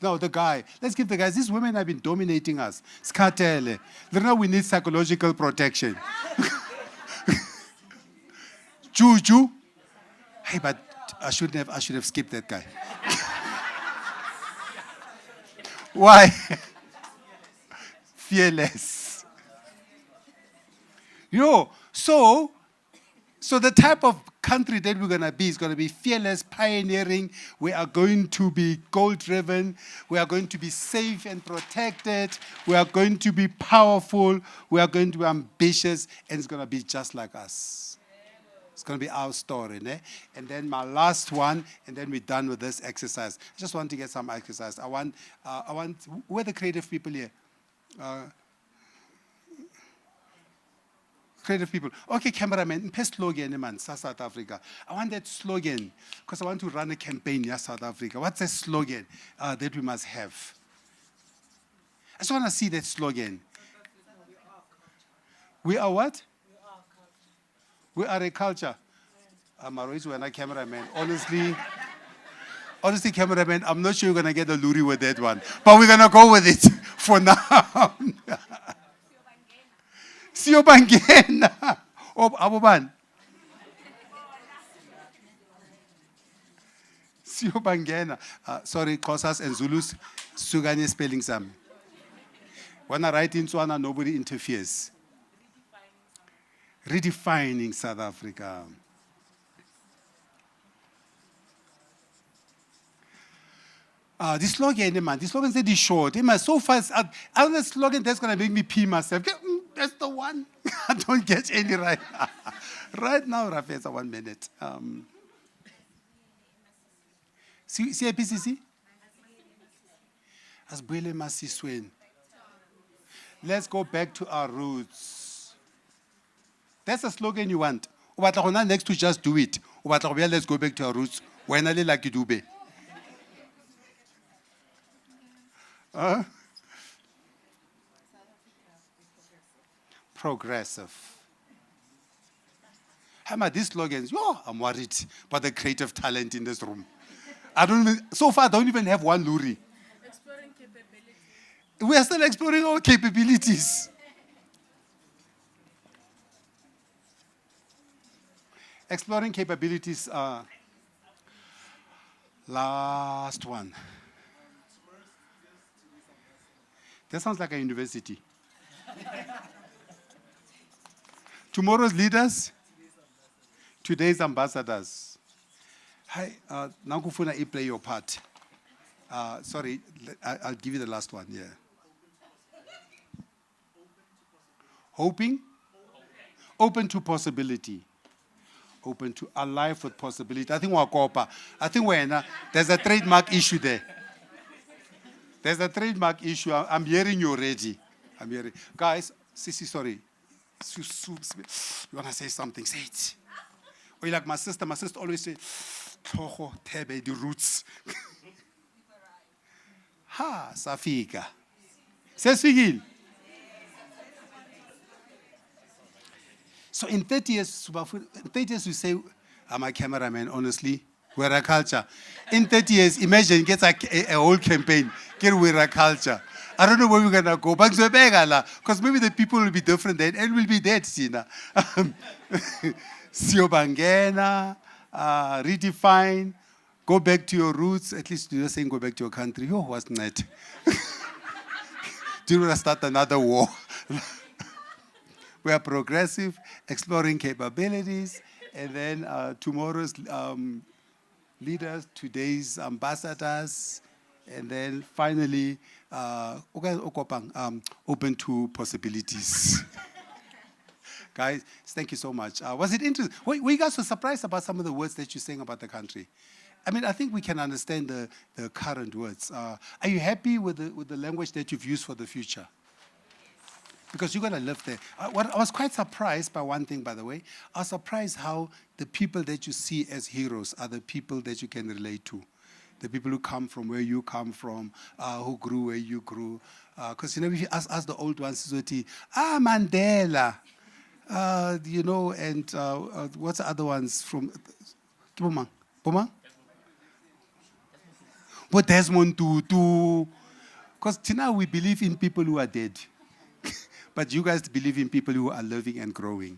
No, the guy. Let's give the guys. These women have been dominating us. Skatele. Now we need psychological protection. Juju. Hey, but I should have skipped that guy. Why? Fearless. So the type of country that we're going to be is going to be fearless, pioneering. We are going to be goal-driven. We are going to be safe and protected. We are going to be powerful. We are going to be ambitious. And it's going to be just like us. It's going to be our story. Ne? And then my last one, and then we're done with this exercise. I just want to get some exercise. I want, who are the creative people here? Creative people. Okay, cameraman, pay slogan, man, South Africa. I want that slogan because I want to run a campaign in South Africa. What's the slogan that we must have? I just want to see that slogan. We are what? We are a culture. Marois, we're not cameraman. Honestly, cameraman, I'm not sure you're going to get a luri with that one. But we're going to go with it for now. Siyobangena. Aboban. Siyobangena. Sorry, Xhosas and Zulus. Suganye spelling some. When I write in Tswana, nobody interferes. Redefining South Africa. This slogan, man, this slogan said it's short. So fast. I the slogan that's going to make me pee myself. That's the one. I don't get any right now. Right now, Rafesa, 1 minute. CIPCC? Asbuele Masiswen. Let's go back to our roots. That's the slogan you want. Next to just do it. Let's go back to our roots. When I like you do be. Progressive. How about these slogans? I'm worried about the creative talent in this room. So far, I don't even have one luri. Exploring capabilities. We are still exploring our capabilities. Exploring capabilities. Last one. That sounds like a university. Tomorrow's leaders, today's ambassadors. Hi, Nankufuna, you play your part. Sorry, I'll give you the last one, yeah. Hoping? Open to possibility. Open to alive with possibility. I think there's a trademark issue there. There's a trademark issue. I'm hearing you already. I'm hearing. Guys, Sissy, sorry. You want to say something? Say it. Or you like my sister always says, Toho, Tebe, the roots. Ha, Safika. Says Figil. So in 30 years, we say, I'm a cameraman, honestly. We're a culture. In 30 years, imagine, gets a whole campaign. Get we're a culture. I don't know where we're going to go. Because maybe the people will be different then, and we'll be dead, Sina. Siobangena, redefine, go back to your roots. At least you're saying go back to your country. Oh, what's that? Do you want to start another war? We are progressive, exploring capabilities, and then tomorrow's leaders, today's ambassadors, and then finally, open to possibilities. Guys, thank you so much. Was it interesting? Were you guys so surprised about some of the words that you're saying about the country? I mean, I think we can understand the current words. Are you happy with the language that you've used for the future? because you're going to live there. I was quite surprised by one thing, by the way. I was surprised how the people that you see as heroes are the people that you can relate to. The people who come from where you come from, who grew where you grew. Because, if you ask the old ones, Mandela, and what's the other ones from? Boma? But Desmond Tutu. Because now we believe in people who are dead. But you guys believe in people who are living and growing.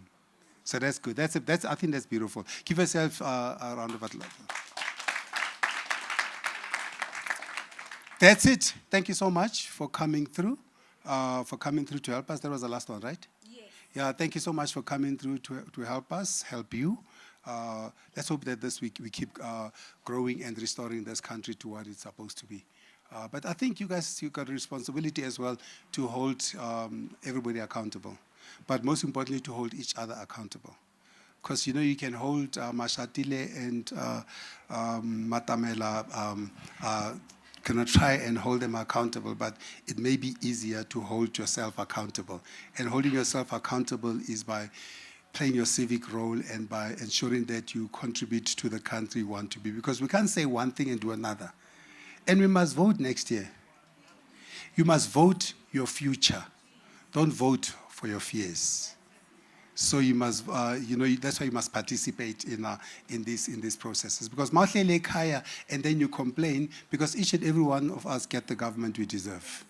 So that's good. I think that's beautiful. Give yourself a round of applause. That's it. Thank you so much for coming through to help us. That was the last one, right? Yes. Yeah, thank you so much for coming through to help us, help you. Let's hope that this week we keep growing and restoring this country to what it's supposed to be. But I think you got a responsibility as well to hold everybody accountable. But most importantly, to hold each other accountable. Because, you can hold Mashatile and Matamela, cannot try and hold them accountable, but it may be easier to hold yourself accountable. And holding yourself accountable is by playing your civic role and by ensuring that you contribute to the country you want to be. Because we can't say one thing and do another. And we must vote next year. You must vote your future. Don't vote for your fears. So you must, that's why you must participate in these processes. Because mahlele ekhaya, and then you complain, because each and every one of us get the government we deserve.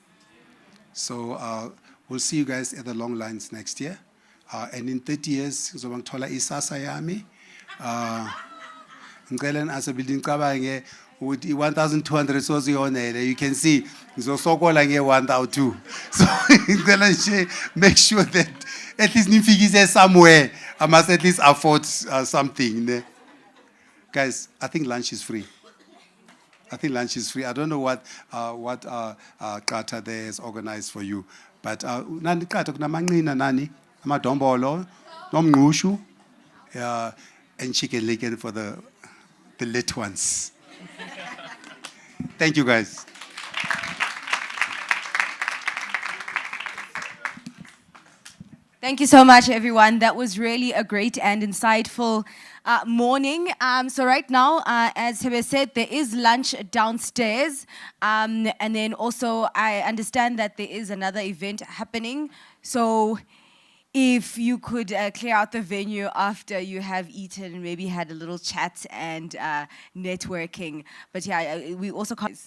So we'll see you guys at the long lines next year. And in 30 years, ngizobanga thola isasa yami. Ngicela asabuilding cabange with 1,200 soziyonele. You can see ngizosokola nge-1 or 2. So ngicela make sure that at least nifikise somewhere. I must at least afford something. Guys, I think lunch is free. I don't know what Kata there has organized for you, but nani Kata kunamanqina nani amadombolo nomngqushu and chicken licken for the lit ones. Thank you, guys. Thank you so much, everyone. That was really a great and insightful morning. So right now, as Hebe said, there is lunch downstairs. And then also, I understand that there is another event happening. So if you could clear out the venue after you have eaten and maybe had a little chat and networking. But yeah, we also can't.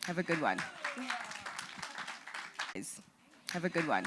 Have a good one. Have a good one.